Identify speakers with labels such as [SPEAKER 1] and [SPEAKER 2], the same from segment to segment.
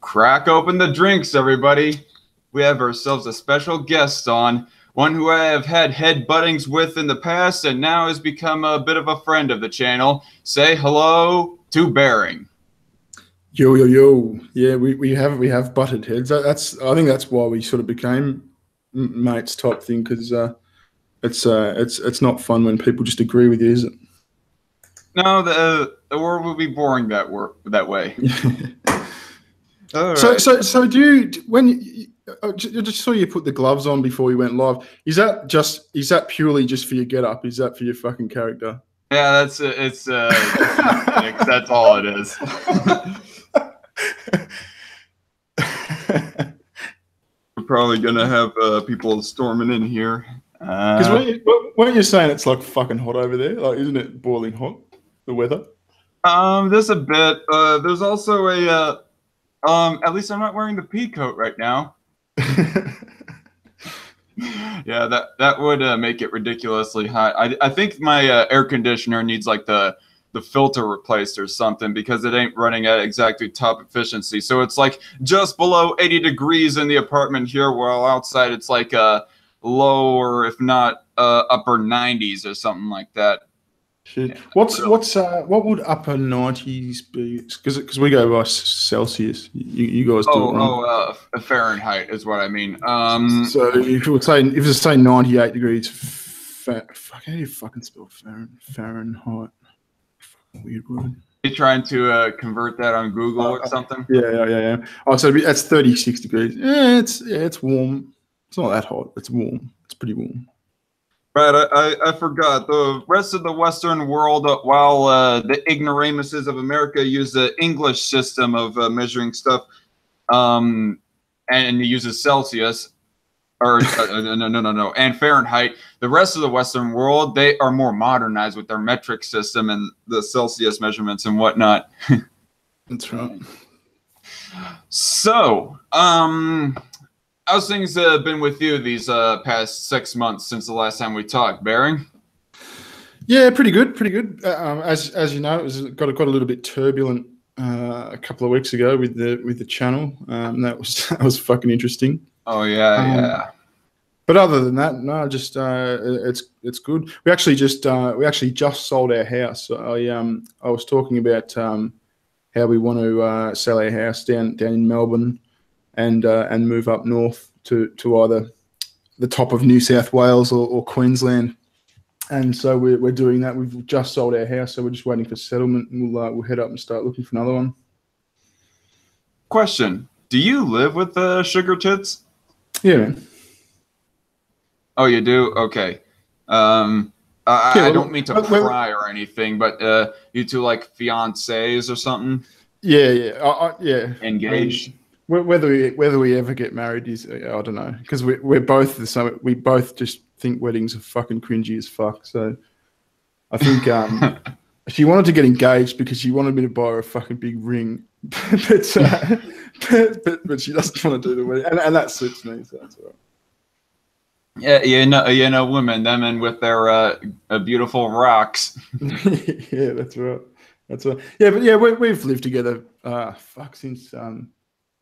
[SPEAKER 1] Crack open the drinks, everybody. We have ourselves a special guest on, one who I have had headbuttings with in the past and now has become a bit of a friend of the channel. Say hello to Bearing.
[SPEAKER 2] Yo, yo, yo. Yeah, we have butted heads. I think that's why we sort of became mates type thing, because it's not fun when people just agree with you, is it?
[SPEAKER 1] No, the world would be boring that way.
[SPEAKER 2] Right. So do you, I just saw you put the gloves on before we went live. Is that purely just for your getup? Is that for your fucking character?
[SPEAKER 1] Yeah, it's that's all it is. We're probably gonna have people storming in here.
[SPEAKER 2] Because weren't you saying it's like fucking hot over there? Like, isn't it boiling hot? The weather?
[SPEAKER 1] There's a bit. There's also a at least I'm not wearing the pea coat right now. Yeah, that would make it ridiculously hot. I think my air conditioner needs like the filter replaced or something, because it ain't running at exactly top efficiency. So it's like just below 80 degrees in the apartment here, while outside it's like lower, if not upper 90s or something like that.
[SPEAKER 2] Shit. Yeah. What would upper 90s be? Because we go by Celsius. You guys do it wrong.
[SPEAKER 1] Fahrenheit is what I mean.
[SPEAKER 2] So if it's say 98 degrees, fuck, how do you fucking spell Fahrenheit? Weird word.
[SPEAKER 1] You trying to convert that on Google or something?
[SPEAKER 2] Yeah. Oh, so that's 36 degrees. Yeah, it's warm. It's not that hot. It's warm. It's pretty warm.
[SPEAKER 1] Right, I forgot. The rest of the Western world, while the ignoramuses of America use the English system of measuring stuff, and uses Celsius, or no, and Fahrenheit. The rest of the Western world, they are more modernized with their metric system and the Celsius measurements and whatnot.
[SPEAKER 2] That's right.
[SPEAKER 1] So, how's things been with you these past 6 months since the last time we talked, Bearing?
[SPEAKER 2] Yeah, pretty good. As you know, it got a little bit turbulent a couple of weeks ago with the channel. That was fucking interesting.
[SPEAKER 1] Oh yeah.
[SPEAKER 2] But other than that, no, just it's good. We actually just sold our house. I was talking about how we want to sell our house down in Melbourne and move up north to either the top of New South Wales or Queensland. And so we're doing that. We've just sold our house, so we're just waiting for settlement, and we'll head up and start looking for another one.
[SPEAKER 1] Question: do you live with the sugar tits?
[SPEAKER 2] Yeah, man.
[SPEAKER 1] Oh, you do? Okay. I don't mean to pry or anything, but you two like fiancés or something?
[SPEAKER 2] Yeah. Yeah.
[SPEAKER 1] Engaged.
[SPEAKER 2] Whether we ever get married is I don't know, because we're both the same. We both just think weddings are fucking cringy as fuck. So I think she wanted to get engaged because she wanted me to buy her a fucking big ring, but she doesn't want to do the wedding, and that suits me. So that's all right.
[SPEAKER 1] Yeah, women, them and with their beautiful rocks.
[SPEAKER 2] Yeah, that's right. Yeah, but yeah, we've lived together.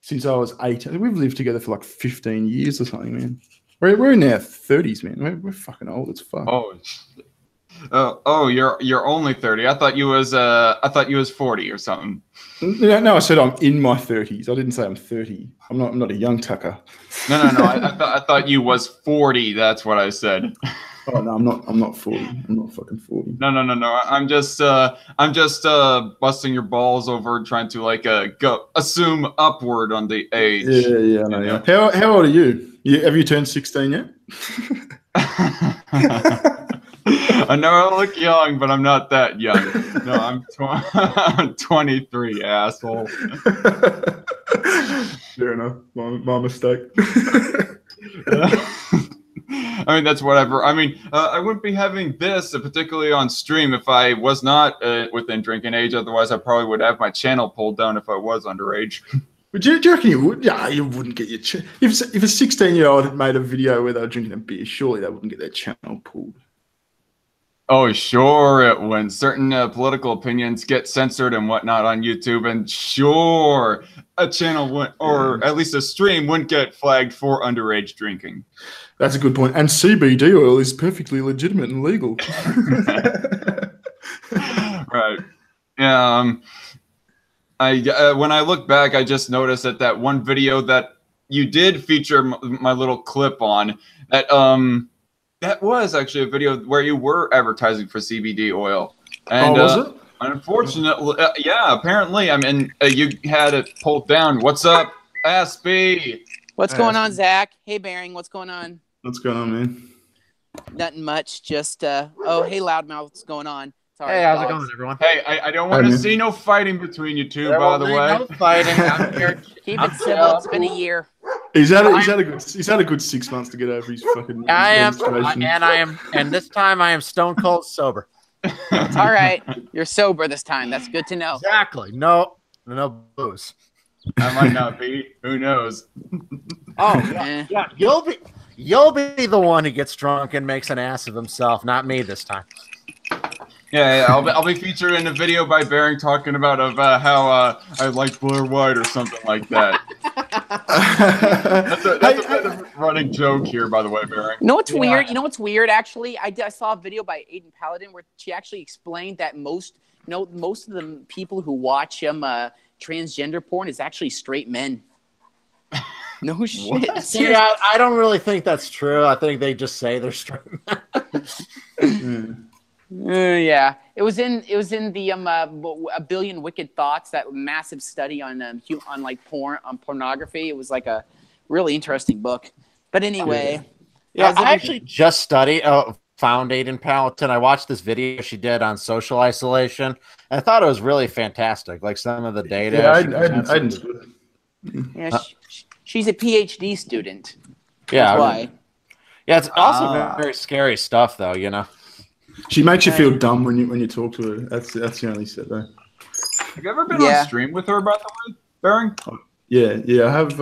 [SPEAKER 2] Since I was 8. We've lived together for like 15 years or something, man. We're in our 30s, man. We're fucking old as fuck.
[SPEAKER 1] Oh, you're only 30. I thought you was 40 or something.
[SPEAKER 2] No, I said I'm in my 30s. I didn't say I'm 30. I'm not a young tucker.
[SPEAKER 1] No. I thought you was 40. That's what I said.
[SPEAKER 2] Oh no, I'm not 40. I'm not fucking 40.
[SPEAKER 1] No. I'm just busting your balls over trying to like go assume upward on the age.
[SPEAKER 2] Yeah. No, yeah. How old are you? Have you turned 16 yet?
[SPEAKER 1] I know I look young, but I'm not that young. No, I'm 23, asshole.
[SPEAKER 2] Fair enough. My mistake.
[SPEAKER 1] I mean, that's whatever. I mean, I wouldn't be having this, particularly on stream, if I was not within drinking age. Otherwise, I probably would have my channel pulled down if I was underage.
[SPEAKER 2] Do you reckon you would? Yeah, you wouldn't get your if a 16-year-old had made a video where they were drinking a beer, surely they wouldn't get their channel pulled.
[SPEAKER 1] Oh, sure, when certain political opinions get censored and whatnot on YouTube, and sure, a channel wouldn't, or at least a stream wouldn't get flagged for underage drinking.
[SPEAKER 2] That's a good point. And CBD oil is perfectly legitimate and legal.
[SPEAKER 1] Right. Yeah. When I look back, I just noticed that one video that you did feature my little clip on, that was actually a video where you were advertising for CBD oil. And,
[SPEAKER 2] was it?
[SPEAKER 1] Unfortunately, yeah, apparently. I mean, you had it pulled down. What's up, SB?
[SPEAKER 3] What's going on, Zach? Hey, Bearing, what's going on?
[SPEAKER 2] What's going on, man?
[SPEAKER 3] Nothing much. Just, oh, hey, Loudmouth, what's going on? Sorry,
[SPEAKER 4] hey, how's it going, everyone?
[SPEAKER 1] Hey, I don't want to see no fighting between you two, by the way.
[SPEAKER 4] No fighting. I'm here.
[SPEAKER 3] Keep it civil. It's been a year.
[SPEAKER 2] He's had a good 6 months to get over his fucking.
[SPEAKER 4] And this time I am stone cold sober.
[SPEAKER 3] It's all right. You're sober this time. That's good to know.
[SPEAKER 4] Exactly. No booze.
[SPEAKER 1] I might not be. Who knows?
[SPEAKER 4] Oh yeah. You'll be the one who gets drunk and makes an ass of himself, not me this time.
[SPEAKER 1] Yeah, I'll be featured in a video by Bearing talking about how I like Blair White or something like that. That's a bit of a running joke here, by the way, Bearing.
[SPEAKER 3] You know what's weird? You know what's weird? Actually, I saw a video by Aiden Paladin where she actually explained that most of the people who watch transgender porn is actually straight men. No shit.
[SPEAKER 4] Yeah, I don't really think that's true. I think they just say they're straight men.
[SPEAKER 3] Yeah, it was in the A Billion Wicked Thoughts, that massive study on like pornography. It was like a really interesting book. But anyway,
[SPEAKER 4] I actually just found Aiden Paladin. I watched this video she did on social isolation. I thought it was really fantastic. Like some of the data.
[SPEAKER 3] Yeah, she's a PhD student.
[SPEAKER 4] Yeah,
[SPEAKER 3] that's why.
[SPEAKER 4] Yeah, it's also very scary stuff, though. You know.
[SPEAKER 2] She makes you feel dumb when you talk to her. That's the only set though.
[SPEAKER 1] Have you ever been on stream with her, by the way, Bearing?
[SPEAKER 2] Yeah, I have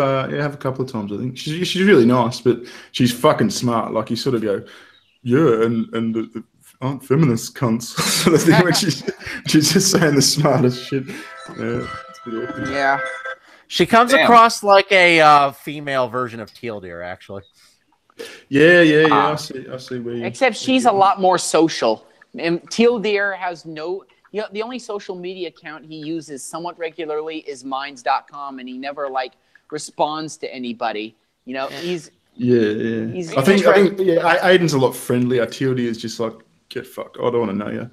[SPEAKER 2] a couple of times. I think she's really nice, but she's fucking smart. Like you sort of go, yeah, and the aren't feminist cunts sort of thing when she's just saying the smartest shit. Yeah, it's pretty awkward.
[SPEAKER 3] Yeah.
[SPEAKER 4] She comes across like a female version of Teal Deer, actually.
[SPEAKER 2] Yeah. I see where you.
[SPEAKER 3] Except she's a lot more social. And Teal Deer has no. The only social media account he uses somewhat regularly is minds.com, and he never responds to anybody. You know, he's.
[SPEAKER 2] Yeah. I think Aiden's a lot friendlier. Teal Deer is just like, get fucked. I don't want to know you.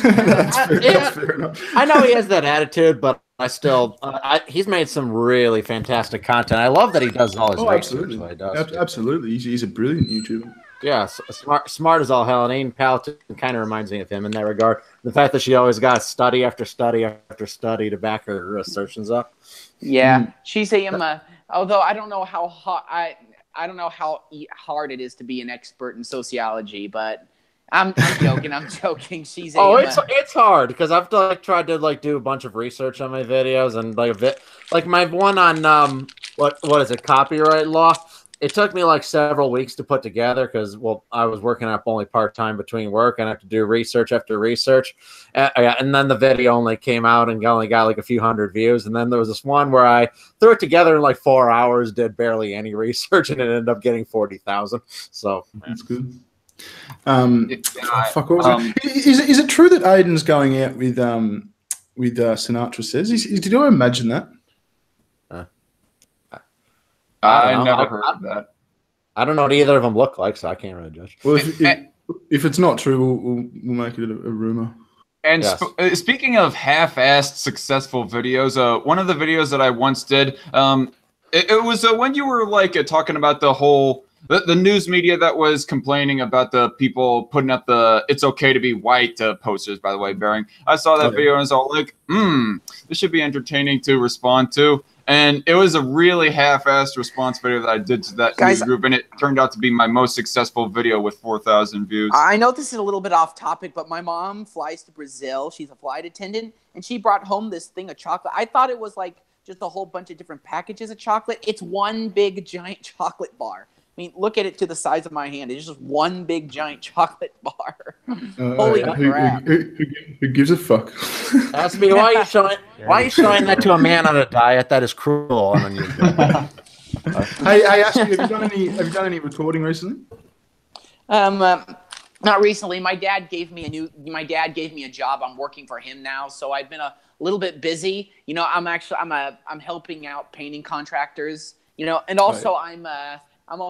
[SPEAKER 2] That's fair enough.
[SPEAKER 4] I know he has that attitude, but I still, he's made some really fantastic content. I love that he does all his
[SPEAKER 2] absolutely. Absolutely. He's a brilliant YouTuber.
[SPEAKER 4] Yeah, smart as all hell. And Aiden Paladin kind of reminds me of him in that regard. The fact that she always got study after study after study to back her assertions up.
[SPEAKER 3] Yeah, she's although I don't know how hard hard it is to be an expert in sociology, but I'm joking. She's
[SPEAKER 4] it's hard because I've tried to do a bunch of research on my videos and my one on what is it, copyright law. It took me several weeks to put together because I was working up only part-time between work and I have to do research after research. And then the video only came out and only got a few hundred views. And then there was this one where I threw it together in 4 hours, did barely any research, and it ended up getting 40,000. So
[SPEAKER 2] that's good. Fuck, what was it? Is it true that Aiden's going out with Sinatra Says? Did I imagine that?
[SPEAKER 1] I never heard of that.
[SPEAKER 4] I don't know what either of them look like, so I can't really judge.
[SPEAKER 2] Well, if it's not true, we'll make it a rumor.
[SPEAKER 1] And speaking of half-assed successful videos, one of the videos that I once did, it was when you were talking about the whole the news media that was complaining about the people putting up the "It's okay to be white" posters. By the way, Bearing, I saw that video and I was all like, this should be entertaining to respond to. And it was a really half-assed response video that I did to that news group, and it turned out to be my most successful video with 4,000 views.
[SPEAKER 3] I know this is a little bit off topic, but my mom flies to Brazil. She's a flight attendant, and she brought home this thing of chocolate. I thought it was just a whole bunch of different packages of chocolate. It's one big, giant chocolate bar. mean, look at it to the size of my hand. It's just one big giant chocolate bar. Holy crap!
[SPEAKER 2] Who gives a fuck?
[SPEAKER 4] Ask me why are you showing that to a man on a diet? That is cruel and unusual.
[SPEAKER 2] Hey, ask you, have you done any recording recently?
[SPEAKER 3] Not recently. My dad gave me a job. I'm working for him now, so I've been a little bit busy. You know, I'm helping out painting contractors. You know, and also right. I'm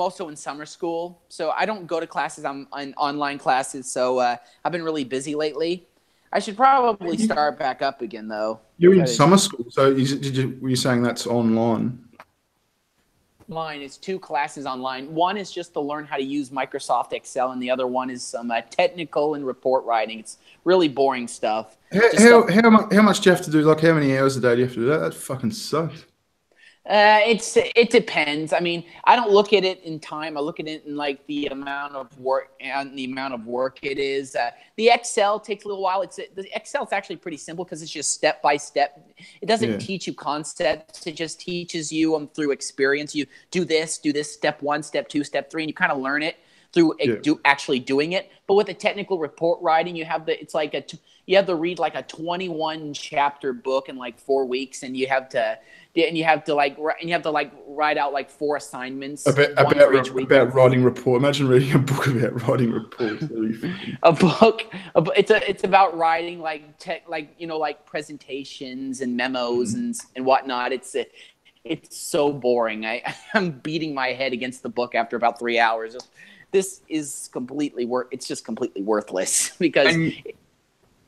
[SPEAKER 3] also in summer school, so I don't go to classes. I'm in online classes, so I've been really busy lately. I should probably start back up again, though.
[SPEAKER 2] You're in summer school, so were you saying that's online?
[SPEAKER 3] Online, it's 2 classes online. One is just to learn how to use Microsoft Excel, and the other one is some technical and report writing. It's really boring stuff.
[SPEAKER 2] How much do you have to do? Like, how many hours a day do you have to do that? That fucking sucks.
[SPEAKER 3] It depends. I mean, I don't look at it in time. I look at it in like the amount of work it is. The Excel takes a little while. The Excel is actually pretty simple because it's just step by step. It doesn't teach you concepts. It just teaches you through experience. You do this, step 1, step 2, step 3, and you kind of learn it through actually doing it. But with the technical report writing, you have to read like a 21 chapter book in like 4 weeks, and you have to write out like 4 assignments
[SPEAKER 2] about writing report. Imagine reading a book about writing reports.
[SPEAKER 3] It's about writing like presentations and memos and whatnot. It's so boring. I'm beating my head against the book after about 3 hours. This is it's just completely worthless because.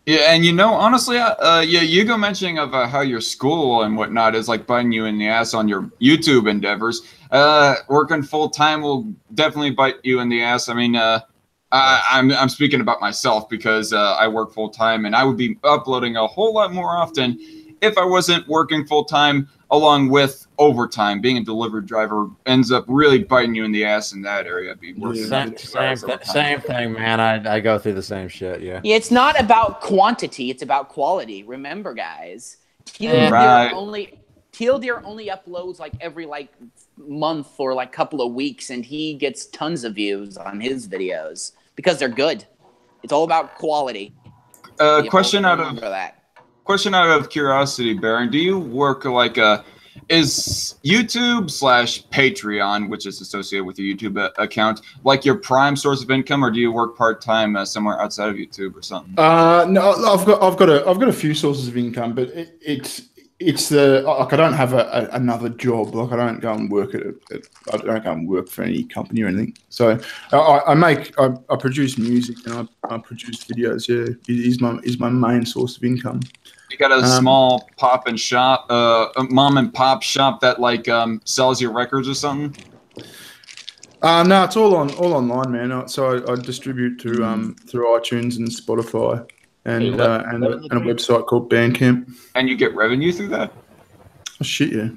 [SPEAKER 1] Yeah, and you know, honestly, Hugo mentioning of how your school and whatnot is like biting you in the ass on your YouTube endeavors. Working full time will definitely bite you in the ass. I mean, I'm speaking about myself because I work full time, and I would be uploading a whole lot more often if I wasn't working full time along with overtime. Being a delivery driver ends up really biting you in the ass in that area.
[SPEAKER 4] Same thing, man. I go through the same shit. Yeah.
[SPEAKER 3] It's not about quantity; it's about quality. Remember, guys. Teal Deer only uploads like every month or like couple of weeks, and he gets tons of views on his videos because they're good. It's all about quality.
[SPEAKER 1] Question out of curiosity, Baron, do you work like is YouTube / Patreon, which is associated with your YouTube account, like your prime source of income, or do you work part-time somewhere outside of YouTube or something?
[SPEAKER 2] No, I've got a few sources of income, but it's I don't have another job. Like, I don't go and work I don't go and work for any company or anything. So I produce music and I produce videos. Yeah, is my main source of income.
[SPEAKER 1] You got a small mom and pop shop that sells your records or something?
[SPEAKER 2] No, it's all online, man. So I distribute through iTunes and Spotify and a website called Bandcamp.
[SPEAKER 1] And you get revenue through that?
[SPEAKER 2] Oh shit, yeah.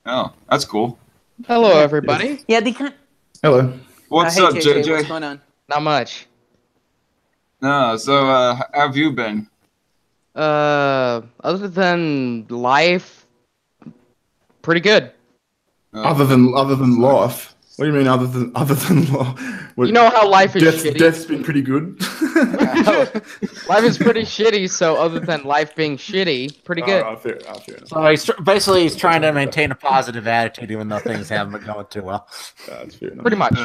[SPEAKER 1] Oh, that's cool.
[SPEAKER 5] Hello, everybody.
[SPEAKER 3] Yeah,
[SPEAKER 2] Hello.
[SPEAKER 1] What's
[SPEAKER 3] hey,
[SPEAKER 1] up,
[SPEAKER 3] JJ?
[SPEAKER 1] JJ?
[SPEAKER 3] What's going on?
[SPEAKER 5] Not much.
[SPEAKER 1] No, so how have you been?
[SPEAKER 5] Other than life, pretty good.
[SPEAKER 2] Other than life. What do you mean other than life?
[SPEAKER 5] You know how life is shitty.
[SPEAKER 2] Death's been pretty good.
[SPEAKER 5] Life is pretty shitty, so other than life being shitty, pretty good.
[SPEAKER 2] Fair.
[SPEAKER 4] So he's trying to maintain a positive attitude even though things haven't been going too well.
[SPEAKER 2] That's fair enough.
[SPEAKER 5] Pretty much.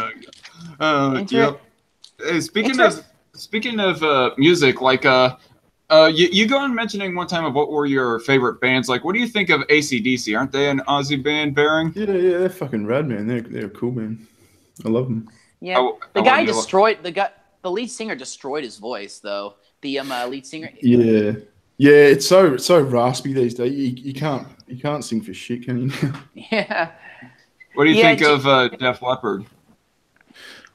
[SPEAKER 1] Yep. Hey, speaking of music, you go on mentioning one time of what were your favorite bands. Like, what do you think of AC/DC? Aren't they an Aussie band, Baron?
[SPEAKER 2] Yeah, they're fucking rad, man. They're cool, man. I love them.
[SPEAKER 3] Yeah, the lead singer destroyed his voice, though. The lead singer.
[SPEAKER 2] Yeah, it's so raspy these days. You can't sing for shit, can you?
[SPEAKER 3] Yeah.
[SPEAKER 1] What do you think of Def Leppard?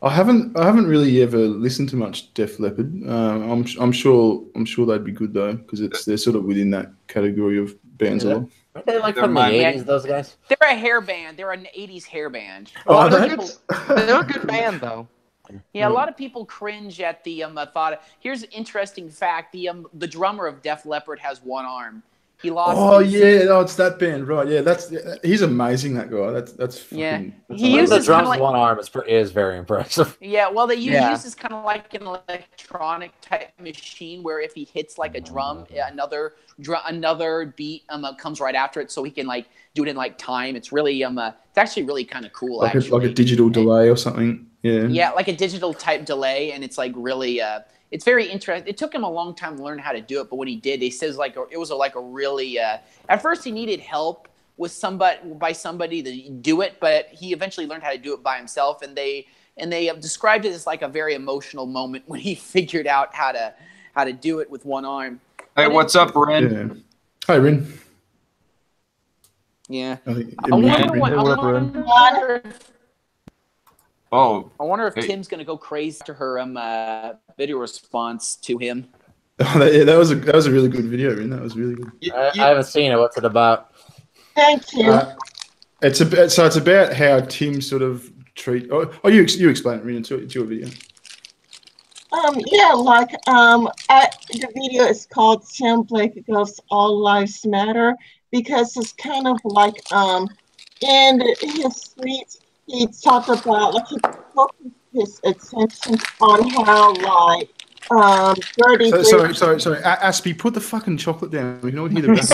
[SPEAKER 2] I haven't really ever listened to much Def Leppard. I'm sure they'd be good though, because they're sort of within that category of bands.
[SPEAKER 4] Aren't they like from the 80s, those guys?
[SPEAKER 3] They're a hair band. They're an 80s hair band.
[SPEAKER 5] They're a good band though.
[SPEAKER 3] Yeah, a lot of people cringe at the thought. Here's an interesting fact: the drummer of Def Leppard has one arm. He lost.
[SPEAKER 2] Oh yeah, no, it's that band, right? Yeah, he's amazing. That guy. That's fucking.
[SPEAKER 3] Yeah.
[SPEAKER 2] That's
[SPEAKER 3] He
[SPEAKER 4] The
[SPEAKER 3] uses
[SPEAKER 2] unbelievable.
[SPEAKER 3] kinda
[SPEAKER 4] drums
[SPEAKER 3] like-
[SPEAKER 4] one arm is very impressive.
[SPEAKER 3] Yeah, well, they
[SPEAKER 5] Yeah.
[SPEAKER 3] use this kind of like an electronic type machine where if he hits like a drum, another beat comes right after it, so he can like do it in like time. It's really it's actually really kind of cool.
[SPEAKER 2] Like
[SPEAKER 3] actually,
[SPEAKER 2] a digital delay or something. Yeah.
[SPEAKER 3] yeah, like a digital type delay, and it's like really it's very interesting. It took him a long time to learn how to do it, but when he did, he says like it was like a really. At first, he needed help with somebody to do it, but he eventually learned how to do it by himself, and they have described it as like a very emotional moment when he figured out how to do it with one arm.
[SPEAKER 1] Hey, what's up, Ren?
[SPEAKER 2] Yeah. Hi, Rin.
[SPEAKER 3] Yeah.
[SPEAKER 2] I think
[SPEAKER 3] I wonder
[SPEAKER 2] Rin.
[SPEAKER 3] what.
[SPEAKER 6] What up, Ren?
[SPEAKER 1] Oh,
[SPEAKER 3] I wonder if
[SPEAKER 1] Hey.
[SPEAKER 3] Tim's gonna go crazy after her video response to him.
[SPEAKER 2] Yeah, that was a really good video, Rin. That was really good.
[SPEAKER 4] I haven't seen it. What's it about?
[SPEAKER 7] Thank you.
[SPEAKER 2] It's about how Tim sort of treat. You explain it, Rin. It's your video.
[SPEAKER 7] Yeah, like the video is called Tim Blake Goes All Lives Matter because it's kind of like in his tweets he talked about like he focused his attention on how like dirty.
[SPEAKER 2] Sorry. Aspie, put the fucking chocolate down. We can all hear the rest.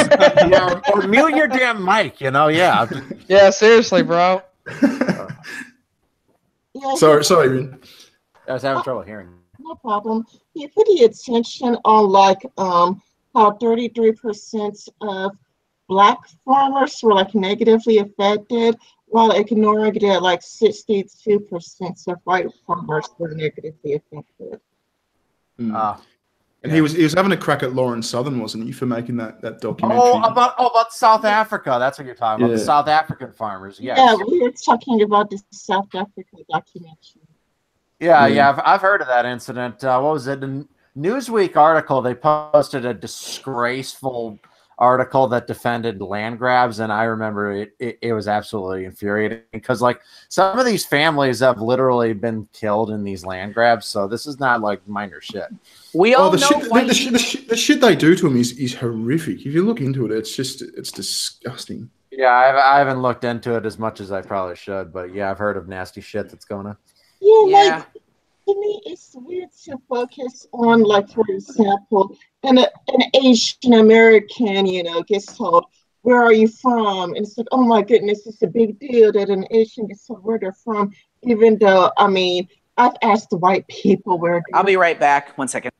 [SPEAKER 4] or mute your damn mic, Yeah.
[SPEAKER 5] Yeah, seriously, bro.
[SPEAKER 7] Yeah,
[SPEAKER 2] Sorry, Rin.
[SPEAKER 4] I was having trouble hearing.
[SPEAKER 7] no problem. He put the attention on like how 33% of Black farmers were like negatively affected, while ignoring that like 62% of white farmers were negatively affected.
[SPEAKER 2] And he was having a crack at Lauren Southern, wasn't he, for making that documentary?
[SPEAKER 4] About South Africa. That's what you're talking about.
[SPEAKER 2] Yeah.
[SPEAKER 4] The South African farmers. Yes.
[SPEAKER 7] Yeah, we were talking about the South Africa documentary.
[SPEAKER 4] Yeah. I've heard of that incident. What was it? A Newsweek article. They posted a disgraceful article that defended land grabs, and I remember it was absolutely infuriating because like some of these families have literally been killed in these land grabs, so this is not like minor shit.
[SPEAKER 3] We all
[SPEAKER 2] the
[SPEAKER 3] know
[SPEAKER 2] shit they do to him is horrific. If you look into it, it's disgusting.
[SPEAKER 4] Yeah, I haven't looked into it as much as I probably should, but yeah, I've heard of nasty shit that's going on.
[SPEAKER 7] Yeah,
[SPEAKER 3] Yeah.
[SPEAKER 7] like to me, it's weird to focus on, like, for example, an Asian American, gets told, "Where are you from?" And it's like, oh my goodness, it's a big deal that an Asian gets told where they're from, even though, I mean, I've asked the white people where
[SPEAKER 3] I'll be right back. 1 second.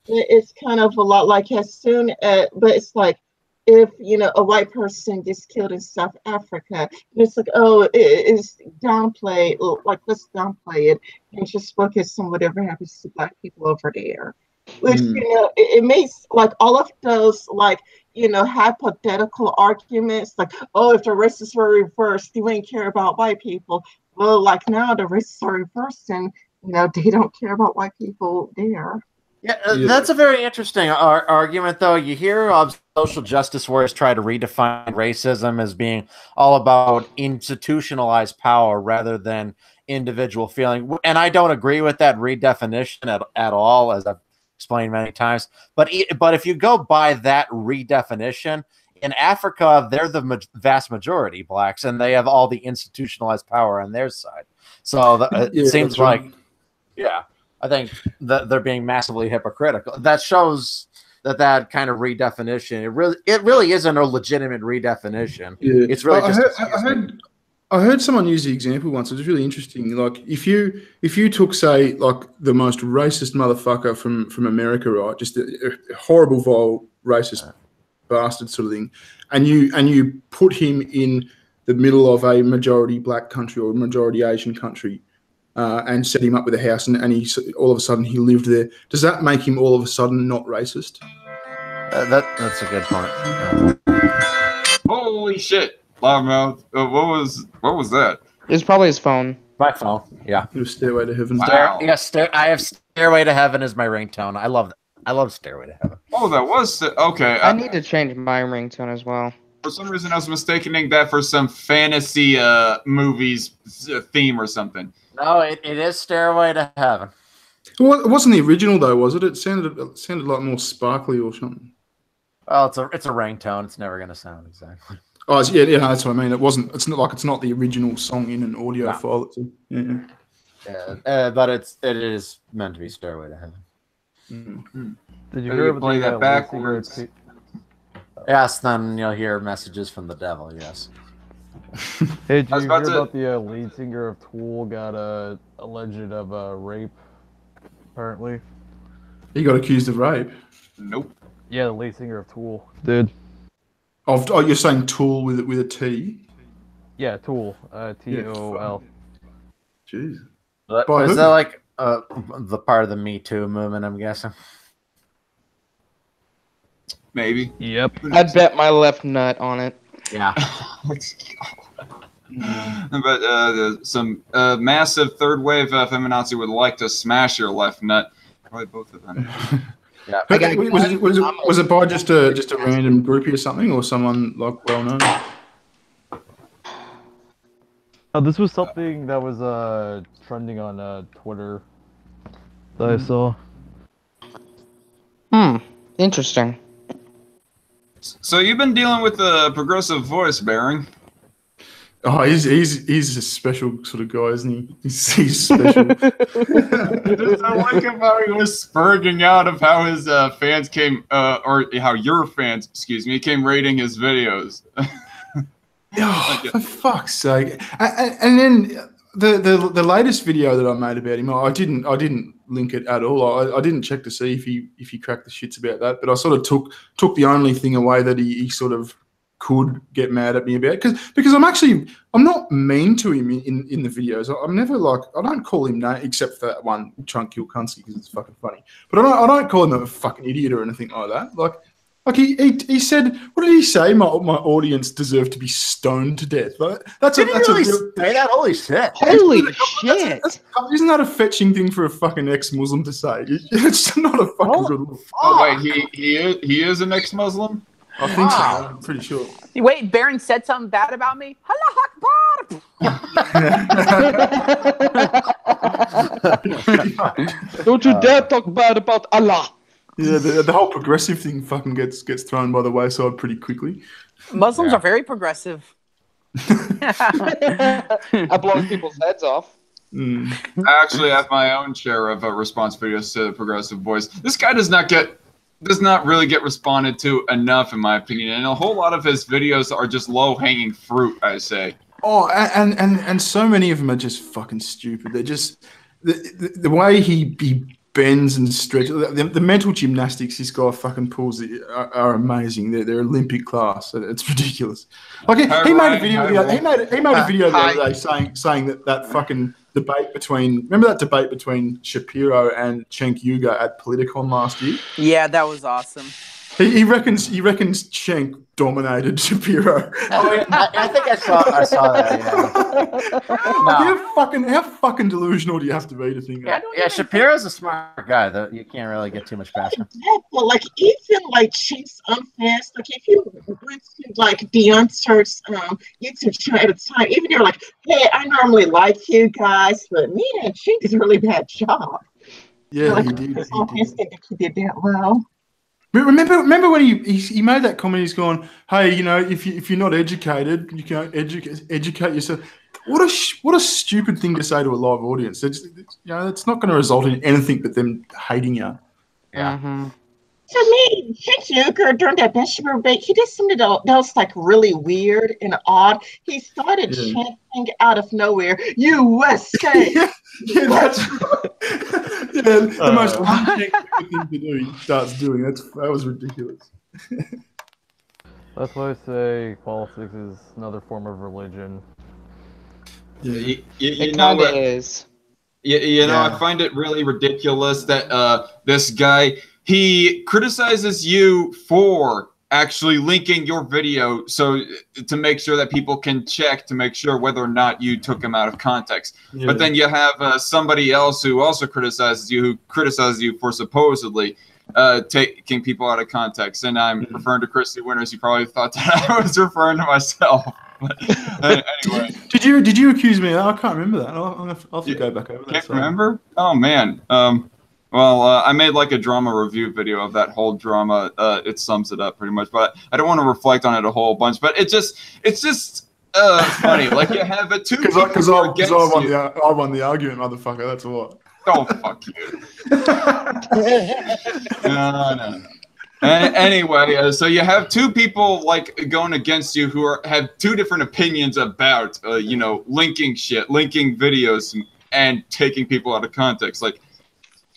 [SPEAKER 7] it's kind of a lot like as soon as, but it's like, if a white person gets killed in South Africa, it's like, oh, it's downplayed. Like, let's downplay it and just focus on whatever happens to Black people over there. Which it makes like all of those hypothetical arguments, like, oh, if the races were reversed, you wouldn't care about white people. Well, like now the races are reversed, and they don't care about white people there.
[SPEAKER 4] Yeah, that's a very interesting argument, though. You hear social justice warriors try to redefine racism as being all about institutionalized power rather than individual feeling. And I don't agree with that redefinition at all, as I've explained many times. But if you go by that redefinition, in Africa, they're the vast majority Blacks, and they have all the institutionalized power on their side. So it seems like, yeah. I think that they're being massively hypocritical. That shows that kind of redefinition. It really isn't a legitimate redefinition. Yeah. It's really
[SPEAKER 2] I heard someone use the example once. It was really interesting. Like if you took, say, like the most racist motherfucker from America, right? Just a horrible, vile, racist bastard sort of thing, and you put him in the middle of a majority Black country or a majority Asian country. And set him up with a house, and he all of a sudden he lived there. Does that make him all of a sudden not racist?
[SPEAKER 4] That's a good point.
[SPEAKER 1] Holy shit! Loudmouth. What was that?
[SPEAKER 5] It was probably his phone.
[SPEAKER 4] My phone. Yeah.
[SPEAKER 2] It was Stairway to Heaven.
[SPEAKER 1] Wow.
[SPEAKER 4] I have Stairway to Heaven as my ringtone. I love Stairway to Heaven.
[SPEAKER 1] Oh, that was okay.
[SPEAKER 5] I need to change my ringtone as well.
[SPEAKER 1] For some reason, I was mistaking that for some fantasy movies theme or something.
[SPEAKER 4] No, it is Stairway to Heaven.
[SPEAKER 2] Well, it wasn't the original though, was it? It sounded like more sparkly or something.
[SPEAKER 4] Well, it's a ringtone. It's never gonna sound exactly.
[SPEAKER 2] Oh, yeah, that's what I mean. It's not like it's not the original song in an audio file.
[SPEAKER 4] But it is meant to be Stairway to Heaven.
[SPEAKER 6] Did you hear about
[SPEAKER 1] play
[SPEAKER 6] the
[SPEAKER 1] that backwards?
[SPEAKER 4] Yes, then you'll hear messages from the devil. Yes.
[SPEAKER 6] Hey, did you hear
[SPEAKER 1] about to-
[SPEAKER 6] about the lead singer of Tool got alleged of rape? Apparently.
[SPEAKER 2] He got accused of rape.
[SPEAKER 1] Nope.
[SPEAKER 6] Yeah, the lead singer of Tool did.
[SPEAKER 2] Oh, you're saying Tool with a T?
[SPEAKER 6] Yeah, Tool. T-O-O-L.
[SPEAKER 2] Jeez.
[SPEAKER 4] Is that like the part of the Me Too movement? I'm guessing.
[SPEAKER 1] Maybe.
[SPEAKER 6] Yep.
[SPEAKER 5] I'd bet my left nut on it.
[SPEAKER 4] Yeah.
[SPEAKER 1] But some massive third wave feminazi would like to smash your left nut. Probably both of them.
[SPEAKER 4] Yeah.
[SPEAKER 2] Was it by just a random groupie or something, or someone like well known?
[SPEAKER 6] Oh, this was something that was trending on Twitter that I saw.
[SPEAKER 5] Interesting.
[SPEAKER 1] So you've been dealing with the progressive voice, Baron.
[SPEAKER 2] Oh, he's a special sort of guy, isn't he? He's special.
[SPEAKER 1] I like how he was spurging out of how his fans came, or how your fans, excuse me, came rating his videos.
[SPEAKER 2] Oh, for fuck's sake! And then the latest video that I made about him, I didn't link it at all. I didn't check to see if he cracked the shits about that. But I sort of took the only thing away that he sort of could get mad at me about, because I'm not mean to him in the videos. I'm never like, I don't call him name except for that one Chunk Kill Kunsky because it's fucking funny. But I don't call him a fucking idiot or anything like that. Like he said, what did he say? My audience deserve to be stoned to death. Like,
[SPEAKER 4] Did he really say that? Holy shit!
[SPEAKER 5] Holy shit!
[SPEAKER 2] Isn't that a fetching thing for a fucking ex-Muslim to say? It's not a fucking good look.
[SPEAKER 1] Oh wait, he is an ex-Muslim.
[SPEAKER 2] I think so. I'm pretty sure.
[SPEAKER 3] Wait, Baron said something bad about me? Allah Akbar!
[SPEAKER 5] Don't you dare talk bad about Allah.
[SPEAKER 2] Yeah, the whole progressive thing fucking gets thrown by the wayside pretty quickly.
[SPEAKER 3] Muslims are very progressive.
[SPEAKER 5] I blow people's heads off.
[SPEAKER 1] I actually have my own share of response videos to the progressive voice. This guy does not really get responded to enough, in my opinion, and a whole lot of his videos are just low-hanging fruit, I say.
[SPEAKER 2] Oh, and so many of them are just fucking stupid. They're just the way he bends and stretches. The mental gymnastics this guy fucking pulls are amazing. They're Olympic class. It's ridiculous. Like he made a video. He made a video the other day saying that fucking debate between. Remember that debate between Shapiro and Cenk Uygur at Politicon last year?
[SPEAKER 3] Yeah, that was awesome.
[SPEAKER 2] He reckons Cenk dominated Shapiro.
[SPEAKER 4] I think I saw that. Yeah.
[SPEAKER 2] How fucking delusional do you have to be to think that?
[SPEAKER 4] Yeah, Shapiro's a smart guy. Though you can't really get too much past him.
[SPEAKER 7] Well, like even like Chief's Unfast, like if you went to like the Unsearched YouTube channel at a time, even you're like, hey, I normally like you guys, but man, Chief did a really bad job.
[SPEAKER 2] Yeah,
[SPEAKER 7] like,
[SPEAKER 2] he did.
[SPEAKER 7] He did that well.
[SPEAKER 2] But remember when he made that comment? He's gone, hey, if you're not educated, you can educate yourself. What a stupid thing to say to a live audience. It's not going to result in anything but them hating you.
[SPEAKER 4] Yeah.
[SPEAKER 5] Mm-hmm.
[SPEAKER 7] To me, Cenk Uygur during that vegetable debate, he did something that was like really weird and odd. He started chanting out of nowhere, USA.
[SPEAKER 2] Yeah, that's right. The most untechnical thing to do, he starts doing. That was ridiculous.
[SPEAKER 6] That's why I say politics is another form of religion.
[SPEAKER 1] You
[SPEAKER 5] It
[SPEAKER 1] know
[SPEAKER 5] kind of
[SPEAKER 1] what?
[SPEAKER 5] is.
[SPEAKER 1] I find it really ridiculous that this guy, he criticizes you for actually linking your video to make sure that people can check to make sure whether or not you took him out of context.
[SPEAKER 2] Yeah.
[SPEAKER 1] But then you have somebody else who also criticizes you for supposedly taking people out of context. And I'm referring to Christy Winters. You probably thought that I was referring to myself. But anyway.
[SPEAKER 2] Did you accuse me? I can't remember that. I'll have to go back over that.
[SPEAKER 1] Can't remember? Oh man. Well, I made like a drama review video of that whole drama. It sums it up pretty much, but I don't want to reflect on it a whole bunch. But it's just funny. Like you have two people
[SPEAKER 2] Because
[SPEAKER 1] who
[SPEAKER 2] I
[SPEAKER 1] are against you.
[SPEAKER 2] I won the argument, motherfucker. That's what.
[SPEAKER 1] Oh, fuck you. No. Anyway, so you have two people like going against you who have two different opinions about, linking shit, linking videos, and taking people out of context. Like,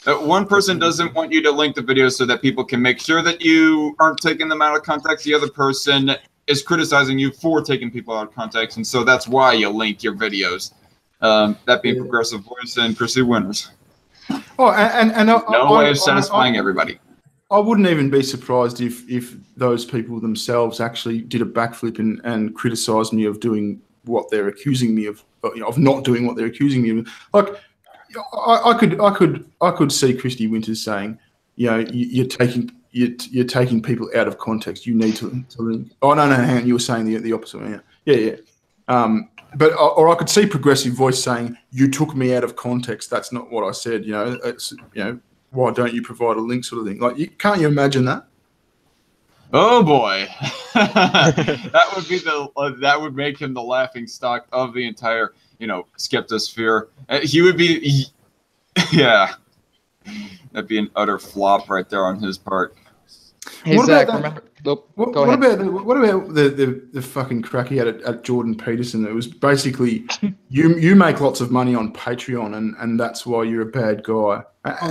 [SPEAKER 1] one person doesn't want you to link the videos so that people can make sure that you aren't taking them out of context. The other person is criticizing you for taking people out of context, and so that's why you link your videos. That being Progressive Voice and Pursue Winners.
[SPEAKER 2] Oh, and
[SPEAKER 1] no way of satisfying everybody.
[SPEAKER 2] I wouldn't even be surprised if those people themselves actually did a backflip and criticised me of doing what they're accusing me of not doing what they're accusing me of. Like, I could see Christy Winters saying, you're taking people out of context. You need to link. Oh no, hang on, you were saying the opposite. Yeah. But I could see Progressive Voice saying, you took me out of context. That's not what I said. It's why don't you provide a link, sort of thing. Like, can't you imagine that?
[SPEAKER 1] Oh boy, that would make him the laughing stock of the entire skeptosphere. He would be, yeah, that'd be an utter flop right there on his part.
[SPEAKER 5] Hey,
[SPEAKER 2] What
[SPEAKER 5] Zach,
[SPEAKER 2] about
[SPEAKER 5] remember?
[SPEAKER 2] What about the fucking crack he had at Jordan Peterson? It was basically you make lots of money on Patreon and that's why you're a bad guy.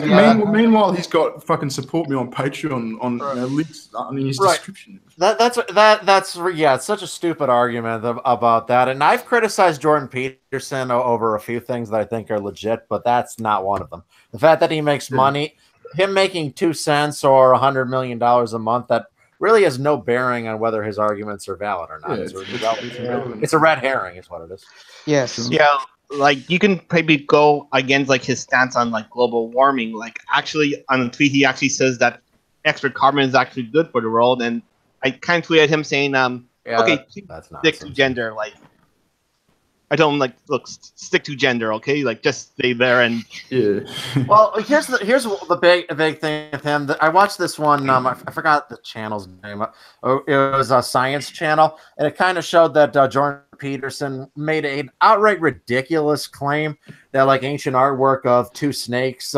[SPEAKER 2] Meanwhile, he's got fucking support me on Patreon on links in his description.
[SPEAKER 4] That's it's such a stupid argument about that. And I've criticized Jordan Peterson over a few things that I think are legit, but that's not one of them. The fact that he makes money, him making 2 cents or $100 million a month, that really has no bearing on whether his arguments are valid or not. It's a red herring, is what it is.
[SPEAKER 5] Yes.
[SPEAKER 8] Yeah, like you can maybe go against like his stance on like global warming. Like actually on the tweet, he actually says that extra carbon is actually good for the world, and I kind of tweeted him saying, "Okay,
[SPEAKER 4] that's not
[SPEAKER 8] stick to gender." Like, I told him like, "Look, stick to gender, okay? Like, just stay there." And
[SPEAKER 4] well, here's the big thing with him. I watched this one. I forgot the channel's name. It was a science channel, and it kind of showed that Jordan Peterson made an outright ridiculous claim that like ancient artwork of two snakes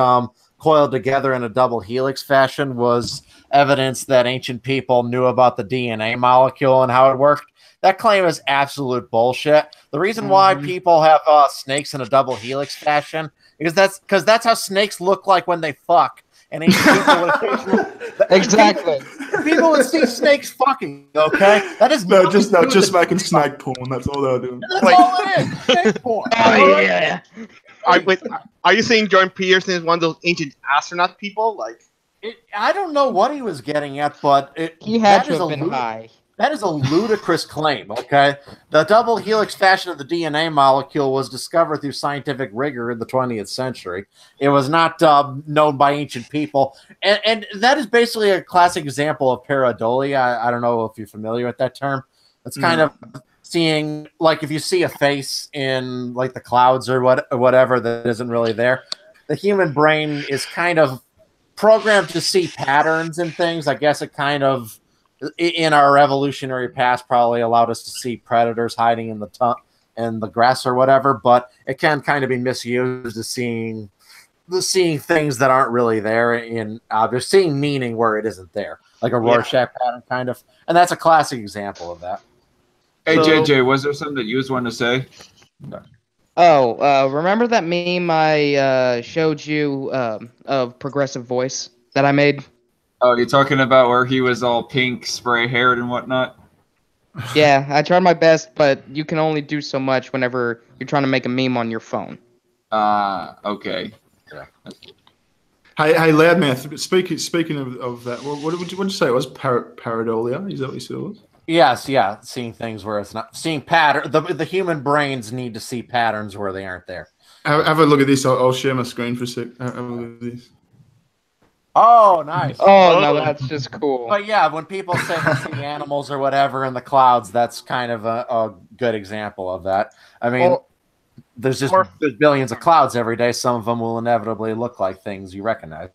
[SPEAKER 4] coiled together in a double helix fashion was evidence that ancient people knew about the DNA molecule and how it worked. That claim is absolute bullshit. The reason why people have snakes in a double helix fashion is because that's how snakes look like when they fuck. And ancient people would occasionally
[SPEAKER 5] Exactly.
[SPEAKER 4] people would see snakes fucking. Okay, that is
[SPEAKER 2] just making snake porn. That's all they're doing.
[SPEAKER 4] That's all it is. Snake porn.
[SPEAKER 5] Oh yeah.
[SPEAKER 8] Are you saying Jordan Peterson is one of those ancient astronaut people? Like,
[SPEAKER 4] I don't know what he was getting at, but
[SPEAKER 5] He had to have been high.
[SPEAKER 4] That is a ludicrous claim, okay? The double helix fashion of the DNA molecule was discovered through scientific rigor in the 20th century. It was not known by ancient people. And that is basically a classic example of pareidolia. I don't know if you're familiar with that term. It's kind of seeing, like if you see a face in like the clouds or whatever that isn't really there. The human brain is kind of programmed to see patterns and things. I guess it kind of, in our evolutionary past, probably allowed us to see predators hiding in the grass or whatever, but it can kind of be misused as seeing things that aren't really there in objects, seeing meaning where it isn't there, like a Rorschach pattern kind of. And that's a classic example of that.
[SPEAKER 1] Hey, JJ, was there something that you want to say?
[SPEAKER 5] Oh, remember that meme I showed you of Progressive Voice that I made?
[SPEAKER 1] Oh, you're talking about where he was all pink, spray-haired and whatnot?
[SPEAKER 5] Yeah, I tried my best, but you can only do so much whenever you're trying to make a meme on your phone.
[SPEAKER 1] Okay.
[SPEAKER 4] Yeah.
[SPEAKER 2] Hey, Loudmouth. Speaking of that, what did you say? It was pareidolia? Is that what you said it was?
[SPEAKER 4] Yes, yeah. Seeing things where it's not. Seeing pattern. The human brains need to see patterns where they aren't there.
[SPEAKER 2] Have a look at this. I'll share my screen for a sec. Have a look at this.
[SPEAKER 4] Oh, nice.
[SPEAKER 5] Oh, no, that's just cool.
[SPEAKER 4] But yeah, when people say they see animals or whatever in the clouds, that's kind of a good example of that. I mean, there's there's billions of clouds every day. Some of them will inevitably look like things you recognize.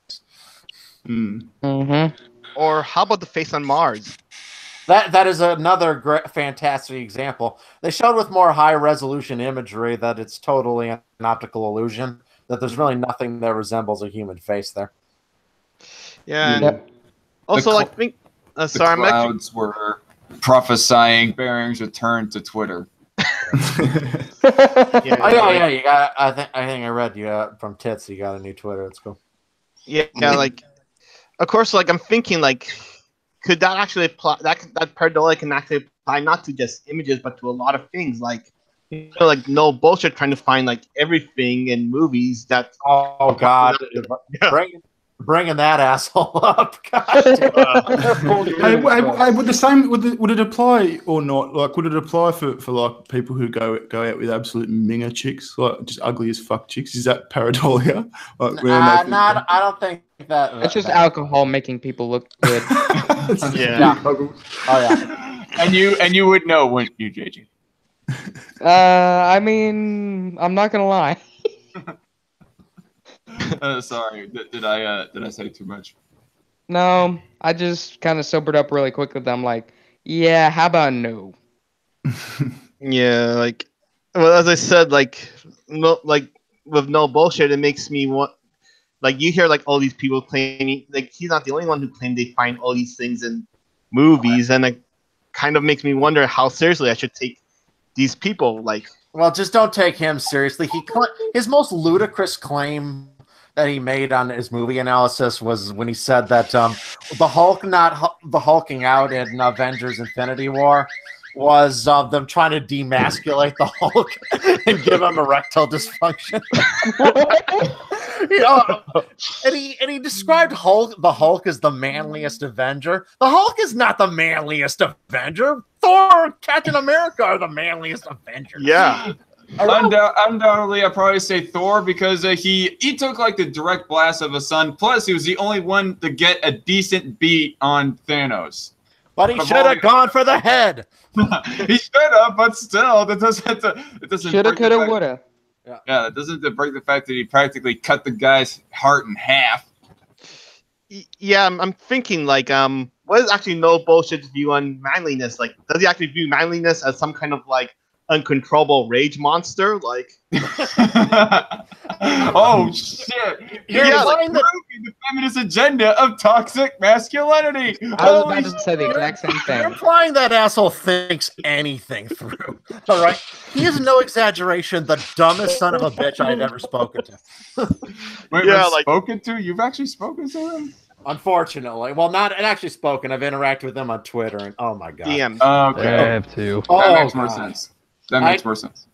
[SPEAKER 5] Mm-hmm.
[SPEAKER 8] Or how about the face on Mars?
[SPEAKER 4] That is another fantastic example. They showed with more high resolution imagery that it's totally an optical illusion. That there's really nothing that resembles a human face there.
[SPEAKER 8] Yeah. And
[SPEAKER 5] Yep.
[SPEAKER 8] also, like, think.
[SPEAKER 1] The
[SPEAKER 8] Sorry, I'm actually.
[SPEAKER 1] clouds were prophesying Bering's return to Twitter.
[SPEAKER 8] Yeah,
[SPEAKER 4] Oh yeah. You got. I think I read you from Tits. You got a new Twitter. That's cool.
[SPEAKER 8] Yeah, like, of course, like I'm thinking, like, could that actually apply? That pareidolia can actually apply not to just images, but to a lot of things, like, like no bullshit trying to find like everything in movies. That
[SPEAKER 4] Oh God, bringing that asshole up. God damn.
[SPEAKER 2] Would it apply or not? Like, would it apply for like people who go out with absolute minger chicks, like just ugly as fuck chicks? Is that pareidolia? Like,
[SPEAKER 4] I don't think that.
[SPEAKER 5] It's just alcohol making people look good.
[SPEAKER 8] Yeah.
[SPEAKER 4] Oh yeah.
[SPEAKER 1] And you would know, wouldn't you, JJ?
[SPEAKER 5] I mean, I'm not gonna lie.
[SPEAKER 1] Sorry, did I say too much?
[SPEAKER 5] No, I just kind of sobered up really quick with them. Like, yeah, how about no?
[SPEAKER 8] Yeah, like, well, as I said, like, no, like with no bullshit, it makes me want. Like, you hear like all these people claiming, like, he's not the only one who claimed they find all these things in movies, and it kind of makes me wonder how seriously I should take these people. Like,
[SPEAKER 4] well, just don't take him seriously. His most ludicrous claim that he made on his movie analysis was when he said that the Hulk the hulking out in Avengers Infinity War was them trying to demasculate the Hulk and give him erectile dysfunction. And he described the Hulk as the manliest Avenger. The Hulk is not the manliest Avenger. Thor, Captain America are the manliest Avengers.
[SPEAKER 8] yeah.
[SPEAKER 1] Undoubtedly, I'd probably say Thor because he took like the direct blast of a sun. Plus, he was the only one to get a decent beat on Thanos.
[SPEAKER 4] But he should have gone for the head.
[SPEAKER 1] He should have, but still, it doesn't.
[SPEAKER 5] Shoulda, coulda, woulda.
[SPEAKER 1] Yeah, it doesn't break the fact that he practically cut the guy's heart in half.
[SPEAKER 8] Yeah, I'm thinking like, what is actually no bullshit view on manliness? Like, does he actually view manliness as some kind of like uncontrollable rage monster? Like,
[SPEAKER 1] oh shit! You're implying the feminist agenda of toxic masculinity.
[SPEAKER 5] I was about to say the exact same thing.
[SPEAKER 4] You're implying that asshole thinks anything through. All right, he is no exaggeration the dumbest son of a bitch I've ever spoken to.
[SPEAKER 1] Wait,
[SPEAKER 8] yeah,
[SPEAKER 1] like spoken to? You've actually spoken to him?
[SPEAKER 4] Unfortunately, well, not actually spoken. I've interacted with him on Twitter, and oh my god,
[SPEAKER 8] DM.
[SPEAKER 1] Okay,
[SPEAKER 6] I have to.
[SPEAKER 1] that makes more sense. That makes more sense.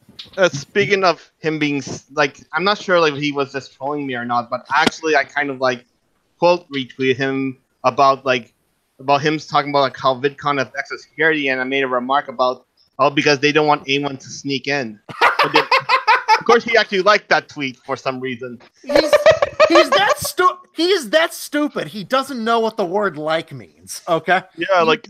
[SPEAKER 8] Speaking of him being like, I'm not sure like if he was just trolling me or not, but actually I kind of like quote retweeted him about him talking about like how VidCon has extra security, and I made a remark about because they don't want anyone to sneak in. Of course, he actually liked that tweet for some reason.
[SPEAKER 4] He's that stupid. He doesn't know what the word "like" means. Okay.
[SPEAKER 8] Yeah, like.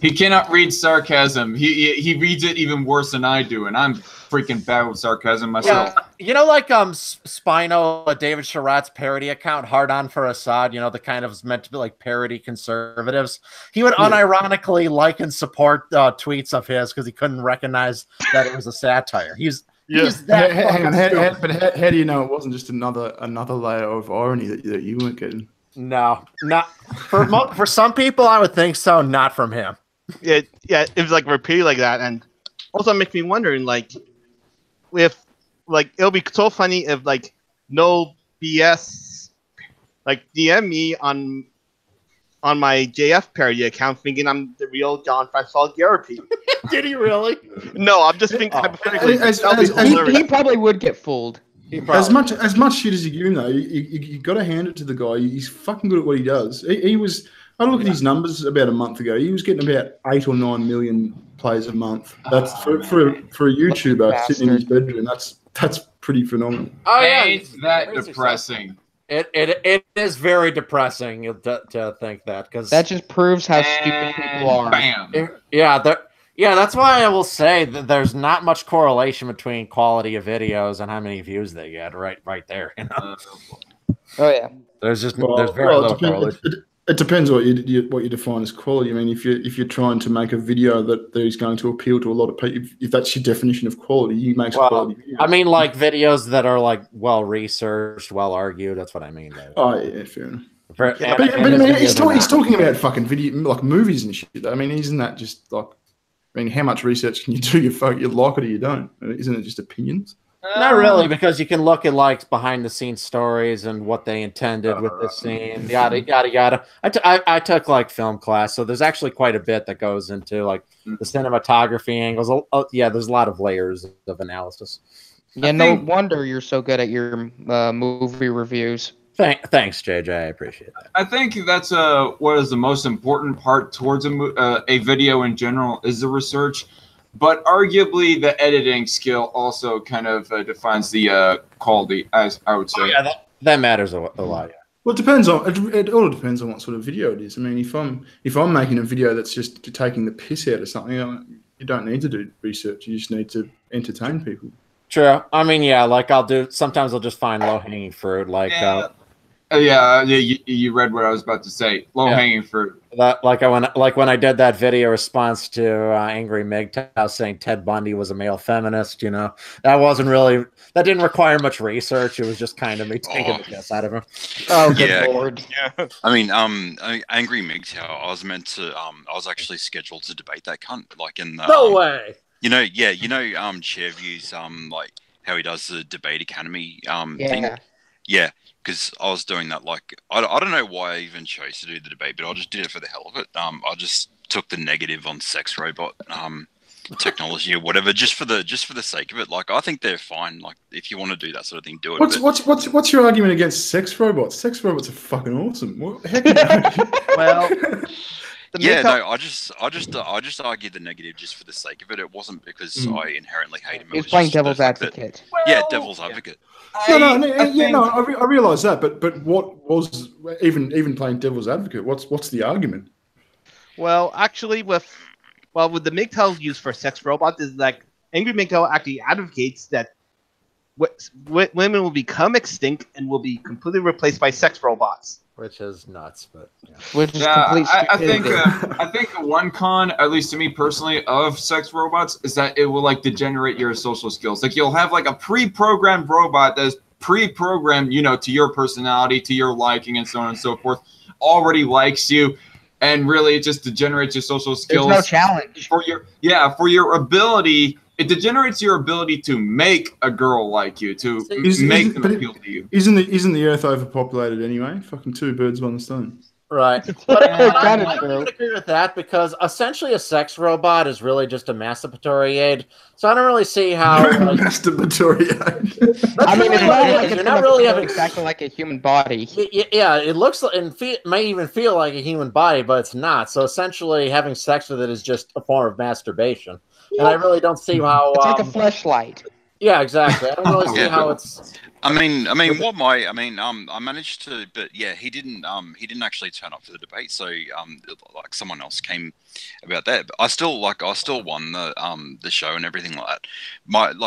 [SPEAKER 1] He cannot read sarcasm. He reads it even worse than I do, and I'm freaking bad with sarcasm myself.
[SPEAKER 4] Yeah. You know, like Spino, David Sherratt's parody account, Hard On for Assad, you know, the kind of is meant to be like parody conservatives. He would unironically like and support tweets of his because he couldn't recognize that it was a satire. He's that
[SPEAKER 2] how do you know it wasn't just another layer of irony that you weren't getting?
[SPEAKER 4] No, not for some people. I would think so. Not from him.
[SPEAKER 8] Yeah, it was like repeated like that, and also it makes me wondering, like, if like it'll be so funny if like no BS, like DM me on my JF parody account thinking I'm the real John Francois Garapi.
[SPEAKER 4] Did he really?
[SPEAKER 8] No, I'm just thinking hypothetically.
[SPEAKER 5] He probably would get fooled.
[SPEAKER 2] As much shit as you give him, though, you got to hand it to the guy. He's fucking good at what he does. He was. I look at his numbers about a month ago. He was getting about 8 or 9 million plays a month. That's for a YouTuber sitting in his bedroom. That's pretty phenomenal.
[SPEAKER 4] Oh yeah,
[SPEAKER 1] Ain't that depressing?
[SPEAKER 4] It is very depressing to think that, because
[SPEAKER 5] that just proves how stupid people are.
[SPEAKER 1] Bam.
[SPEAKER 4] Yeah, Yeah, that's why I will say that there's not much correlation between quality of videos and how many views they get. Right there. You know?
[SPEAKER 5] Oh yeah.
[SPEAKER 4] There's just
[SPEAKER 2] Well,
[SPEAKER 4] there's very
[SPEAKER 2] well,
[SPEAKER 4] little correlation.
[SPEAKER 2] it depends what you define as quality. I mean, if you're trying to make a video that is going to appeal to a lot of people, if that's your definition of quality, you make quality videos.
[SPEAKER 4] I mean, like videos that are like well researched, well argued. That's what I mean. Though.
[SPEAKER 2] Oh yeah, fair enough.
[SPEAKER 4] But
[SPEAKER 2] I mean, he's talking about fucking video, like movies and shit. I mean, isn't that just like? I mean, how much research can you do? You like it or you don't. Isn't it just opinions?
[SPEAKER 4] Not really, because you can look at like behind the scenes stories and what they intended with the scene, yada yada yada. I took like film class, so there's actually quite a bit that goes into like the cinematography angles. Yeah, there's a lot of layers of analysis.
[SPEAKER 5] Yeah, no wonder you're so good at your movie reviews.
[SPEAKER 4] Thanks, JJ. I appreciate that.
[SPEAKER 1] I think that's what is the most important part towards a video in general is the research, but arguably the editing skill also kind of defines the quality, as I would say.
[SPEAKER 4] Oh, yeah, that matters a lot. Yeah.
[SPEAKER 2] Well, it depends on it. All depends on what sort of video it is. I mean, if I'm making a video that's just taking the piss out of something, you don't need to do research. You just need to entertain people.
[SPEAKER 4] True. I mean, yeah, like sometimes I'll just find low hanging fruit, like.
[SPEAKER 1] Yeah, you read what I was about to say. Low hanging fruit.
[SPEAKER 4] Like when I did that video response to Angry MGTOW saying Ted Bundy was a male feminist, you know, that didn't require much research. It was just kind of me taking the piss out of him.
[SPEAKER 5] Oh, good lord!
[SPEAKER 9] Yeah. I mean, Angry MGTOW. I was actually scheduled to debate that cunt, like in the.
[SPEAKER 4] No way.
[SPEAKER 9] Chairview's like how he does the debate academy thing. Yeah. Because I was doing that, like, I don't know why I even chose to do the debate, but I just did it for the hell of it. I just took the negative on sex robot technology or whatever, just for the sake of it. Like, I think they're fine. Like, if you want to do that sort of thing, do it.
[SPEAKER 2] What's your argument against sex robots? Sex robots are fucking awesome.
[SPEAKER 8] Well.
[SPEAKER 9] I just argued the negative just for the sake of it. It wasn't because I inherently hate him.
[SPEAKER 5] He was playing devil's advocate.
[SPEAKER 9] Devil's advocate.
[SPEAKER 2] I realise that, but what was even playing devil's advocate? What's the argument?
[SPEAKER 8] Well, actually, with the MGTOW used for sex robots is like Angry MGTOW actually advocates that women will become extinct and will be completely replaced by sex robots.
[SPEAKER 4] Which is nuts, but yeah.
[SPEAKER 5] Which is complete stupidity.
[SPEAKER 1] I think one con, at least to me personally, of sex robots is that it will like degenerate your social skills. Like you'll have like a pre-programmed robot that's pre-programmed, you know, to your personality, to your liking, and so on and so forth. Already likes you, and really it just degenerates your social skills.
[SPEAKER 5] There's no challenge
[SPEAKER 1] for your ability. It degenerates your ability to make a girl like you, to make them appeal to you.
[SPEAKER 2] Isn't the Earth overpopulated anyway? Fucking two birds, one stone.
[SPEAKER 4] Right. But I don't agree with that because essentially a sex robot is really just a masturbatory aid. So I don't really see how
[SPEAKER 2] masturbatory aid.
[SPEAKER 5] I mean,
[SPEAKER 4] you're not really having
[SPEAKER 5] exactly like a human body.
[SPEAKER 4] Yeah, it looks and may even feel like a human body, but it's not. So essentially, having sex with it is just a form of masturbation. And I really don't see how
[SPEAKER 5] it's like a fleshlight.
[SPEAKER 4] Yeah, like I don't really see how it's.
[SPEAKER 9] I managed to, but yeah, he didn't actually turn up for the debate. So like someone else came about that. But I still won the show and everything like that.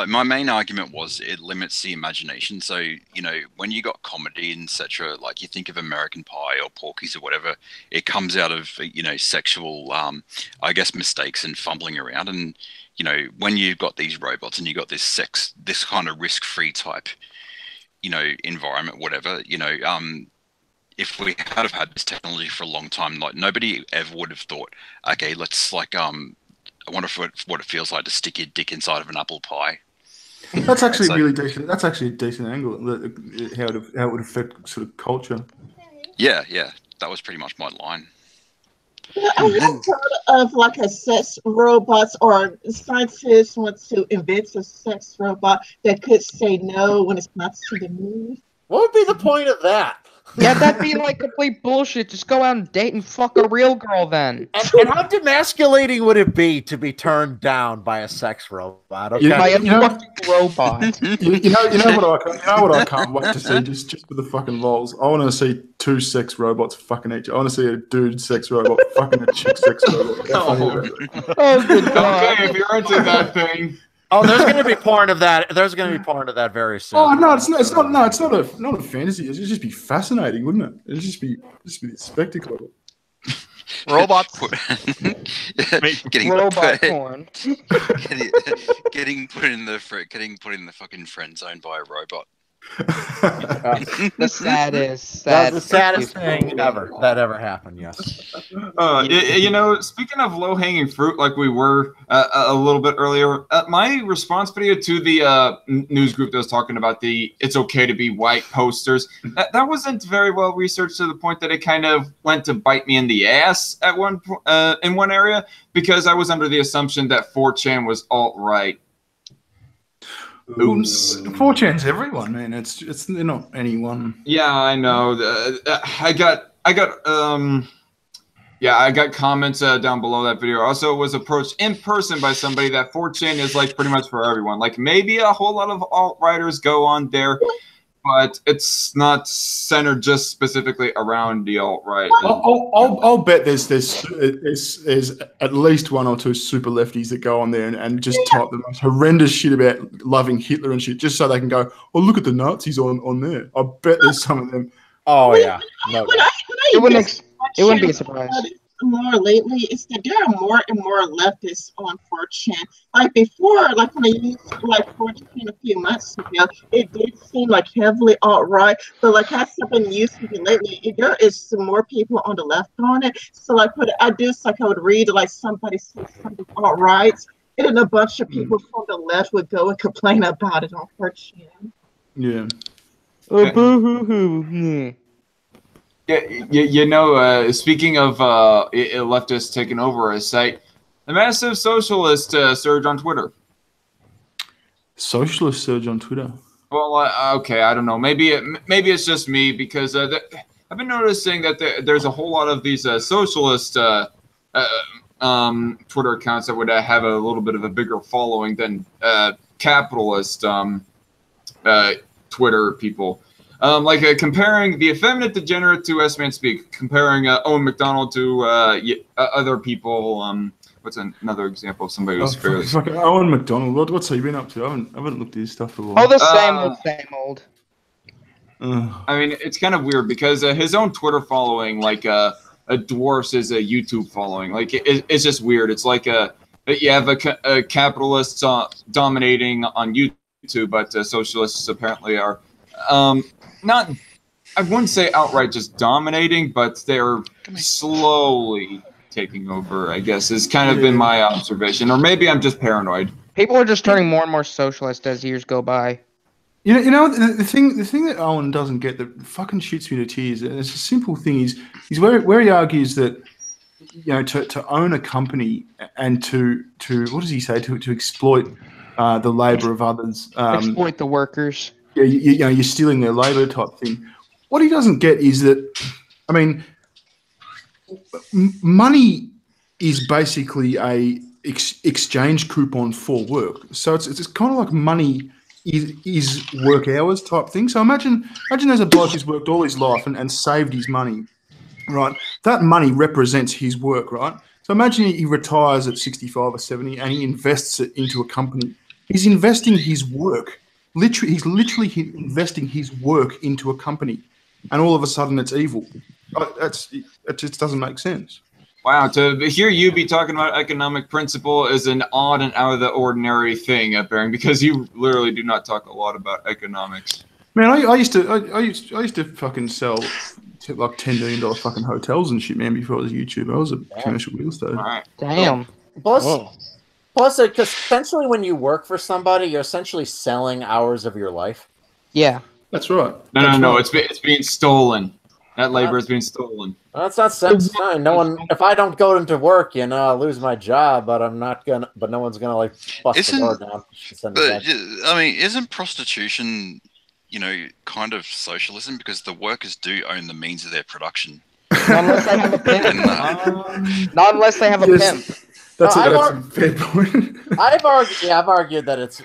[SPEAKER 9] My main argument was it limits the imagination. So you know when you got comedy and etc. Like you think of American Pie or Porky's or whatever, it comes out of sexual I guess mistakes and fumbling around and. You know, when you've got these robots and you've got this kind of risk-free type, environment, whatever, if we had had this technology for a long time, like nobody ever would have thought, okay, let's I wonder what it feels like to stick your dick inside of an apple pie.
[SPEAKER 2] That's actually really decent. That's actually a decent angle. How it would affect sort of culture.
[SPEAKER 9] Yeah, that was pretty much my line.
[SPEAKER 7] I have heard of like a sex robot, or scientists want to invent a sex robot that could say no when it's not to the moon.
[SPEAKER 4] What would be the point of that?
[SPEAKER 5] Yeah, that'd be like complete bullshit. Just go out and date and fuck a real girl then.
[SPEAKER 4] And how demasculating would it be to be turned down by a sex robot? Okay.
[SPEAKER 5] By a fucking robot.
[SPEAKER 2] You know what I can't wait to see just for the fucking lols. I want to see two sex robots fucking each. I want to see a dude sex robot fucking a chick sex robot.
[SPEAKER 5] Oh, good God.
[SPEAKER 1] Okay, if you're into that thing.
[SPEAKER 4] Oh, there's going to be porn of that. There's going to be porn of that very soon.
[SPEAKER 2] Oh no, it's not. No, it's not a fantasy. It'd just be fascinating, wouldn't it? It'd just be a spectacle of it.
[SPEAKER 8] Robots.
[SPEAKER 9] getting
[SPEAKER 5] Robot
[SPEAKER 9] put,
[SPEAKER 5] porn.
[SPEAKER 9] getting put in the fucking friend zone by a robot.
[SPEAKER 5] The saddest.
[SPEAKER 4] That's the saddest thing that ever happened. Yes.
[SPEAKER 1] Speaking of low-hanging fruit, like we were a little bit earlier, my response video to the news group that was talking about the "It's okay to be white" posters, that wasn't very well researched to the point that it kind of went to bite me in the ass at in one area, because I was under the assumption that 4chan was alt-right.
[SPEAKER 2] 4chan's everyone, man. It's they're not anyone.
[SPEAKER 1] Yeah, I know. I got comments down below that video. I also was approached in person by somebody that 4chan is like pretty much for everyone. Like maybe a whole lot of alt-writers go on there, but it's not centered just specifically around the alt-right.
[SPEAKER 2] I'll bet there's at least one or two super lefties that go on there and just type the most horrendous shit about loving Hitler and shit, just so they can go, oh, look at the Nazis on there. I bet there's some of them.
[SPEAKER 4] Oh yeah. No.
[SPEAKER 5] It wouldn't be a surprise.
[SPEAKER 7] More lately is that there are more and more leftists on 4chan. Like before, like when I used like 4chan a few months ago, it did seem like heavily alt-right. But like as I've been using it lately, there is some more people on the left on it. So like what I do is like I would read like somebody say something alt-right, and then a bunch of people from the left would go and complain about it on 4chan.
[SPEAKER 2] Yeah.
[SPEAKER 1] Yeah, speaking of leftists taking over a site, the massive socialist surge on Twitter.
[SPEAKER 2] Socialist surge on Twitter.
[SPEAKER 1] Well, okay, I don't know. Maybe it's just me, because I've been noticing that there's a whole lot of these socialist Twitter accounts that would have a little bit of a bigger following than capitalist Twitter people. Comparing the effeminate degenerate to S-Man Speak, comparing Owen McDonald to other people. What's another example of somebody who's fairly...
[SPEAKER 2] Fucking Owen McDonald, what's he been up to? I haven't looked at his stuff for a while.
[SPEAKER 5] Oh, the same old.
[SPEAKER 1] I mean, it's kind of weird because his own Twitter following, dwarfs his YouTube following. Like, it's just weird. It's like you have a capitalists dominating on YouTube, but socialists apparently are... not, I wouldn't say outright just dominating, but they're slowly taking over, I guess, has kind of been my observation. Or maybe I'm just paranoid.
[SPEAKER 5] People are just turning more and more socialist as years go by.
[SPEAKER 2] You know the thing that Owen doesn't get that fucking shoots me to tears, and it's a simple thing, is where he argues that, you know, to own a company and to what does he say, to exploit the labor of others,
[SPEAKER 5] Exploit the workers.
[SPEAKER 2] Yeah, you know, you're stealing their labor type thing. What he doesn't get is that, I mean, money is basically a exchange coupon for work. So it's kind of like money is work hours type thing. So imagine there's a bloke who's worked all his life and saved his money, right? That money represents his work, right? So imagine he retires at 65 or 70 and he invests it into a company. He's investing his work. He's literally investing his work into a company, and all of a sudden it's evil. It just doesn't make sense.
[SPEAKER 1] Wow, to hear you be talking about economic principle is an odd and out of the ordinary thing, Baron, because you literally do not talk a lot about economics.
[SPEAKER 2] Man, I used to fucking sell like $10 million fucking hotels and shit, man. Before I was a YouTuber, I was a commercial real estate.
[SPEAKER 1] Right.
[SPEAKER 5] Damn.
[SPEAKER 4] Plus, because essentially when you work for somebody, you're essentially selling hours of your life.
[SPEAKER 5] Yeah.
[SPEAKER 2] That's right.
[SPEAKER 1] No. It's being stolen. That labor is being stolen.
[SPEAKER 4] Well, that's not sense. No one. If I don't go into work, you know, I'll lose my job. But I'm not gonna. But no one's gonna like bust the door down.
[SPEAKER 9] But I mean, isn't prostitution you know, kind of socialism because the workers do own the means of their production.
[SPEAKER 5] Not unless they have a pimp. Not unless they have a pimp.
[SPEAKER 2] That's
[SPEAKER 4] No,
[SPEAKER 2] a fair point.
[SPEAKER 4] I've argued that it's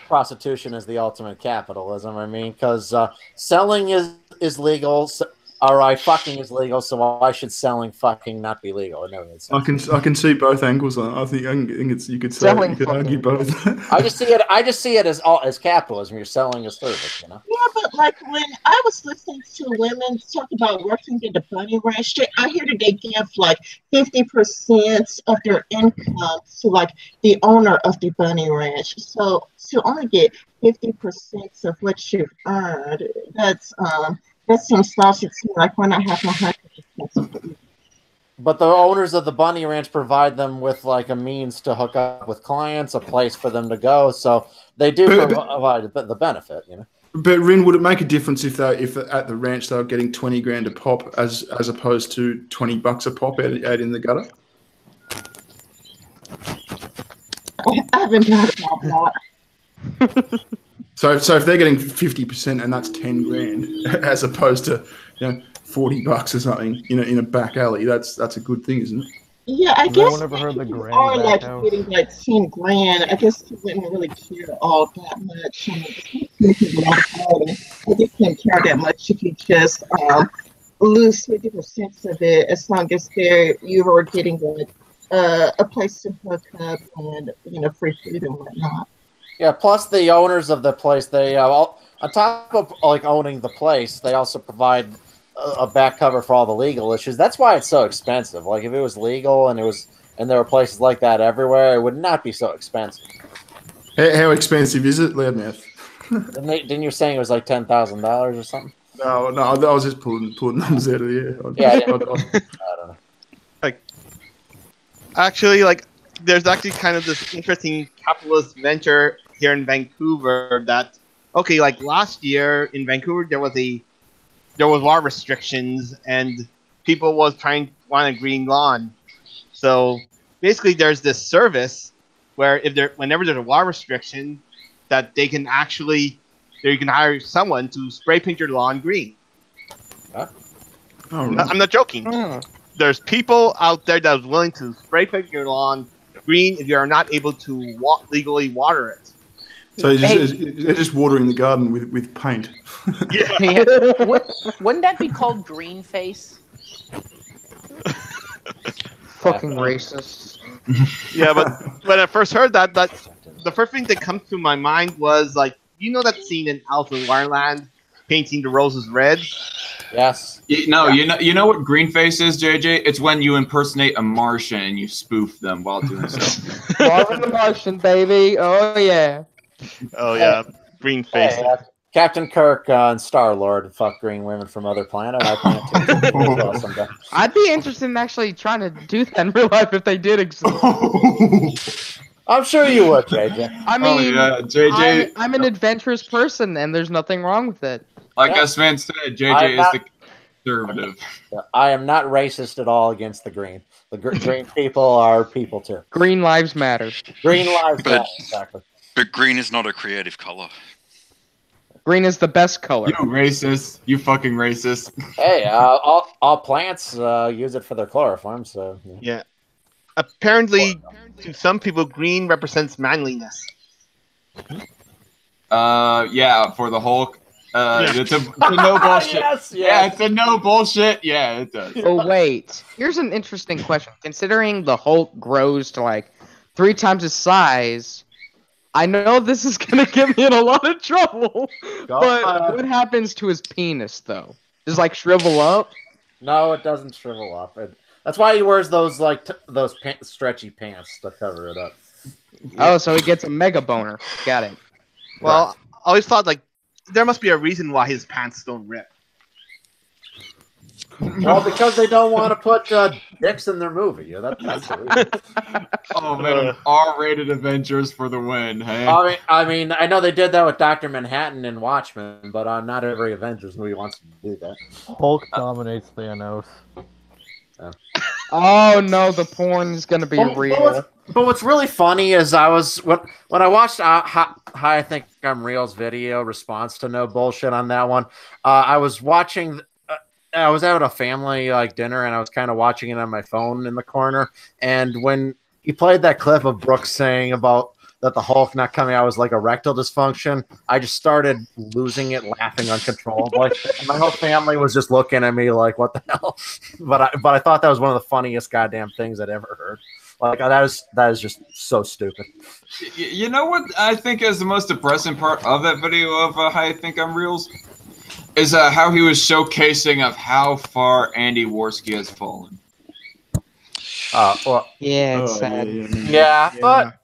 [SPEAKER 4] prostitution is the ultimate capitalism. I mean, because selling is legal. All right, fucking is legal, so why should selling fucking not be legal? It never made sense.
[SPEAKER 2] I can see both angles on it. I think it's you could say
[SPEAKER 5] Selling
[SPEAKER 2] you could argue both.
[SPEAKER 4] I just see it as capitalism. You're selling a service, you know.
[SPEAKER 7] Yeah, but like when I was listening to women talk about working in the bunny ranch, I hear that they give like 50% of their income to like the owner of the bunny ranch. So to only get 50% of what you've earned, that seems lousy to me. Like when I have 100%.
[SPEAKER 4] But the owners of the bunny ranch provide them with like a means to hook up with clients, a place for them to go. So they do provide the benefit, you know.
[SPEAKER 2] But Rin, would it make a difference if at the ranch they were getting 20 grand a pop as opposed to $20 a pop out in the gutter?
[SPEAKER 7] I haven't heard about that.
[SPEAKER 2] So if they're getting 50% and that's 10 grand as opposed to $40 or something in a back alley, that's a good thing, isn't it?
[SPEAKER 7] Yeah, I
[SPEAKER 6] Has
[SPEAKER 7] guess
[SPEAKER 6] anyone ever heard the
[SPEAKER 7] if you
[SPEAKER 6] granny
[SPEAKER 7] are like
[SPEAKER 6] back house?
[SPEAKER 7] getting like 10 grand, I guess you wouldn't really care all that much. I just can't care that much if you just lose 50% of it, as long as you are getting like a place to hook up and free food and whatnot.
[SPEAKER 4] Yeah. Plus, the owners of the place, they on top of like owning the place, they also provide a back cover for all the legal issues. That's why it's so expensive. Like if it was legal and there were places like that everywhere, it would not be so expensive.
[SPEAKER 2] How expensive is it, Loudmouth?
[SPEAKER 4] Didn't you saying it was like $10,000 or something?
[SPEAKER 2] No, I was just pulling numbers out of the air.
[SPEAKER 4] Yeah,
[SPEAKER 2] I don't
[SPEAKER 4] know.
[SPEAKER 8] Actually, like, there's actually kind of this interesting capitalist venture here in Vancouver that, okay, like last year in Vancouver, there was water restrictions and people want a green lawn. So basically there's this service where whenever there's a water restriction that you can hire someone to spray paint your lawn green.
[SPEAKER 2] Huh? Oh, right.
[SPEAKER 8] I'm not joking. There's people out there that are willing to spray paint your lawn green if you are not able to legally water it.
[SPEAKER 2] So they're just watering the garden with paint.
[SPEAKER 3] Yeah. Wouldn't that be called green face?
[SPEAKER 5] Fucking racist.
[SPEAKER 8] Yeah, but when I first heard that the first thing that comes to my mind was like, that scene in Alice in Wonderland, painting the roses red?
[SPEAKER 4] Yes.
[SPEAKER 1] You know what green face is, JJ? It's when you impersonate a Martian and you spoof them while doing so.
[SPEAKER 5] Marvin the Martian, baby. Oh yeah.
[SPEAKER 8] Oh yeah, green face.
[SPEAKER 4] Hey, Captain Kirk and Star-Lord fuck green women from other planet. I plan to as well someday.
[SPEAKER 5] I'd be interested in actually trying to do that in real life if they did exist.
[SPEAKER 4] I'm sure you would, JJ.
[SPEAKER 5] I mean,
[SPEAKER 1] JJ.
[SPEAKER 5] I'm an adventurous person, and there's nothing wrong with it.
[SPEAKER 1] Like S-Man said, JJ is the conservative.
[SPEAKER 4] I am not racist at all against the green. The green people are people too.
[SPEAKER 5] Green lives matter.
[SPEAKER 4] Green lives matter, exactly.
[SPEAKER 9] But green is not a creative color.
[SPEAKER 5] Green is the best color.
[SPEAKER 1] You racist. You fucking racist.
[SPEAKER 4] Hey, all plants use it for their chloroform, so...
[SPEAKER 8] Yeah. Apparently, to some people, green represents manliness.
[SPEAKER 1] Yeah, for the Hulk. It's a no bullshit.
[SPEAKER 4] Yes.
[SPEAKER 1] Yeah, it's a no bullshit. Yeah, it does.
[SPEAKER 5] Oh, wait. Here's an interesting question. Considering the Hulk grows to like 3 times his size... I know this is going to get me in a lot of trouble, but what happens to his penis, though? Does like shrivel up?
[SPEAKER 4] No, it doesn't shrivel up. That's why he wears those stretchy pants to cover it up.
[SPEAKER 5] Oh, so he gets a mega boner. Got it.
[SPEAKER 8] Well, I always thought like there must be a reason why his pants don't rip.
[SPEAKER 4] Well, because they don't want to put dicks in their movie. That's the reason.
[SPEAKER 1] Oh man, R-rated Avengers for the win. Hey.
[SPEAKER 4] I mean, I know they did that with Dr. Manhattan and Watchmen, but not every Avengers movie wants to do that.
[SPEAKER 6] Hulk dominates Thanos.
[SPEAKER 5] Oh no, the porn is gonna be real.
[SPEAKER 4] But what's really funny is when I watched Hi I Think I'm Real's video response to No Bullshit on that one. I was watching. I was at a family dinner, and I was kind of watching it on my phone in the corner. And when he played that clip of Brooks saying about that the Hulk not coming out was like a rectal dysfunction, I just started losing it, laughing uncontrollably. And my whole family was just looking at me like, "What the hell?" But I thought that was one of the funniest goddamn things I'd ever heard. Like that is just so stupid.
[SPEAKER 1] You know what I think is the most depressing part of that video of Hi I Think I'm Reals is how he was showcasing of how far Andy Worski has fallen.
[SPEAKER 4] Well,
[SPEAKER 5] Yeah, it's sad.
[SPEAKER 4] Yeah, but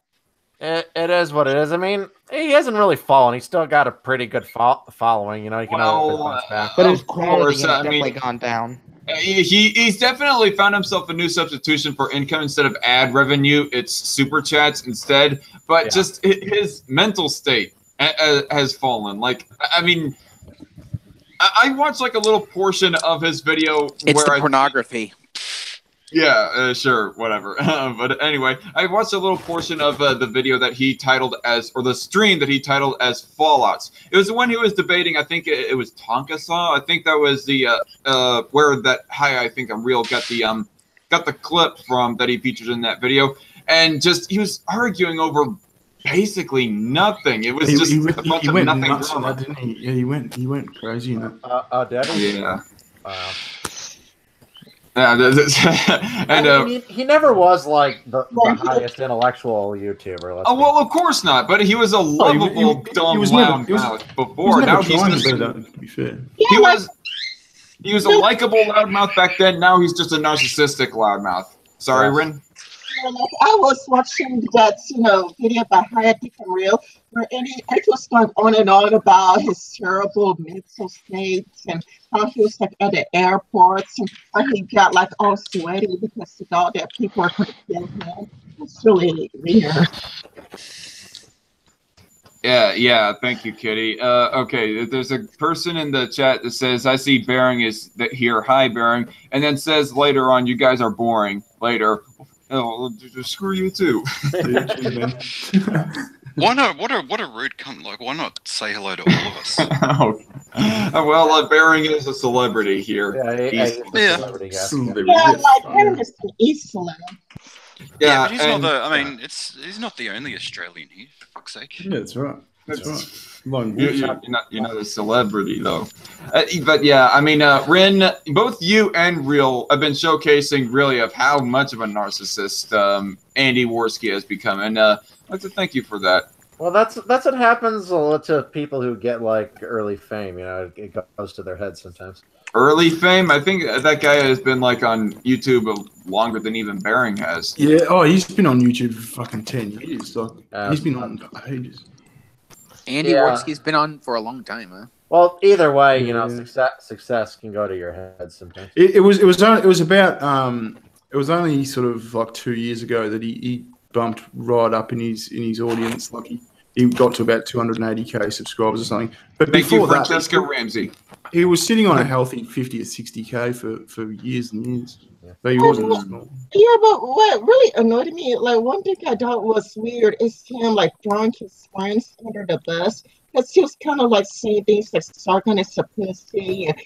[SPEAKER 4] it is what it is. I mean, he hasn't really fallen. He's still got a pretty good following. You know, he can always bounce back.
[SPEAKER 5] But his
[SPEAKER 1] Of
[SPEAKER 5] quality
[SPEAKER 1] course,
[SPEAKER 5] has
[SPEAKER 1] I
[SPEAKER 5] definitely
[SPEAKER 1] mean,
[SPEAKER 5] gone down.
[SPEAKER 1] He's definitely found himself a new substitution for income. Instead of ad revenue, it's super chats instead. But just his mental state has fallen. Like, I mean, I watched like a little portion of his video.
[SPEAKER 3] It's the pornography.
[SPEAKER 1] Yeah, sure, whatever. But anyway, I watched a little portion of the video that he titled as, or the stream that he titled as Fallouts. It was the one he was debating. I think it was Tonka Saw. I think that was the where that Hi I Think I'm Real got the clip from that he featured in that video, and just he was arguing over basically nothing. It was just a bunch of nothing drama.
[SPEAKER 2] Didn't he? Yeah, he went crazy in that.
[SPEAKER 4] Did he?
[SPEAKER 1] Yeah.
[SPEAKER 4] Wow.
[SPEAKER 1] Yeah, and
[SPEAKER 4] he never was like the highest intellectual YouTuber.
[SPEAKER 1] Well, of course not. But he was a lovable, dumb loudmouth before. Now he's just.
[SPEAKER 2] To be fair,
[SPEAKER 1] he was a likable loudmouth back then. Now he's just a narcissistic loudmouth. Sorry, Rin.
[SPEAKER 7] I was watching that, video by Hi I Think I'm Real, where it was going on and on about his terrible mental states and how he was like at the airports and how he got like all sweaty because he thought that people were going to kill him. It's really weird.
[SPEAKER 1] Yeah. Thank you, Kitty. Okay, there's a person in the chat that says, "I see Bearing is here. Hi, Bearing," and then says later on, "You guys are boring." Later. Oh, screw you too.
[SPEAKER 9] Why not? What a rude cunt! Like, why not say hello to all of us?
[SPEAKER 1] Well, Bearing is a celebrity here.
[SPEAKER 9] Yeah.
[SPEAKER 7] Like him is an East Celeb.
[SPEAKER 9] Yeah, but he's not the. I mean, he's not the only Australian here. For fuck's sake.
[SPEAKER 2] Yeah, that's right. That's right.
[SPEAKER 1] You're not a celebrity though. But yeah, I mean, Rin, both you and Real have been showcasing really of how much of a narcissist Andy Worski has become, and I'd like to thank you for that.
[SPEAKER 4] Well, that's what happens to people who get like early fame. You know, it goes to their head sometimes.
[SPEAKER 1] Early fame? I think that guy has been like on YouTube longer than even Bearing has.
[SPEAKER 2] Yeah. Oh, he's been on YouTube for fucking 10 years. Like, he's been on for ages.
[SPEAKER 3] Andy Worski's been on for a long time, huh?
[SPEAKER 4] Well, either way, success can go to your head sometimes.
[SPEAKER 2] It was only sort of like 2 years ago that he bumped right up in his audience. Like he got to about 280k subscribers or something. But
[SPEAKER 1] Thank
[SPEAKER 2] before
[SPEAKER 1] you,
[SPEAKER 2] that,
[SPEAKER 1] Francesca Ramsey.
[SPEAKER 2] He was sitting on a healthy 50 or 60k for years and years. So he wasn't small.
[SPEAKER 7] Yeah, but what really annoyed me, like one thing I thought was weird is him like throwing his friends under the bus, because he was kind of like saying things like Sargon is a pussy and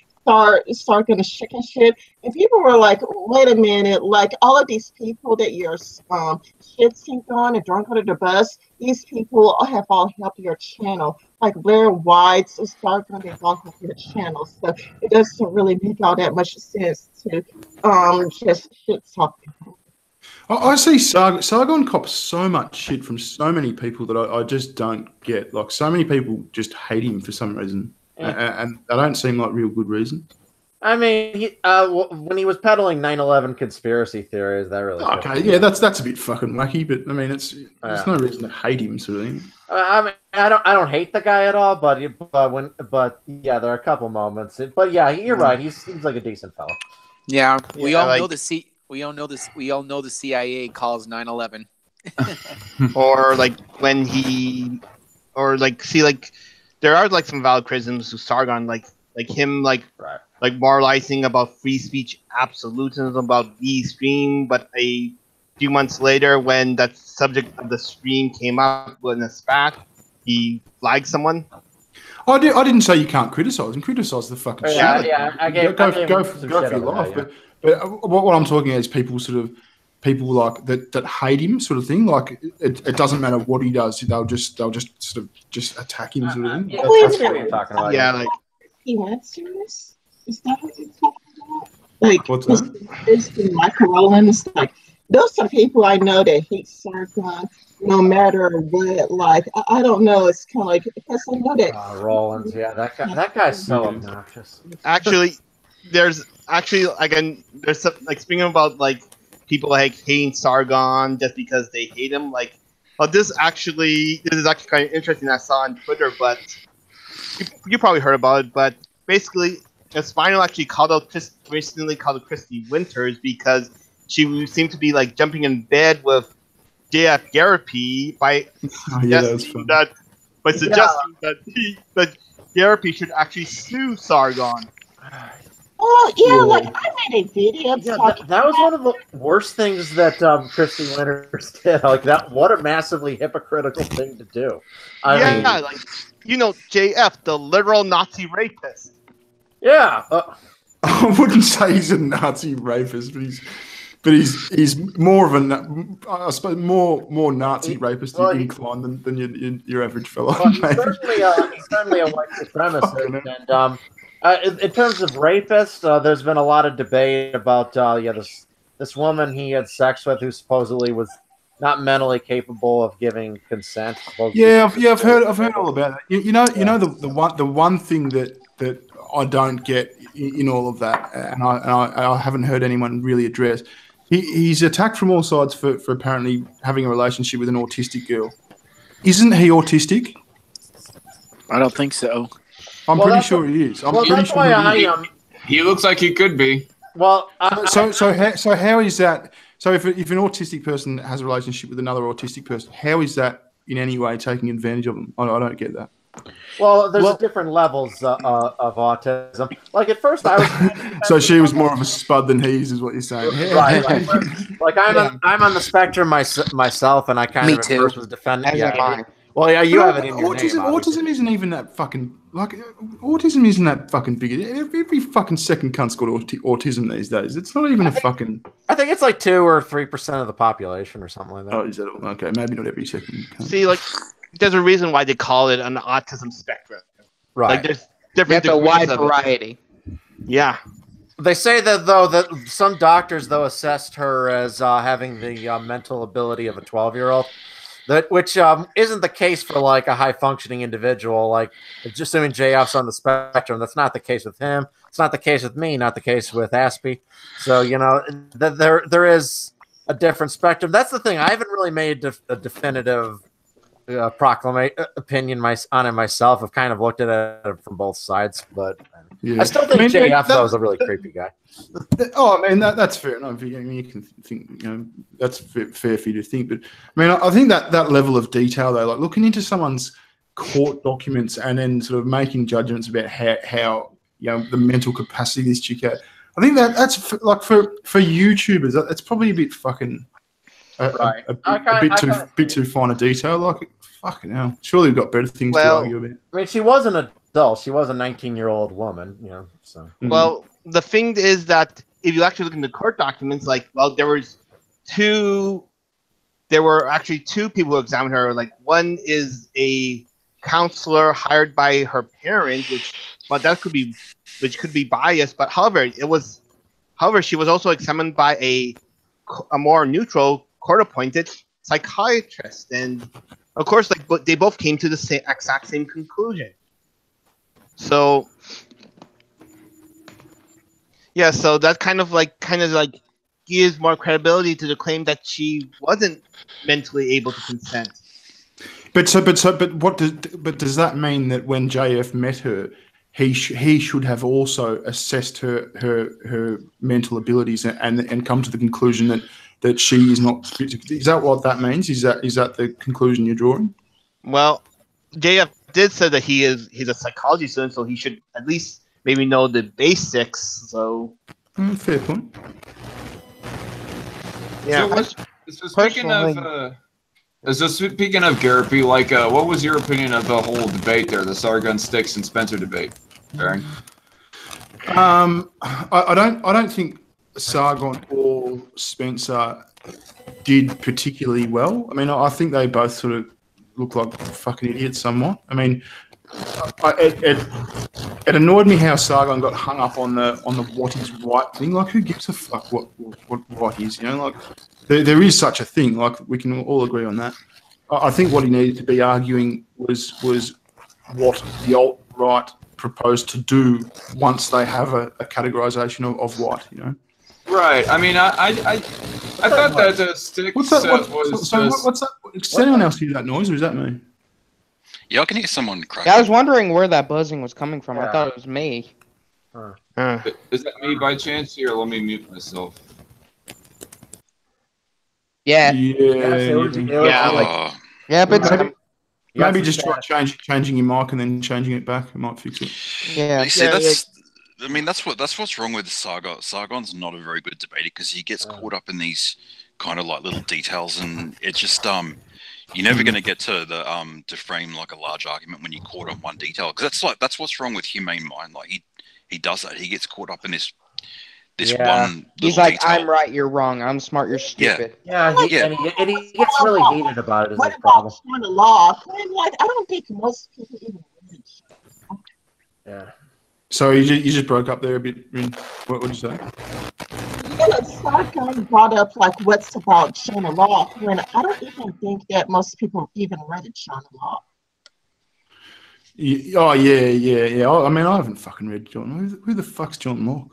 [SPEAKER 7] Sargon is chicken shit, and people were like, wait a minute, like all of these people that you're shit-sink on and drunk under the bus, these people have all helped your channel. Like Blair White's Sargon, they all helped your channel, so it doesn't really make all that much sense to just shit talk people.
[SPEAKER 2] I see Sargon cops so much shit from so many people that I just don't get. Like, so many people just hate him for some reason, and they don't seem like real good reasons.
[SPEAKER 4] I mean, when he was peddling 9/11 conspiracy theories, that really.
[SPEAKER 2] Okay, yeah, that's a bit fucking wacky, but I mean, there's no reason to hate him, sort of thing.
[SPEAKER 4] I mean, I don't hate the guy at all, but yeah, there are a couple moments. But yeah, you're right. He seems like a decent fellow.
[SPEAKER 3] Yeah, we all know the CIA calls 9/11.
[SPEAKER 8] Or like when he, or like see like there are like some valid criticisms to Sargon, like him like like moralizing about free speech absolutism about the stream, but a few months later, when that subject of the stream came up in a spat, he flagged someone.
[SPEAKER 2] I didn't say you can't criticize and criticize the fucking shit.
[SPEAKER 4] I gave
[SPEAKER 2] go
[SPEAKER 4] him
[SPEAKER 2] for
[SPEAKER 4] some
[SPEAKER 2] your
[SPEAKER 4] shit over
[SPEAKER 2] life.
[SPEAKER 4] that,
[SPEAKER 2] But what I'm talking about is people like that hate him, sort of thing. Like it doesn't matter what he does, they'll just sort of just attack him, sort of thing.
[SPEAKER 4] Yeah, that's what you're talking about.
[SPEAKER 8] Yeah, like
[SPEAKER 7] He went serious. Is that what you're talking about? Like,
[SPEAKER 2] What's that?
[SPEAKER 7] it's the Michael Rowlands. Like, those are people I know that hate Sargon no matter what. Like, I don't know. It's kind of like, because I know that.
[SPEAKER 4] Rollins, yeah, that guy's so obnoxious.
[SPEAKER 8] actually, there's some, like, speaking about like people like hating Sargon just because they hate him. Like, well, this is actually kind of interesting. I saw on Twitter, but you probably heard about it. But basically, Spinal actually recently called out Christy Winters because she seemed to be like jumping in bed with JF Garapi by suggesting that Garapi should actually sue Sargon.
[SPEAKER 7] Oh, yeah, like, I made a video
[SPEAKER 4] that was one of the worst things that Christy Winters did. Like that, what a massively hypocritical thing to do. I mean,
[SPEAKER 8] like, JF, the literal Nazi rapist.
[SPEAKER 4] Yeah.
[SPEAKER 2] I wouldn't say he's a Nazi rapist, but he's more of I suppose more Nazi rapist inclined than your average fellow.
[SPEAKER 4] Well, he's certainly a white supremacist, and in terms of rapist, there's been a lot of debate about this woman he had sex with who supposedly was not mentally capable of giving consent.
[SPEAKER 2] Yeah, I've heard all about that. You know the one thing that I don't get in all of that, and I haven't heard anyone really address. He's attacked from all sides for apparently having a relationship with an autistic girl. Isn't he autistic?
[SPEAKER 3] I don't think so.
[SPEAKER 2] I'm pretty sure he is.
[SPEAKER 1] He looks like he could be.
[SPEAKER 4] Well,
[SPEAKER 2] so how is that? So if an autistic person has a relationship with another autistic person, how is that in any way taking advantage of them? I don't get that.
[SPEAKER 4] Well, there's different levels of autism. Like at first, I was.
[SPEAKER 2] So she was more of a spud than he is what you're saying.
[SPEAKER 4] Right. Like I'm on the spectrum myself, and I kind of at first was defending. Well, yeah, you have it in your name.
[SPEAKER 2] Autism isn't even that fucking autism isn't that fucking big. Every fucking second cunt's got autism these days. It's not even fucking.
[SPEAKER 4] I think it's like 2 or 3% of the population or something like that.
[SPEAKER 2] Oh, is that okay? Maybe not every second cunt.
[SPEAKER 8] See, like, there's a reason why they call it an autism spectrum.
[SPEAKER 4] Right.
[SPEAKER 8] Like, there's different.
[SPEAKER 5] That's a wide variety.
[SPEAKER 8] Yeah.
[SPEAKER 4] They say that some doctors assessed her as having the mental ability of a 12-year-old. Which isn't the case for like a high functioning individual. Like, just assuming JF's on the spectrum, that's not the case with him. It's not the case with me. Not the case with Aspie. So there is a different spectrum. That's the thing. I haven't really made a definitive opinion on it myself. I've kind of looked at it from both sides, but I still think JF though is a really creepy guy.
[SPEAKER 2] Oh, I mean that's fair enough. You can think, that's fair for you to think. But I mean, I think that level of detail, though, like looking into someone's court documents and then sort of making judgments about how the mental capacity of this chick had. I think that's like for YouTubers, that's probably a bit fucking a bit too fine a detail. Like fucking hell, surely we've got better things to argue about.
[SPEAKER 4] I mean, she was an adult. She was a 19-year-old woman. So
[SPEAKER 8] well. The thing is that if you actually look in the court documents, there were actually 2 people who examined her. Like, one is a counselor hired by her parents, which could be biased. But however, she was also examined by a more neutral court-appointed psychiatrist, and of course, they both came to the exact same conclusion. So. Yeah, so that kind of gives more credibility to the claim that she wasn't mentally able to consent.
[SPEAKER 2] But does that mean that when JF met her, he should have also assessed her mental abilities and come to the conclusion that she is not fit to, is that what that means? Is that the conclusion you're drawing?
[SPEAKER 8] Well, JF did say that he's a psychology student, so he should at least maybe know the basics. So
[SPEAKER 2] Fair point.
[SPEAKER 8] yeah,
[SPEAKER 1] So speaking of Garrett, like, what was your opinion of the whole debate there, the Sargon Sticks and Spencer debate, Baron?
[SPEAKER 2] I don't think Sargon or Spencer did particularly well. I mean, I think they both sort of look like fucking idiots somewhat. I mean, it annoyed me how Sargon got hung up on the what is right thing. Like, who gives a fuck what right is? You know, like there is such a thing. Like, we can all agree on that. I think what he needed to be arguing was what the alt-right proposed to do once they have a categorization of what, you know.
[SPEAKER 1] Right. I mean, I thought that the Sticks
[SPEAKER 2] What's that?
[SPEAKER 1] was just...
[SPEAKER 2] What's that? Does anyone else hear that noise, or is that me?
[SPEAKER 9] Yeah, I can hear someone cracking.
[SPEAKER 5] Yeah, I was wondering where that buzzing was coming from. I thought it was me.
[SPEAKER 1] Is that me by chance? Here, let me mute myself.
[SPEAKER 5] Yeah.
[SPEAKER 8] yeah,
[SPEAKER 5] but
[SPEAKER 2] Maybe just try changing your mic and then changing it back. It might fix it.
[SPEAKER 5] yeah.
[SPEAKER 9] You see, I mean, that's what's wrong with Sargon. Sargon's not a very good debater because he gets caught up in these kind of like little details, and it's just you're never going to get to the to frame like a large argument when you're caught on one detail, because that's what's wrong with humane mind. Like he does that. He gets caught up in this one.
[SPEAKER 5] He's like,
[SPEAKER 9] detail.
[SPEAKER 5] I'm right, you're wrong. I'm smart, you're stupid.
[SPEAKER 4] And he gets really heated about it.
[SPEAKER 7] What about China law? I'm like, I don't think most people even read it.
[SPEAKER 4] Yeah.
[SPEAKER 2] So you just broke up there a bit. What would you say?
[SPEAKER 7] Yeah, Sargon brought up like what's about China law when I don't even think that most people even read China law.
[SPEAKER 2] Oh yeah. I mean, I haven't fucking read John. Who the fuck's John Locke?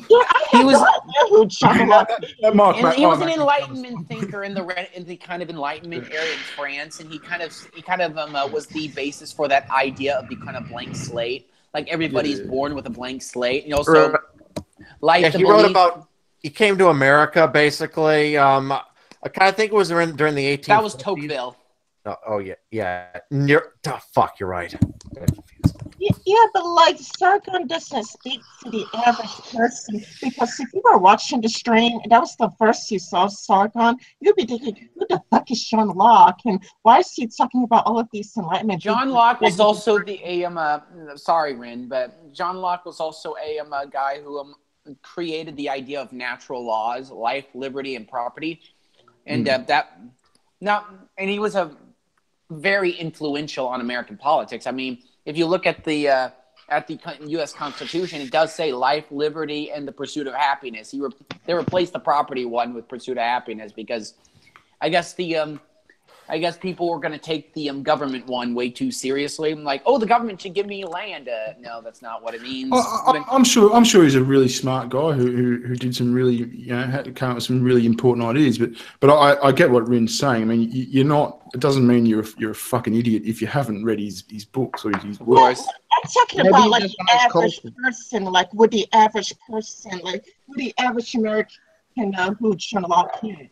[SPEAKER 7] Yeah, I have no idea who China Locke is.
[SPEAKER 3] He was an Enlightenment thinker in the kind of Enlightenment area in France, and he kind of was the basis for that idea of the kind of blank slate. Like everybody's born with a blank slate, and also
[SPEAKER 4] he wrote about. He came to America basically. I kind of think it was during the 18th.
[SPEAKER 3] That was Tocqueville.
[SPEAKER 4] Oh yeah. You're right.
[SPEAKER 7] Yeah, but like Sargon doesn't speak to the average person, because if you were watching the stream and that was the first you saw Sargon, you'd be thinking, who the fuck is John Locke, and why is he talking about all of these Enlightenment?
[SPEAKER 3] John Locke was also sorry, Rin, but John Locke was also a guy who created the idea of natural laws, life, liberty, and property, and and he was very influential on American politics. I mean, if you look at the U.S. Constitution, it does say life, liberty, and the pursuit of happiness. They replaced the property one with pursuit of happiness because I guess people were going to take the government one way too seriously. Like, oh, the government should give me land. No, that's not what it means.
[SPEAKER 2] I'm sure he's a really smart guy who did some really, had to come up with some really important ideas. But I get what Rin's saying. I mean, you're not. It doesn't mean you're a fucking idiot if you haven't read his books or his works.
[SPEAKER 7] I'm talking about like the average person. Like, would the average person, like, would the average American know who John Locke is?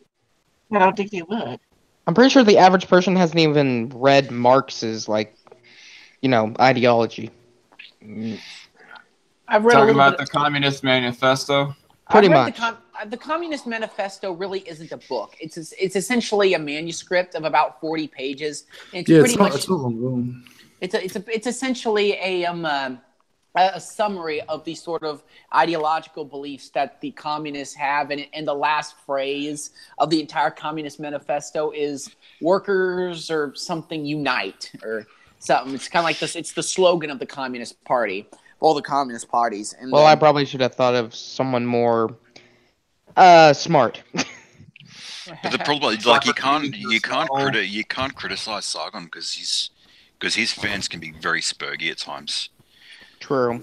[SPEAKER 7] I don't think they would.
[SPEAKER 5] I'm pretty sure the average person hasn't even read Marx's, ideology.
[SPEAKER 3] I've read
[SPEAKER 1] talking about the Communist Manifesto.
[SPEAKER 5] Pretty much.
[SPEAKER 3] The Communist Manifesto really isn't a book. It's essentially a manuscript of about 40 pages. And it's not long. It's essentially a summary of the sort of ideological beliefs that the communists have, and the last phrase of the entire Communist Manifesto is "workers" or something unite or something. It's kind of like this. It's the slogan of the Communist Party, all the communist parties. And
[SPEAKER 5] I probably should have thought of someone more smart.
[SPEAKER 9] But the problem is, like, you can't criticize Sargon because his fans can be very spurgy at times.
[SPEAKER 5] True.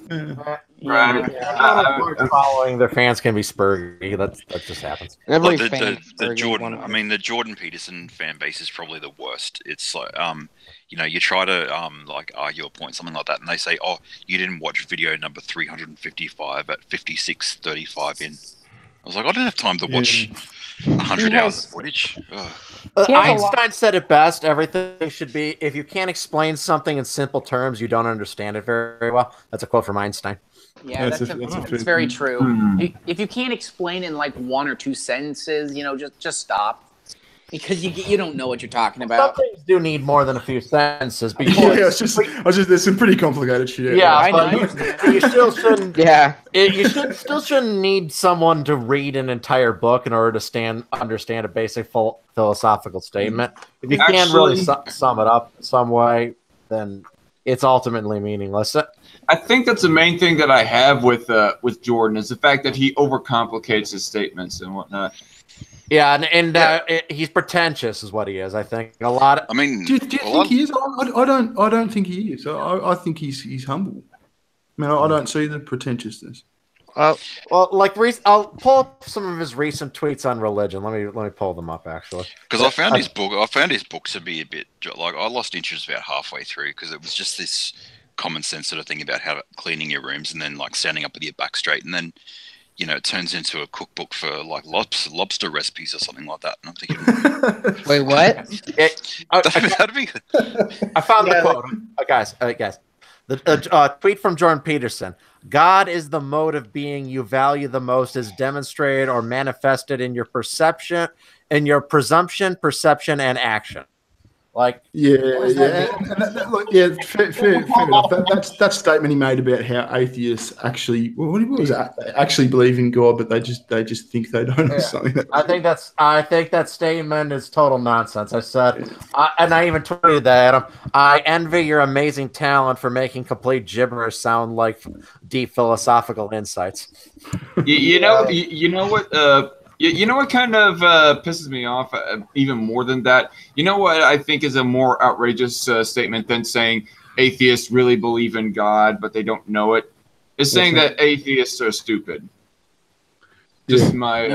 [SPEAKER 4] Following their fans can be spurgy. That just happens.
[SPEAKER 9] Like the Jordan Peterson fan base is probably the worst. It's like you try to like argue a point, something like that, and they say, "Oh, you didn't watch video number 355 at 56:35 in." I was like, I didn't have time to watch 100 hours of footage.
[SPEAKER 4] Einstein said it best. Everything should be, if you can't explain something in simple terms, you don't understand it very well. That's a quote from Einstein.
[SPEAKER 3] Yeah, that's very true. If you can't explain in like one or two sentences, just stop, because you don't know what you're talking about.
[SPEAKER 4] Some things do need more than a few sentences. Because
[SPEAKER 2] there's some pretty complicated shit.
[SPEAKER 4] Yeah,
[SPEAKER 3] I know.
[SPEAKER 4] you still shouldn't.
[SPEAKER 5] Yeah.
[SPEAKER 4] You still shouldn't need someone to read an entire book in order to understand a basic philosophical statement. If you can't really sum it up some way, then it's ultimately meaningless.
[SPEAKER 1] I think that's the main thing that I have with Jordan is the fact that he overcomplicates his statements and whatnot.
[SPEAKER 4] Yeah, and he's pretentious, is what he is. I think a lot.
[SPEAKER 2] Do you think he is? I don't think he is. I think he's humble. I mean, I don't see the pretentiousness.
[SPEAKER 4] Well, I'll pull up some of his recent tweets on religion. Let me pull them up actually.
[SPEAKER 9] Because I found his book. I found his books to be a bit like I lost interest about halfway through because it was just this common sense sort of thing about how cleaning your rooms and then like standing up with your back straight, and then it turns into a cookbook for like lobster recipes or something like that. And I'm thinking,
[SPEAKER 5] wait, what?
[SPEAKER 9] That'd be good.
[SPEAKER 4] I found the quote, guys. The tweet from Jordan Peterson. God is the mode of being you value the most is demonstrated or manifested in your perception, in your presumption, perception, and action. Like,
[SPEAKER 2] fair enough. That statement he made about how atheists actually, what was that? They actually believe in God, but they just think they don't. Or something.
[SPEAKER 4] I think that statement is total nonsense. I said, and I even tweeted that at him. I envy your amazing talent for making complete gibberish sound like deep philosophical insights.
[SPEAKER 1] You know what? You know what kind of pisses me off even more than that? You know what I think is a more outrageous statement than saying atheists really believe in God, but they don't know it? Is saying that atheists are stupid. Just my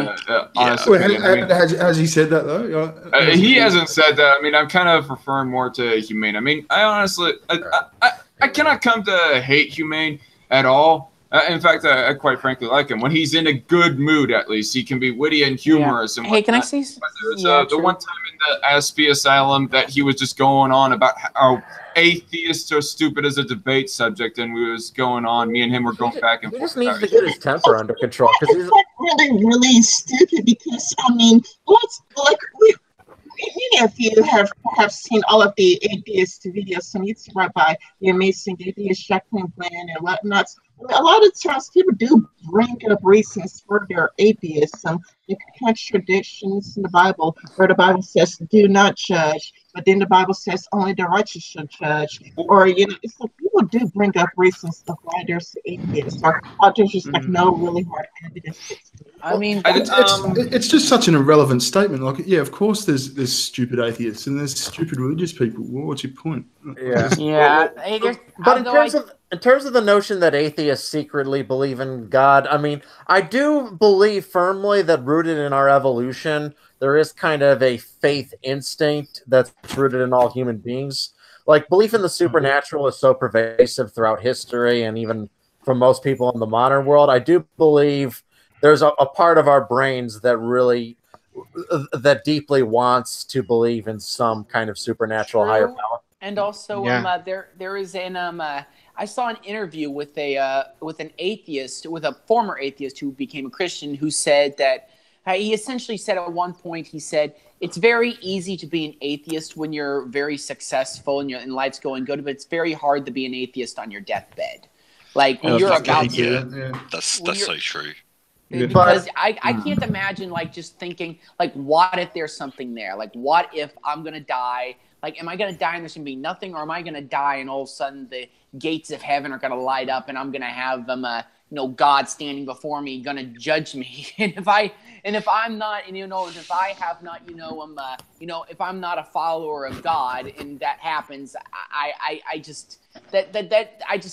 [SPEAKER 1] honest opinion.
[SPEAKER 2] Has he said that, though?
[SPEAKER 1] He hasn't said that. I mean, I'm kind of referring more to humane. I mean, I honestly, I cannot come to hate humane at all. In fact, I quite frankly like him. When he's in a good mood, at least, he can be witty and humorous.
[SPEAKER 3] Yeah.
[SPEAKER 1] And
[SPEAKER 3] hey, can I see?
[SPEAKER 1] The one time in the Aspie Asylum that he was just going on about how atheists are stupid as a debate subject, and we was going on. Me and him were going back and forth.
[SPEAKER 4] He just needs to get his temper under control.
[SPEAKER 7] It's like really stupid because, I mean, many of you have perhaps seen all of the atheist videos on YouTube, right, by the amazing atheist Jacqueline Bland and whatnot. A lot of times people do bring up reasons for their atheism, the contradictions in the Bible, where the Bible says, do not judge, but then the Bible says only the righteous should judge. Or, it's like people do bring up reasons of why there's atheists, or there's just like no really hard evidence.
[SPEAKER 3] I mean,
[SPEAKER 2] it's just such an irrelevant statement. Like, yeah, of course there's stupid atheists and there's stupid religious people. Well, what's your point?
[SPEAKER 3] Yeah.
[SPEAKER 4] But in terms of the notion that atheists secretly believe in God, I mean, I do believe firmly that rooted in our evolution, there is kind of a faith instinct that's rooted in all human beings. Like, belief in the supernatural is so pervasive throughout history and even from most people in the modern world. I do believe there's a part of our brains that deeply wants to believe in some kind of supernatural higher power.
[SPEAKER 3] And also, there is I saw an interview with an atheist, with a former atheist who became a Christian, who said that he essentially said at one point, he said, it's very easy to be an atheist when you're very successful and life's going good, but it's very hard to be an atheist on your deathbed. Like when you're about to.
[SPEAKER 9] That's so true.
[SPEAKER 3] Because I can't imagine like just thinking like, what if there's something there? Like, what if I'm gonna die? Like, am I gonna die and there's gonna be nothing, or am I gonna die and all of a sudden the gates of heaven are gonna light up and I'm gonna have God standing before me, gonna judge me? And if I'm not, if I have not, if I'm not a follower of God and that happens, I just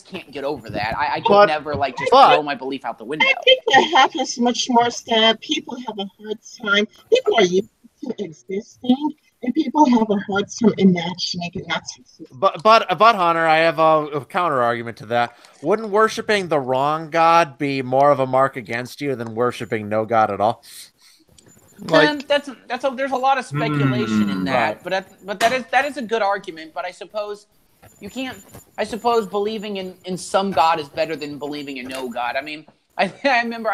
[SPEAKER 3] can't get over that. I could never throw my belief out the window.
[SPEAKER 7] I think that happens much more that people have a hard time. People are used to existing, and people have a hard time imagining it not to exist.
[SPEAKER 4] But Hunter, I have a counter argument to that. Wouldn't worshiping the wrong God be more of a mark against you than worshiping no God at all?
[SPEAKER 3] There's a lot of speculation in that, but that is a good argument. But I suppose You can't. I suppose believing in some God is better than believing in no God. I mean, I remember.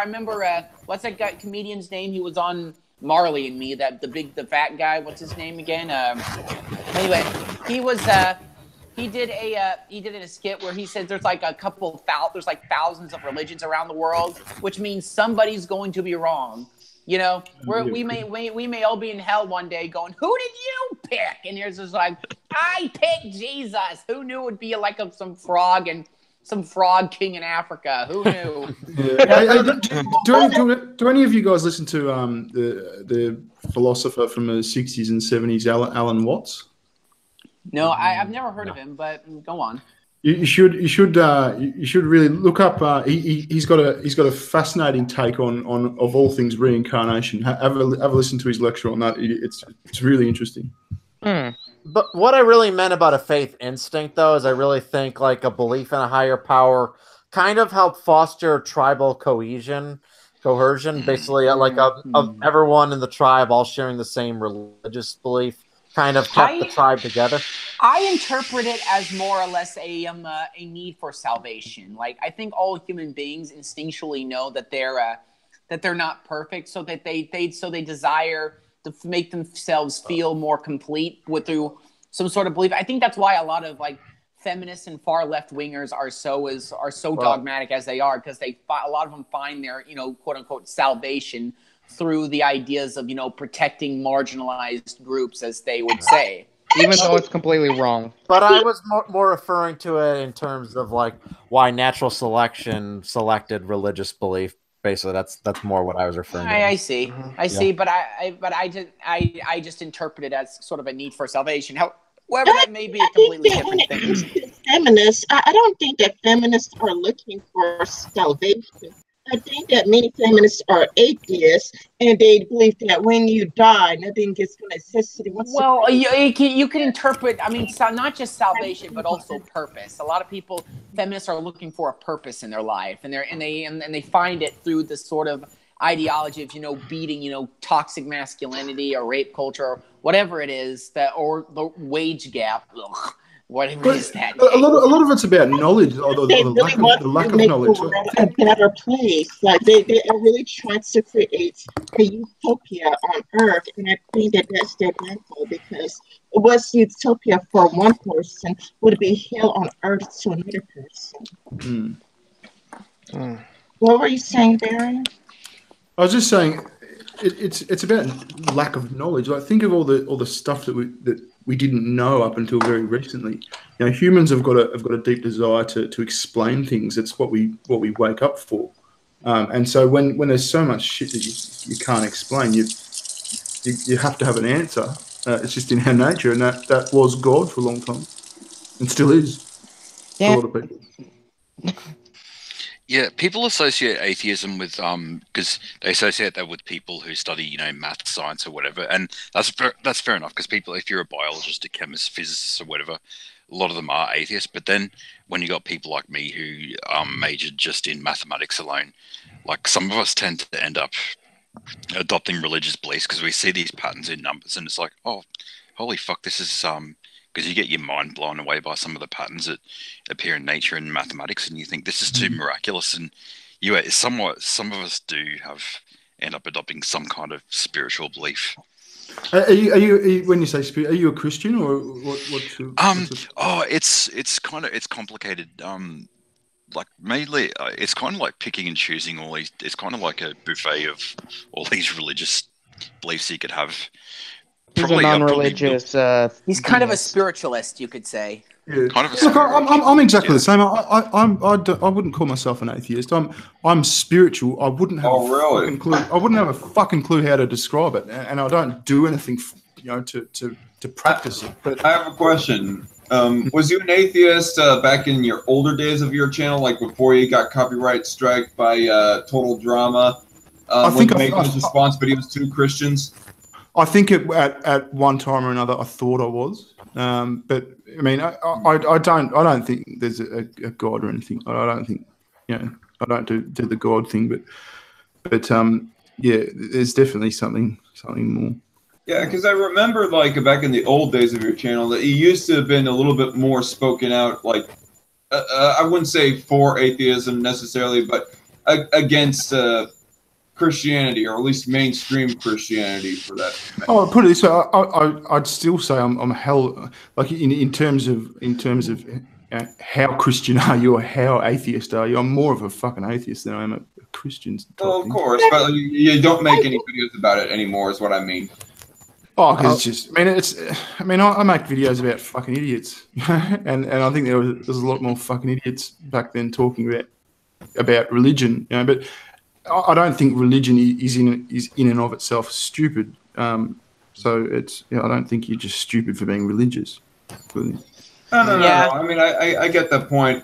[SPEAKER 3] What's that guy comedian's name? He was on Marley and Me. The fat guy. What's his name again? Anyway, he was. He did a skit where he said there's like there's like thousands of religions around the world, which means somebody's going to be wrong. You know, we may all be in hell one day going, who did you pick? And here's just like, I picked Jesus. Who knew it would be like some frog king in Africa? Who knew?
[SPEAKER 2] Do any of you guys listen to the philosopher from the 60s and 70s, Alan Watts?
[SPEAKER 3] No, I've never heard of him, but go on.
[SPEAKER 2] You should really look up. He's got a fascinating take on of all things reincarnation. Have a listen to his lecture on that. It's really interesting.
[SPEAKER 4] But what I really meant about a faith instinct, though, is I really think like a belief in a higher power kind of help foster tribal cohesion, basically like of everyone in the tribe all sharing the same religious belief. Kind of kept the tribe together.
[SPEAKER 3] I interpret it as more or less a need for salvation. Like I think all human beings instinctually know that they're not perfect, so that they desire to make themselves feel more complete through some sort of belief. I think that's why a lot of like feminists and far left wingers are so dogmatic as they are, because a lot of them find their quote unquote salvation through the ideas of, protecting marginalized groups, as they would say.
[SPEAKER 5] Even though it's completely wrong.
[SPEAKER 4] But I was more referring to it in terms of like why natural selection selected religious belief. Basically, that's more what I was referring to.
[SPEAKER 3] I see. I see, but I just interpret it as sort of a need for salvation. However, that may be a completely different thing.
[SPEAKER 7] Feminists, I don't think that feminists are looking for salvation. I think that many feminists are atheists, and they believe that when you die, nothing is going to exist.
[SPEAKER 3] Well, you can interpret. I mean, not just salvation, but also purpose. A lot of people, feminists, are looking for a purpose in their life, and they find it through this sort of ideology of beating toxic masculinity or rape culture or whatever it is or the wage gap. Ugh. Whatever is that?
[SPEAKER 2] A lot of it's about knowledge, or the lack of knowledge.
[SPEAKER 7] A better place. Like they are really trying to create a utopia on Earth, and I think that that's their goal, because what's utopia for one person would be hell on Earth to another person. What were you saying, Barry?
[SPEAKER 2] I was just saying, it's about lack of knowledge. Like think of all the stuff that we didn't know up until very recently. Humans have got a deep desire to explain things. It's what we wake up for. And so when there's so much shit that you can't explain, you have to have an answer. It's just in our nature, and that was God for a long time, and still is for a lot of people.
[SPEAKER 9] Yeah, people associate atheism with because they associate that with people who study math, science, or whatever, and that's fair enough, because people, if you're a biologist, a chemist, physicist, or whatever, a lot of them are atheists. But then when you got people like me who majored just in mathematics alone, like some of us tend to end up adopting religious beliefs because we see these patterns in numbers, and it's like, oh, holy fuck, this is because you get your mind blown away by some of the patterns that appear in nature and mathematics, and you think this is too miraculous. And some of us do end up adopting some kind of spiritual belief.
[SPEAKER 2] Are you when you say spirit, are you a Christian or what?
[SPEAKER 9] It's complicated. Like mainly, it's kind of like picking and choosing all these. It's kind of like a buffet of all these religious beliefs you could have.
[SPEAKER 5] He's a non-religious.
[SPEAKER 3] He's kind of a spiritualist, you could say.
[SPEAKER 2] Yeah. Kind of look, I'm exactly the same. I wouldn't call myself an atheist. I'm spiritual. I wouldn't have fucking clue. I wouldn't have a fucking clue how to describe it, and I don't do anything, to practice it. But
[SPEAKER 1] I have a question. Was you an atheist back in your older days of your channel, like before you got copyright strike by Total Drama? I think making his response videos to Christians.
[SPEAKER 2] I think at one time or another I thought I was, but I mean I don't think there's a God or anything. I don't think I don't do the God thing, but yeah, there's definitely something more.
[SPEAKER 1] Yeah, because I remember, like, back in the old days of your channel, that you used to have been a little bit more spoken out, like, I wouldn't say for atheism necessarily, but against Christianity, or at least mainstream Christianity for that.
[SPEAKER 2] Oh, put it this way, I'd still say I'm hell, like in terms of how Christian are you or how atheist are you? I'm more of a fucking atheist than I am a Christian.
[SPEAKER 1] Well, of course, but you don't make any videos about it anymore, is what I mean.
[SPEAKER 2] Oh, because it's just, I make videos about fucking idiots, and I think there's a lot more fucking idiots back then talking about religion, you know. But I don't think religion is in and of itself stupid. So it's, I don't think you're just stupid for being religious.
[SPEAKER 1] No. I mean, I get that point.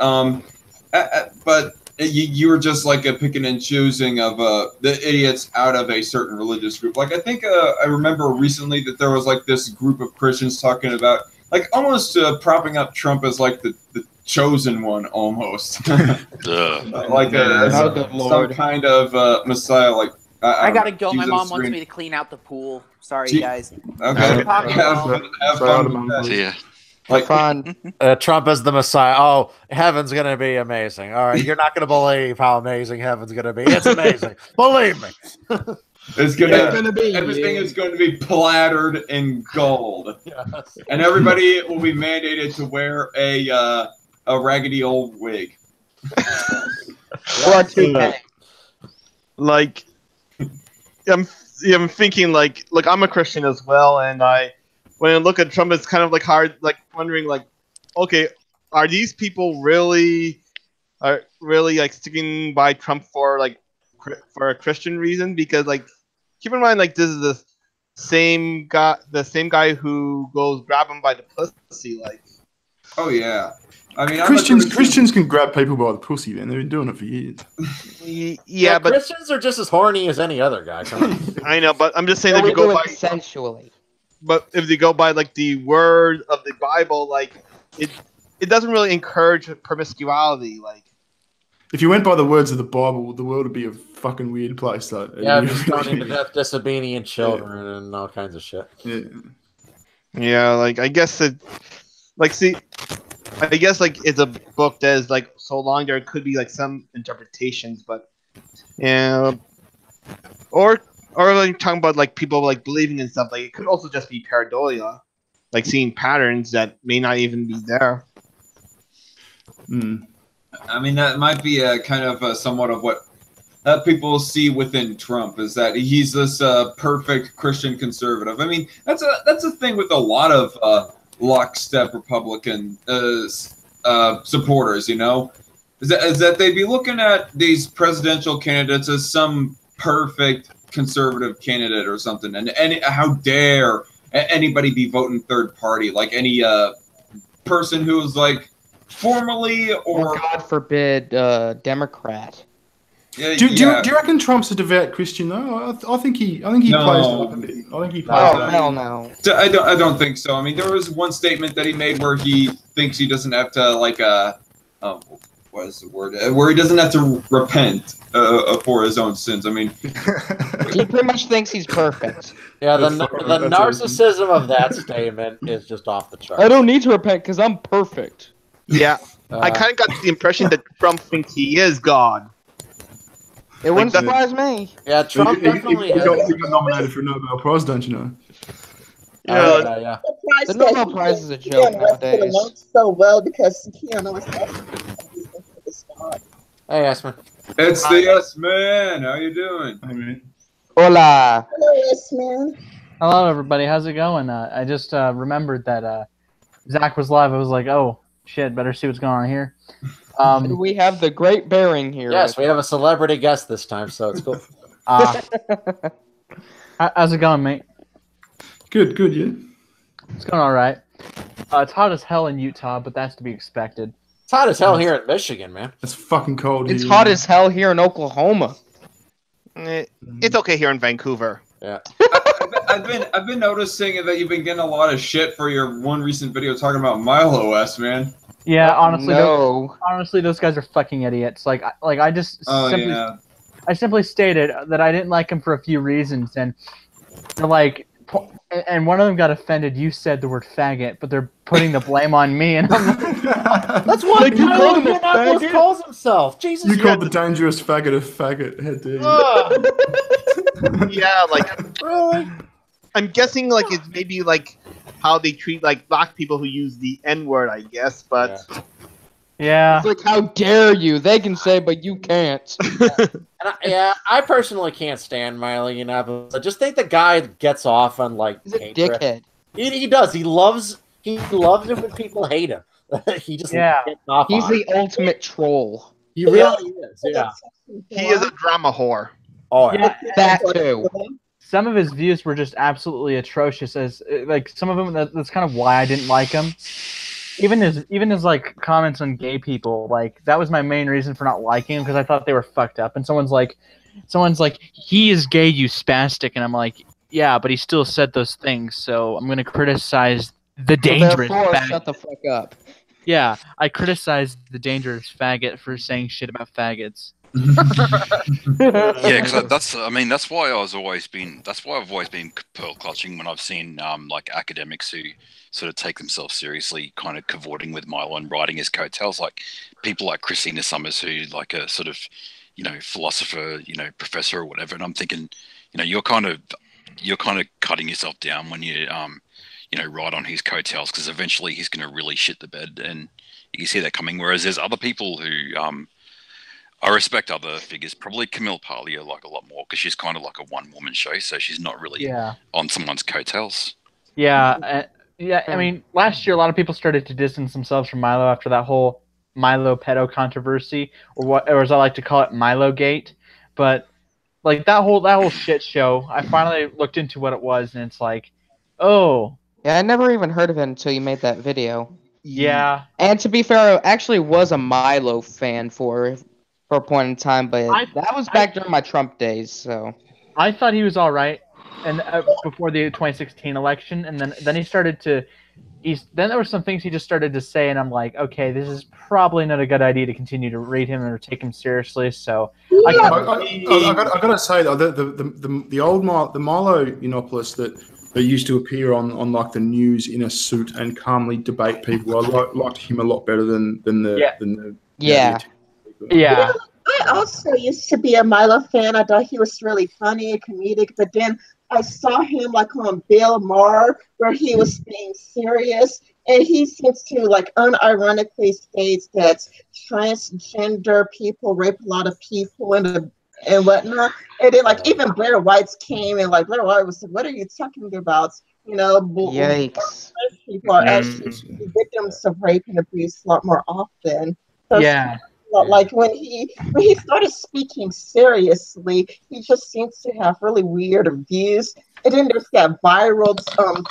[SPEAKER 1] But you were just like picking and choosing of the idiots out of a certain religious group. Like, I think I remember recently that there was like this group of Christians talking about, like, almost propping up Trump as like the chosen one, almost. Like some kind of Messiah. Like,
[SPEAKER 3] I gotta go. My mom wants me to clean out the pool. Sorry, guys.
[SPEAKER 1] Okay. Have fun.
[SPEAKER 9] See ya.
[SPEAKER 5] Like, fun.
[SPEAKER 4] Trump is the Messiah. Oh, heaven's gonna be amazing. All right, you're not gonna believe how amazing heaven's gonna be. It's amazing. Believe me.
[SPEAKER 1] It's gonna be. Everything is going to be plastered in gold.
[SPEAKER 4] Yes.
[SPEAKER 1] And everybody will be mandated to wear a raggedy old wig.
[SPEAKER 5] Or a toupee.
[SPEAKER 8] Like, I'm thinking like I'm a Christian as well, and when I look at Trump, it's kind of like hard, like wondering, like, okay, are these people really like sticking by Trump for a Christian reason? Because, like, keep in mind, like, this is the same guy who goes grab him by the pussy, like.
[SPEAKER 1] Oh yeah, I mean,
[SPEAKER 2] Christians can grab people by the pussy, man. They've been doing it for years.
[SPEAKER 8] Yeah, but
[SPEAKER 4] Christians are just as horny as any other guy. Come on.
[SPEAKER 8] I know, but I'm just saying, if you go by
[SPEAKER 5] sensually.
[SPEAKER 8] But if they go by like the word of the Bible, like it doesn't really encourage promiscuity. Like,
[SPEAKER 2] if you went by the words of the Bible, the world would be a fucking weird place. Though.
[SPEAKER 4] Yeah, just stoning to death disobedient children and all kinds of shit.
[SPEAKER 8] Yeah, like I guess I guess like it's a book that is like so long there could be like some interpretations, but yeah, or like talking about like people like believing in stuff, like it could also just be pareidolia, like seeing patterns that may not even be there.
[SPEAKER 1] I mean, that might be a kind of somewhat of what people see within Trump, is that he's this perfect Christian conservative. I mean, that's a thing with a lot of lockstep Republican supporters. You know, is that they'd be looking at these presidential candidates as some perfect conservative candidate or something, and how dare anybody be voting third party, like any person who is like formally or
[SPEAKER 5] God forbid Democrat.
[SPEAKER 2] Do you reckon Trump's a devout Christian though? I think he plays it up a bit. I think he plays it up.
[SPEAKER 5] Hell no.
[SPEAKER 1] I don't think so. I mean, there was one statement that he made where he thinks he doesn't have to like what is the word? Where he doesn't have to repent for his own sins. I mean,
[SPEAKER 5] he pretty much thinks he's perfect.
[SPEAKER 4] Yeah, the narcissism of that statement is just off the chart.
[SPEAKER 5] I don't need to repent because I'm perfect.
[SPEAKER 8] Yeah, I kind of got the impression that Trump thinks he is God.
[SPEAKER 5] It wouldn't surprise me.
[SPEAKER 4] Yeah, Trump definitely has.
[SPEAKER 2] He got nominated for a Nobel Prize, don't you know?
[SPEAKER 4] Yeah.
[SPEAKER 5] The Nobel Prize is a joke nowadays.
[SPEAKER 7] So well because Keanu is God.
[SPEAKER 4] Hey, Asman.
[SPEAKER 1] It's the Yes Man. How you doing?
[SPEAKER 2] Hey, man.
[SPEAKER 5] Hola.
[SPEAKER 7] Hello, Yes Man.
[SPEAKER 10] Hello, everybody. How's it going? I just remembered that Zach was live. I was like, oh, shit, better see what's going on here.
[SPEAKER 5] We have the great bearing here.
[SPEAKER 4] Yes, we have a celebrity guest this time, so it's cool.
[SPEAKER 10] How's it going, mate?
[SPEAKER 2] Good, yeah.
[SPEAKER 10] It's going all right. It's hot as hell in Utah, but that's to be expected.
[SPEAKER 4] It's hot as hell here in Michigan, man.
[SPEAKER 2] It's fucking cold.
[SPEAKER 5] It's hot as hell here in Oklahoma.
[SPEAKER 8] It's okay here in Vancouver.
[SPEAKER 4] Yeah.
[SPEAKER 1] I've been noticing that you've been getting a lot of shit for your one recent video talking about Milo S, man.
[SPEAKER 10] Yeah, honestly,
[SPEAKER 5] no.
[SPEAKER 10] Those guys are fucking idiots. I simply stated that I didn't like him for a few reasons, and they're like, and one of them got offended. You said the word faggot, but they're putting the blame on me, and I'm like,
[SPEAKER 4] That's what
[SPEAKER 5] You called him a
[SPEAKER 4] Indianapolis
[SPEAKER 5] faggot?
[SPEAKER 4] calls himself. Jesus,
[SPEAKER 2] You called the dangerous faggot a faggot. How dare you?
[SPEAKER 8] Yeah, like
[SPEAKER 4] really?
[SPEAKER 8] I'm guessing like it's maybe like how they treat like black people who use the N word, I guess. But
[SPEAKER 10] yeah.
[SPEAKER 5] It's like, how dare you? They can say, but you can't.
[SPEAKER 4] And I personally can't stand Milo Yiannopoulos. I just think the guy gets off on like
[SPEAKER 5] He's a
[SPEAKER 4] hatred.
[SPEAKER 5] dickhead.
[SPEAKER 4] He does. He loves it when people hate him. He just
[SPEAKER 10] Yeah.
[SPEAKER 4] gets off
[SPEAKER 5] He's
[SPEAKER 4] on it.
[SPEAKER 5] the ultimate troll.
[SPEAKER 4] He really is. Yeah.
[SPEAKER 8] he is a drama whore.
[SPEAKER 4] Oh yeah.
[SPEAKER 10] Yeah.
[SPEAKER 5] That too.
[SPEAKER 10] Some of his views were just absolutely atrocious. As like some of them, that's kind of why I didn't like him. Even his like comments on gay people, like that was my main reason for not liking him because I thought they were fucked up. And someone's like, he is gay, you spastic, and I'm like, yeah, but he still said those things, so I'm gonna criticize the dangerous.
[SPEAKER 5] Therefore,
[SPEAKER 10] faggot.
[SPEAKER 5] shut the fuck up.
[SPEAKER 10] Yeah, I criticized the dangerous faggot for saying shit about faggots.
[SPEAKER 9] Yeah, because that's why I've always been pearl clutching when I've seen like academics who sort of take themselves seriously, kind of cavorting with Milo and riding his coattails, like people like Christina Summers, who like a sort of philosopher, professor or whatever. And I'm thinking, you're kind of cutting yourself down when you ride on his coattails, because eventually he's going to really shit the bed, and you see that coming. Whereas there's other people who I respect other figures, probably Camille Parley like a lot more, because she's kind of like a one-woman show, so she's not really on someone's coattails.
[SPEAKER 10] Yeah, I mean, last year a lot of people started to distance themselves from Milo after that whole Milo pedo controversy, or as I like to call it, Milo Gate. But like that whole shit show, I finally looked into what it was, and it's like, oh.
[SPEAKER 5] Yeah, I never even heard of it until you made that video.
[SPEAKER 10] Yeah.
[SPEAKER 5] And to be fair, I actually was a Milo fan for a point in time, but that was back during my Trump days, so.
[SPEAKER 10] I thought he was all right, and before the 2016 election, and then he started to. Then there were some things he just started to say, and I'm like, okay, this is probably not a good idea to continue to read him or take him seriously. So I
[SPEAKER 2] gotta say though, the old Milo Yiannopoulos that used to appear on like the news in a suit and calmly debate people, I liked him a lot better than the
[SPEAKER 5] yeah.
[SPEAKER 10] Yeah.
[SPEAKER 7] I also used to be a Milo fan. I thought he was really funny and comedic, but then I saw him like on Bill Maher, where he was being serious, and he seems to like unironically states that transgender people rape a lot of people and whatnot. And then like even Blair White's came and like Blair White was like, "What are you talking about?"
[SPEAKER 5] Yikes.
[SPEAKER 7] People are actually victims of rape and abuse a lot more often. So
[SPEAKER 10] yeah.
[SPEAKER 7] Like when he started speaking seriously, he just seems to have really weird views. And then there's that viral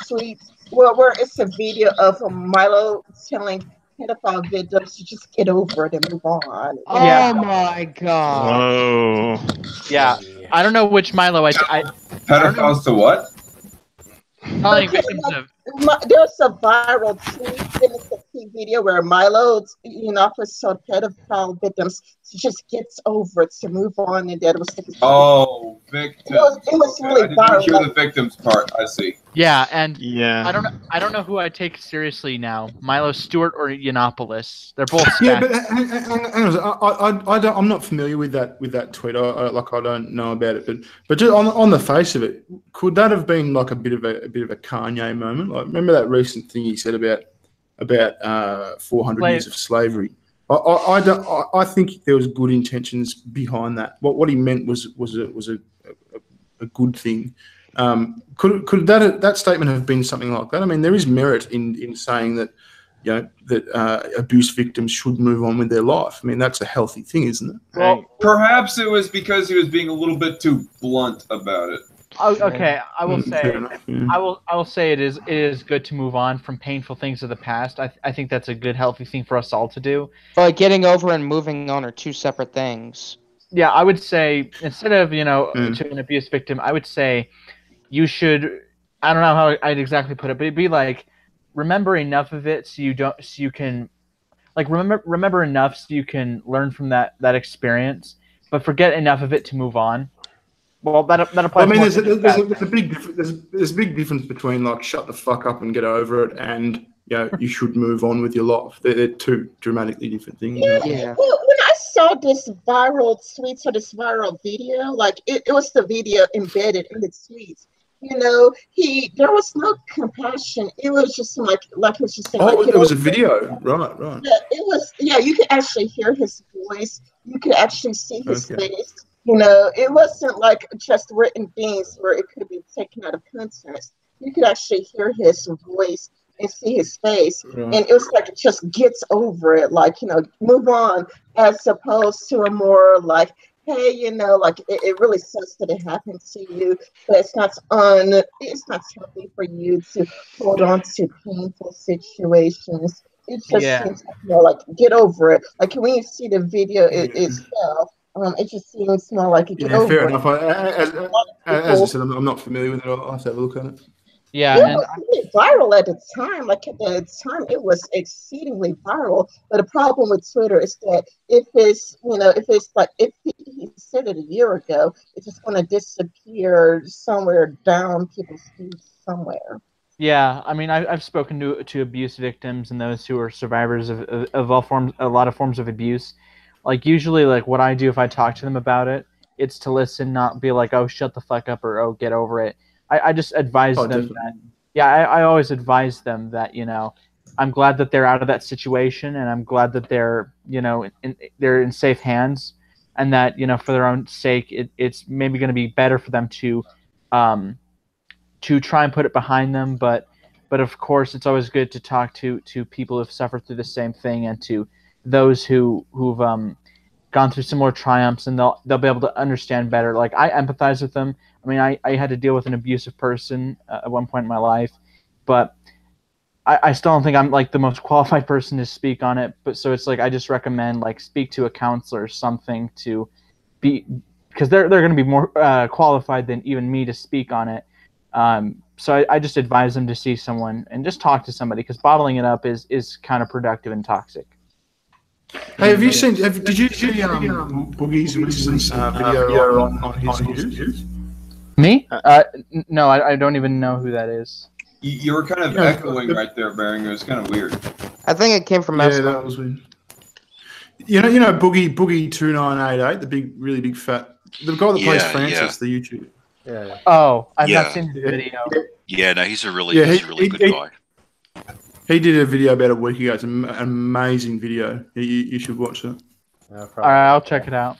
[SPEAKER 7] tweet where it's a video of Milo telling pedophile victims to just get over it and move on.
[SPEAKER 5] Oh my god!
[SPEAKER 8] Oh,
[SPEAKER 10] yeah. I don't know which Milo I
[SPEAKER 1] Pedophiles to what?
[SPEAKER 10] telling victims of.
[SPEAKER 7] There's a viral tweet in the video where Milo, told pedophile victims to just get over it, to move on, and that was.
[SPEAKER 1] Oh, victims.
[SPEAKER 7] It was really
[SPEAKER 1] I didn't
[SPEAKER 7] viral.
[SPEAKER 1] hear the victims part. I see.
[SPEAKER 10] Yeah, and
[SPEAKER 8] yeah.
[SPEAKER 10] I don't know who I take seriously now, Milo Stewart or Yiannopoulos. They're both.
[SPEAKER 2] Yeah, but hang on, I'm not familiar with that tweet. I don't know about it, but just on the face of it, could that have been like a bit of a Kanye moment? Like, remember that recent thing he said about 400 years of slavery? I think there was good intentions behind that. What he meant was a good thing. Could that statement have been something like that? I mean, there is merit in saying that abuse victims should move on with their life. I mean, that's a healthy thing, isn't it?
[SPEAKER 1] Well, perhaps it was because he was being a little bit too blunt about it.
[SPEAKER 10] Okay, I will say,
[SPEAKER 2] fair enough, yeah.
[SPEAKER 10] I will say it is good to move on from painful things of the past. I think that's a good, healthy thing for us all to do.
[SPEAKER 5] But getting over and moving on are two separate things.
[SPEAKER 10] Yeah, I would say instead of to an abuse victim, I would say you should. I don't know how I'd exactly put it, but it'd be like remember enough of it so you can like remember enough so you can learn from that experience, but forget enough of it to move on. Well, that applies.
[SPEAKER 2] I mean,
[SPEAKER 10] more
[SPEAKER 2] there's a big difference. There's a big difference between like shut the fuck up and get over it, and you should move on with your life. They're two dramatically different things.
[SPEAKER 5] Yeah.
[SPEAKER 7] Well, when I saw this viral tweets or this viral video, like it was the video embedded in the tweets. There was no compassion. It was just like it was just saying,
[SPEAKER 2] it was a video, right?
[SPEAKER 7] Yeah, it was. Yeah, you could actually hear his voice. You could actually see his face. It wasn't like just written things where it could be taken out of context. You could actually hear his voice and see his face, and it was like it just gets over it, like move on, as opposed to a more like, hey, like it really sucks that it happened to you, but it's not healthy for you to hold on to painful situations. It just seems like get over it. Like when you see the video itself, it just seems more like it.
[SPEAKER 2] Yeah, fair enough. As I said, I'm not familiar with it. I'll have to have a look at it.
[SPEAKER 10] Yeah,
[SPEAKER 7] it was really viral at the time. Like at the time, it was exceedingly viral. But the problem with Twitter is that if he said it a year ago, it's just going to disappear somewhere down people's feed somewhere.
[SPEAKER 10] Yeah, I mean, I've spoken to abuse victims and those who are survivors of all forms, a lot of forms of abuse. Like usually, like what I do if I talk to them about it, it's to listen, not be like, oh, shut the fuck up or oh, get over it. I just advise them that, I always advise them that, I'm glad that they're out of that situation, and I'm glad that they're, they're in safe hands, and that, for their own sake, it's maybe going to be better for them to try and put it behind them. But of course, it's always good to talk to people who've suffered through the same thing, and to those who've gone through similar triumphs, and they'll be able to understand better. Like I empathize with them. I mean, I had to deal with an abusive person at one point in my life, but I still don't think I'm like the most qualified person to speak on it. But so it's like I just recommend like speak to a counselor or something to be, because they're going to be more qualified than even me to speak on it. So I just advise them to see someone and just talk to somebody, because bottling it up is counterproductive and toxic.
[SPEAKER 2] Hey, have you seen? Did you see Boogie's recent video on his views?
[SPEAKER 10] Me? No, I don't even know who that is.
[SPEAKER 1] You were kind of echoing right there, Bering. It was kind of weird.
[SPEAKER 5] I think it came from
[SPEAKER 2] Yeah, that was weird. You know Boogie 2988, the really big fat, the guy that plays Francis, the YouTuber.
[SPEAKER 10] Yeah. Oh, I've not seen the video.
[SPEAKER 9] Yeah, no, he's a really good guy.
[SPEAKER 2] He did a video about a week ago. It's an amazing video. You should watch it.
[SPEAKER 10] All right, I'll check it out.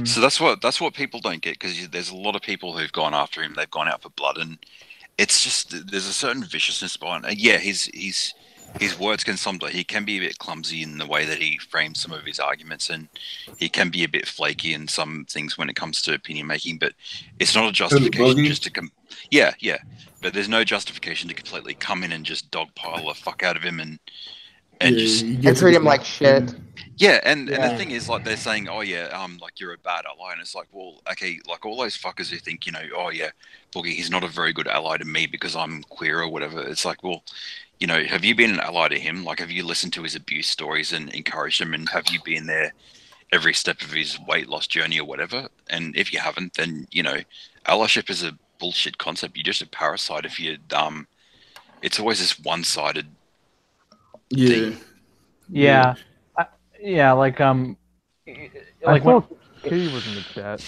[SPEAKER 9] So that's what people don't get, because there's a lot of people who've gone after him. They've gone out for blood, and it's just there's a certain viciousness behind it. Yeah, his words can sometimes, he can be a bit clumsy in the way that he frames some of his arguments, and he can be a bit flaky in some things when it comes to opinion making. But it's not a justification just to yeah. But there's no justification to completely come in and just dogpile the fuck out of him and just
[SPEAKER 5] treat him like shit.
[SPEAKER 9] Yeah, and the thing is, like, they're saying, oh yeah, like you're a bad ally, and it's like, well, okay, like all those fuckers who think, oh yeah, Boogie, he's not a very good ally to me because I'm queer or whatever. It's like, well, have you been an ally to him? Like, have you listened to his abuse stories and encouraged him, and have you been there every step of his weight loss journey or whatever? And if you haven't, then allyship is a bullshit concept. You're just a parasite if you it's always this one-sided thing.
[SPEAKER 10] Yeah. Like
[SPEAKER 6] Kitty was in the chat.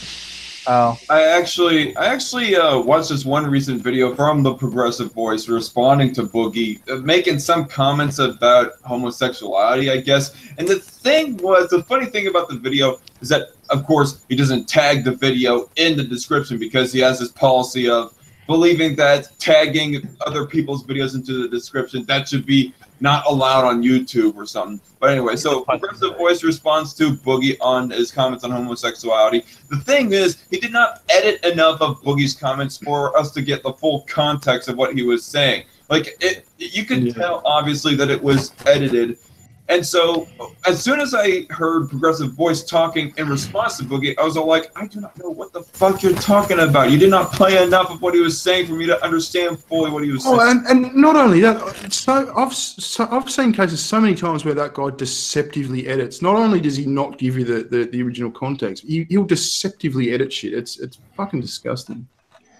[SPEAKER 10] Oh,
[SPEAKER 1] I actually watched this one recent video from the Progressive Voice responding to Boogie, making some comments about homosexuality, I guess. And the funny thing about the video is that, of course, he doesn't tag the video in the description, because he has this policy of believing that tagging other people's videos into the description, that should be not allowed on YouTube or something. But anyway, so Progressive Voice responds to Boogie on his comments on homosexuality. The thing is, he did not edit enough of Boogie's comments for us to get the full context of what he was saying. Like, you could tell, obviously, that it was edited. And so, as soon as I heard Progressive Voice talking in response to Boogie, I was all like, I do not know what the fuck you're talking about. You did not play enough of what he was saying for me to understand fully what he was saying.
[SPEAKER 2] Oh, and not only that, I've seen cases so many times where that guy deceptively edits. Not only does he not give you the original context, he'll deceptively edit shit. It's fucking disgusting.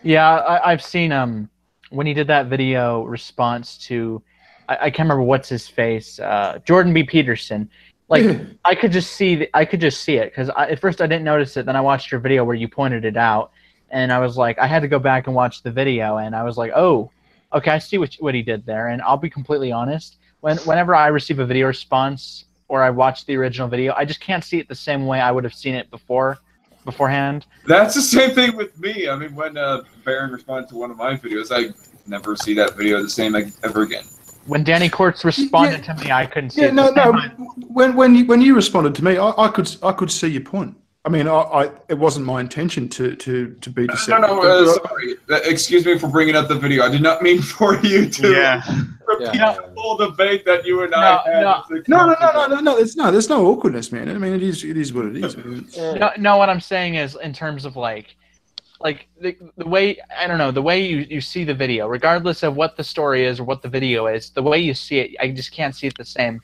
[SPEAKER 10] Yeah, I've seen when he did that video response to, I can't remember what's his face, Jordan B. Peterson. Like
[SPEAKER 2] Yeah.
[SPEAKER 10] I could just see it because at first I didn't notice it. Then I watched your video where you pointed it out, and I was like, I had to go back and watch the video, and I was like, oh, okay, I see what he did there. And I'll be completely honest, whenever I receive a video response or I watch the original video, I just can't see it the same way I would have seen it beforehand.
[SPEAKER 1] That's the same thing with me. I mean, when Baron responded to one of my videos, I never see that video the same ever again.
[SPEAKER 10] When Danny Quartz responded to me, I couldn't see it.
[SPEAKER 2] No. When you responded to me, I could see your point. I mean, it wasn't my intention to be deceptive.
[SPEAKER 1] No, sorry. Excuse me for bringing up the video. I did not mean for you to repeat the full debate that you and I had.
[SPEAKER 2] No. There's no awkwardness, man. I mean, it is what it is.
[SPEAKER 10] No, what I'm saying is in terms of like the way, I don't know, the way you see the video, regardless of what the story is or what the video is, the way you see it, I just can't see it the same.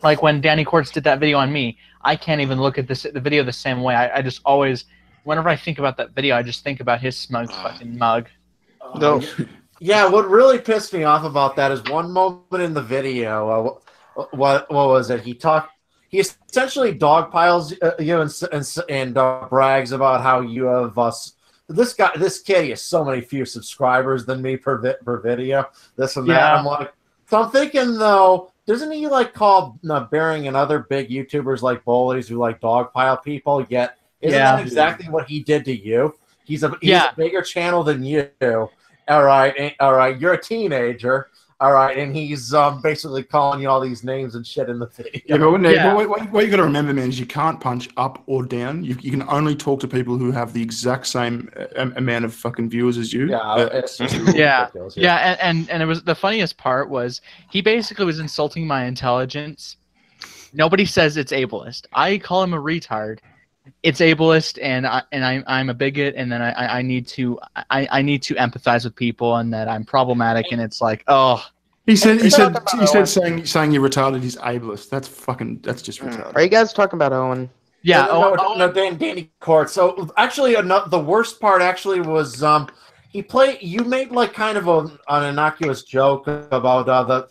[SPEAKER 10] Like when Danny Quartz did that video on me, I can't even look at the video the same way. I just always, whenever I think about that video, I just think about his smug fucking mug.
[SPEAKER 4] No. Yeah, what really pissed me off about that is one moment in the video. What was it? He essentially dogpiles you and brags about how you have this kid, he has so many fewer subscribers than me per video. This and that. I'm like, so I'm thinking though, doesn't he like call Bearing and other big YouTubers like bullies who like dogpile people? Yet isn't that exactly what he did to you? He's a bigger channel than you. All right. You're a teenager. All right, and he's basically calling you all these names and shit in the video.
[SPEAKER 2] Yeah, but what you got to remember, man, is you can't punch up or down. You can only talk to people who have the exact same amount of fucking viewers as you.
[SPEAKER 10] Yeah, and it was the funniest part was he basically was insulting my intelligence. Nobody says it's ableist. I call him a retard. It's ableist, and I'm a bigot, and then I need to empathize with people, and that I'm problematic, and it's like, oh.
[SPEAKER 2] He said saying you're retarded is ableist. That's just retarded.
[SPEAKER 5] Are you guys talking about Owen?
[SPEAKER 10] Yeah,
[SPEAKER 4] no, Danny Court. So actually, the worst part actually was you made like kind of an innocuous joke about the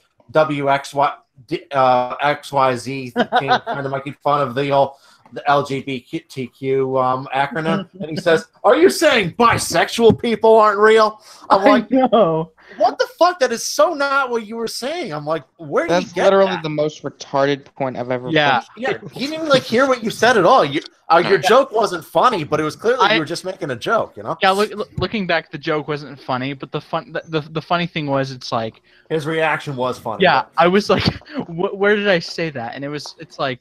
[SPEAKER 4] XYZ thing, kind of making fun of the LGBTQ acronym, and he says, "Are you saying bisexual people aren't real?" I'm like,
[SPEAKER 10] no.
[SPEAKER 4] What the fuck? That is so not what you were saying. I'm like, where did you get that?
[SPEAKER 5] That's literally the most retarded point I've ever.
[SPEAKER 4] Yeah, he didn't even like hear what you said at all. Your joke wasn't funny, but it was clearly you were just making a joke. You know?
[SPEAKER 10] Yeah. Looking back, the joke wasn't funny, but the funny thing was, it's like
[SPEAKER 4] his reaction was funny.
[SPEAKER 10] Yeah, I was like, where did I say that? And it's like,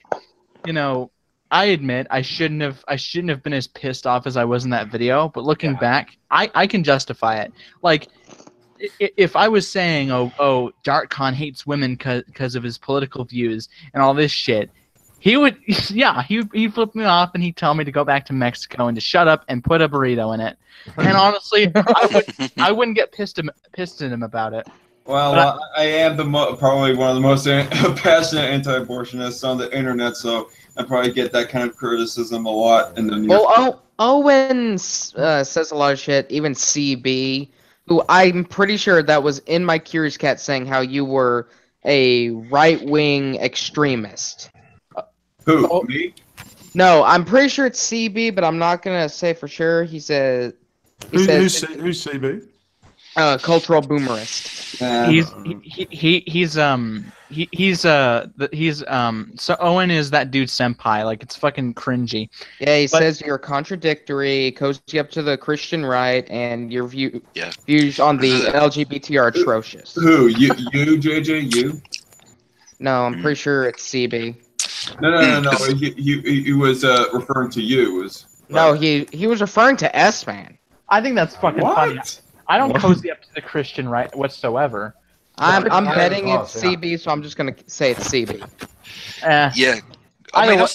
[SPEAKER 10] you know. I admit I shouldn't have been as pissed off as I was in that video, but looking back, I can justify it. Like, if I was saying, oh, Dark Khan hates women because of his political views and all this shit, he would, he'd flip me off and he'd tell me to go back to Mexico and to shut up and put a burrito in it. And honestly, I wouldn't get pissed at him about it.
[SPEAKER 1] Well, I am probably one of the most passionate anti-abortionists on the internet, so I probably get that kind of criticism a lot.
[SPEAKER 5] Owen says a lot of shit, even CB, who I'm pretty sure that was in my Curious Cat saying how you were a right-wing extremist.
[SPEAKER 1] Who, me?
[SPEAKER 5] No, I'm pretty sure it's CB, but I'm not going to say for sure. Who's
[SPEAKER 2] CB?
[SPEAKER 5] Cultural boomerist.
[SPEAKER 10] So Owen is that dude's senpai. Like, it's fucking cringy.
[SPEAKER 5] Yeah, he says you're contradictory, cozy up to the Christian right, and your views on the LGBT are atrocious.
[SPEAKER 1] Who? You, JJ? You?
[SPEAKER 5] No, I'm pretty sure it's CB.
[SPEAKER 1] No. He was referring to you.
[SPEAKER 5] No, he was referring to S-Man.
[SPEAKER 10] I think that's fucking funny. I don't cozy up to the Christian right whatsoever.
[SPEAKER 5] I'm betting it's CB, so I'm just gonna say it's CB.
[SPEAKER 9] Yeah.
[SPEAKER 10] Either
[SPEAKER 9] I
[SPEAKER 10] way-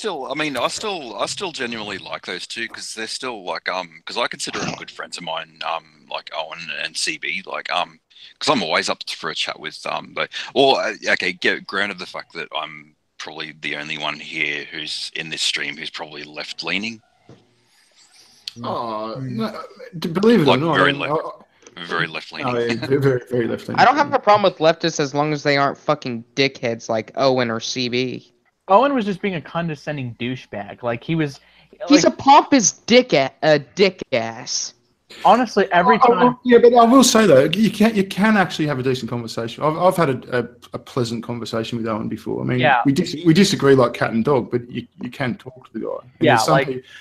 [SPEAKER 9] still genuinely like those two because they're still like because I consider them good friends of mine, like Owen and CB, like because I'm always up for a chat with granted the fact that I'm probably the only one here who's in this stream who's probably left leaning.
[SPEAKER 2] Oh, no, believe it or not,
[SPEAKER 9] very left leaning.
[SPEAKER 2] Oh, yeah, very, very left leaning.
[SPEAKER 5] I don't have a problem with leftists as long as they aren't fucking dickheads like Owen or CB.
[SPEAKER 10] Owen was just being a condescending douchebag. Like he was.
[SPEAKER 5] He's a pompous dick ass.
[SPEAKER 10] Honestly, every time.
[SPEAKER 2] Yeah, but I will say though, you can actually have a decent conversation. I've had a pleasant conversation with Owen before. I mean, we disagree like cat and dog, but you can talk to the guy. And
[SPEAKER 10] yeah,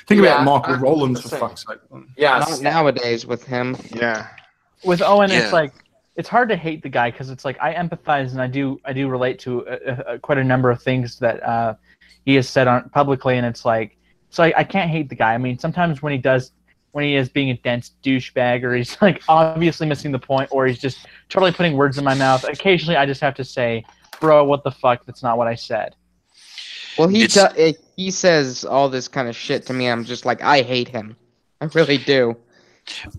[SPEAKER 2] think about Michael Rowlands for fuck's sake.
[SPEAKER 5] Yeah, not nowadays with him.
[SPEAKER 8] Yeah.
[SPEAKER 10] With Owen, it's like it's hard to hate the guy because it's like I empathize and I do relate to quite a number of things that he has said on publicly, and it's like so I can't hate the guy. I mean, sometimes when he is being a dense douchebag, or he's like obviously missing the point, or he's just totally putting words in my mouth. Occasionally, I just have to say, "Bro, what the fuck? That's not what I said."
[SPEAKER 5] Well, he says all this kind of shit to me. I'm just like, I hate him. I really do.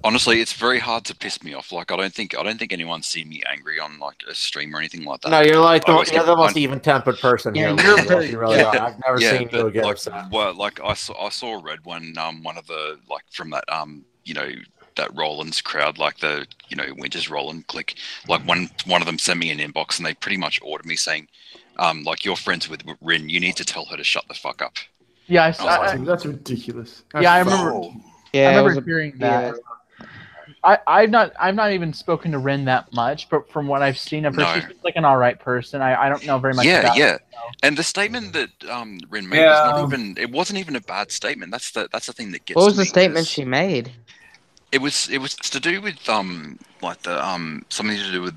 [SPEAKER 9] Honestly, it's very hard to piss me off. Like I don't think anyone's seen me angry on like a stream or anything like that.
[SPEAKER 4] No, you're like you're the most even-tempered person here. You really are. I've never seen you get upset.
[SPEAKER 9] Well, like I saw Red when one of the like from that that Roland's crowd, like the Winters Roland clique, like one of them sent me an inbox and they pretty much ordered me saying, like you're friends with Rin, you need to tell her to shut the fuck up.
[SPEAKER 10] Yeah,
[SPEAKER 2] that's ridiculous.
[SPEAKER 10] I remember.
[SPEAKER 5] Yeah,
[SPEAKER 10] I remember hearing that. I've not even spoken to Rin that much, but from what I've seen of her, she's like an all right person. I don't know very much about her.
[SPEAKER 9] And the statement that Rin made wasn't even a bad statement. That's the thing that gets.
[SPEAKER 5] What was the statement she made?
[SPEAKER 9] It was to do with something to do with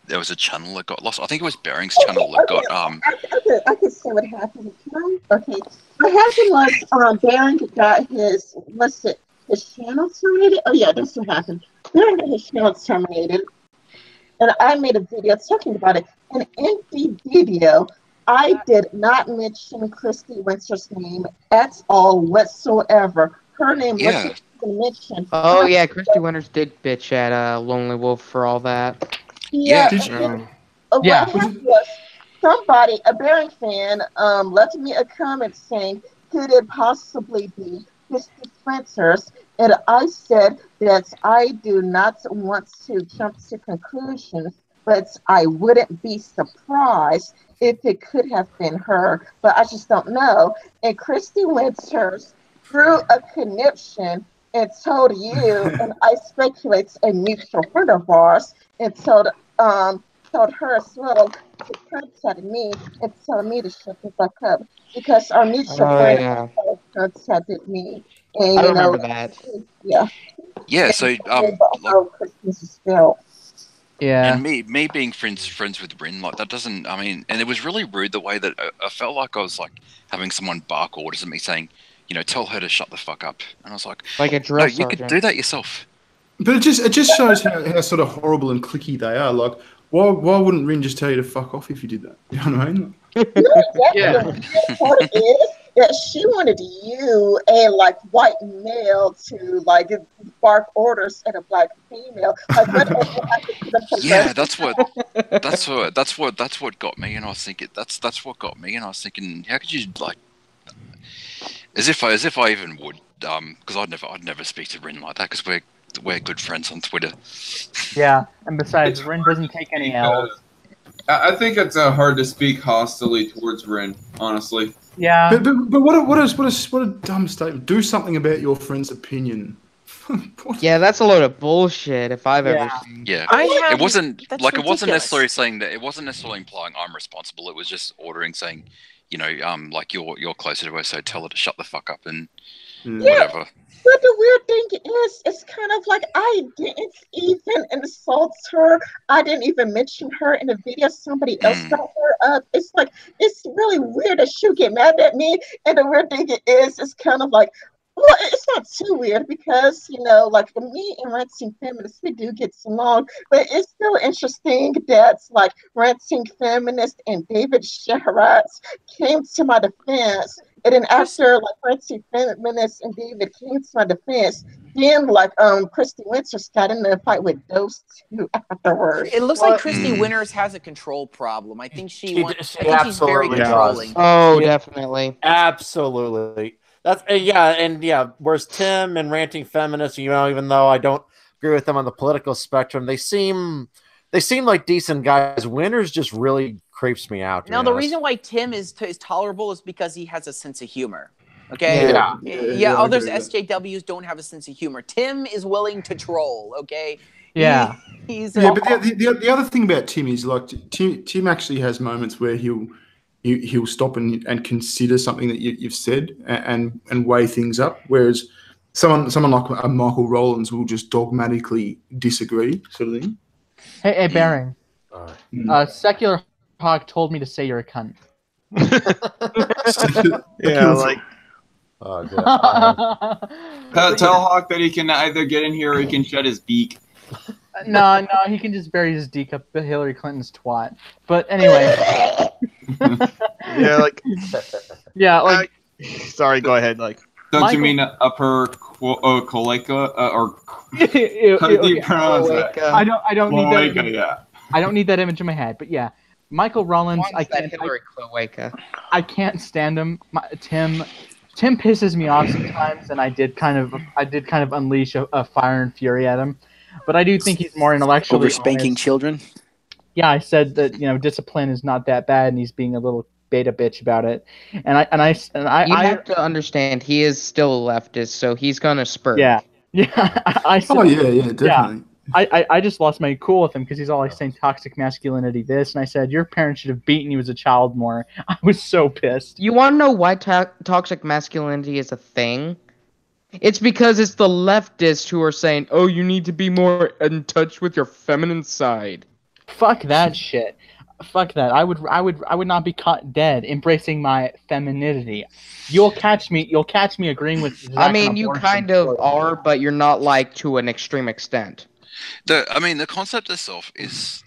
[SPEAKER 9] there was a channel that got lost. I think it was Bering's channel that got
[SPEAKER 7] I could say what happened. Okay. What happened was Bering got his channel terminated. Oh yeah, that's what happened. Bering got his channel terminated. And I made a video talking about it. And in the video, I did not mention Christy Winter's name at all whatsoever. Her name wasn't even mentioned.
[SPEAKER 5] Oh yeah, Christy Winters did bitch at Lonely Wolf for all that.
[SPEAKER 7] Yeah. What happened was somebody, a Bering fan, left me a comment saying, could it possibly be Christy Winters? And I said that I do not want to jump to conclusions, but I wouldn't be surprised if it could have been her, but I just don't know. And Christy Winters drew a conniption and told you, and I speculate a mutual friend of ours, and told her as well to contact me and tell me to shut the fuck up because our mutual friend contacted me. And,
[SPEAKER 5] I remember that.
[SPEAKER 7] Yeah.
[SPEAKER 9] Yeah. So
[SPEAKER 7] Christmas is still.
[SPEAKER 10] Yeah.
[SPEAKER 9] And me being friends with Rin, like that doesn't. I mean, and it was really rude the way that I felt like I was like having someone bark orders at me saying, tell her to shut the fuck up. And I was like
[SPEAKER 5] a drill
[SPEAKER 9] you could do that yourself.
[SPEAKER 2] But it just shows how sort of horrible and cliquey they are. Like, why wouldn't Rin just tell you to fuck off if you did that? You know what I mean?
[SPEAKER 7] The part is that she wanted you, a white male, to bark orders at a black female.
[SPEAKER 9] Yeah, that's what got me, and I was thinking that's what got me, and I was thinking, how could you as if I even would, because I'd never speak to Rin like that because we're good friends on Twitter.
[SPEAKER 10] Yeah, and besides, Rin doesn't take any L's.
[SPEAKER 1] I think it's hard to speak hostilely towards Rin, honestly.
[SPEAKER 10] Yeah.
[SPEAKER 2] But what a dumb statement. Do something about your friend's opinion.
[SPEAKER 5] Yeah, that's a load of bullshit if I've ever seen.
[SPEAKER 9] Yeah. It wasn't necessarily saying that. It wasn't necessarily implying I'm responsible. It was just ordering, saying, you're closer to her, so tell her to shut the fuck up and whatever.
[SPEAKER 7] But the weird thing is, it's kind of like I didn't even insult her. I didn't even mention her in the video. Somebody else brought her up. It's really weird that she'll get mad at me. And the weird thing is, it's kind of like, Well, it's not too weird because, like me and Ranting Feminist, we do get along, but it's still interesting that, like, Ranting Feminist and David Sharatz came to my defense. And then after, like, Ranting Feminist and David came to my defense, then, like, Christy Winters got in a fight with those two afterwards.
[SPEAKER 3] It looks like Christy Winters has a control problem. I think she's very
[SPEAKER 4] absolutely does.
[SPEAKER 3] controlling.
[SPEAKER 5] Oh, definitely.
[SPEAKER 4] Absolutely. That's yeah. Whereas Tim and Ranting Feminist, even though I don't agree with them on the political spectrum, they seem like decent guys. Winters just really creeps me out.
[SPEAKER 3] Now, the reason why Tim is tolerable is because he has a sense of humor. Okay. Yeah. Others SJWs don't have a sense of humor. Tim is willing to troll. Okay.
[SPEAKER 10] Yeah.
[SPEAKER 2] But the other thing about Tim is, like, Tim actually has moments where he'll stop and consider something that you've said and weigh things up, whereas someone like Michael Rowlands will just dogmatically disagree, sort of thing.
[SPEAKER 10] Hey, Baring. Secular Hawk told me to say you're a cunt.
[SPEAKER 8] Yeah, like.
[SPEAKER 1] Oh, tell Hawk that he can either get in here or he can shut his beak.
[SPEAKER 10] No, he can just bury his dick up Hillary Clinton's twat. But anyway.
[SPEAKER 8] Sorry, go ahead. Like,
[SPEAKER 1] don't you mean upper cloaca or? How do you pronounce that?
[SPEAKER 10] I don't need that.
[SPEAKER 1] Cloaca, yeah.
[SPEAKER 10] I don't need that image in my head, but yeah, Michael Rollins. I can't stand him. Tim pisses me off sometimes, and I did kind of unleash a fire and fury at him. But I do think he's more intellectually
[SPEAKER 3] over spanking children.
[SPEAKER 10] Yeah, I said that discipline is not that bad, and he's being a little beta bitch about it. And I
[SPEAKER 5] have to understand he is still a leftist, so he's gonna spurt.
[SPEAKER 10] Yeah. Definitely.
[SPEAKER 2] Yeah.
[SPEAKER 10] I just lost my cool with him because he's always saying toxic masculinity this, and I said your parents should have beaten you as a child more. I was so pissed.
[SPEAKER 5] You want to know why toxic masculinity is a thing? It's because it's the leftists who are saying, "Oh, you need to be more in touch with your feminine side."
[SPEAKER 10] Fuck that shit. Fuck that. I would not be caught dead embracing my femininity. You'll catch me agreeing with Zach.
[SPEAKER 5] I mean, you kind of are, but you're not, like, to an extreme extent.
[SPEAKER 9] The concept itself is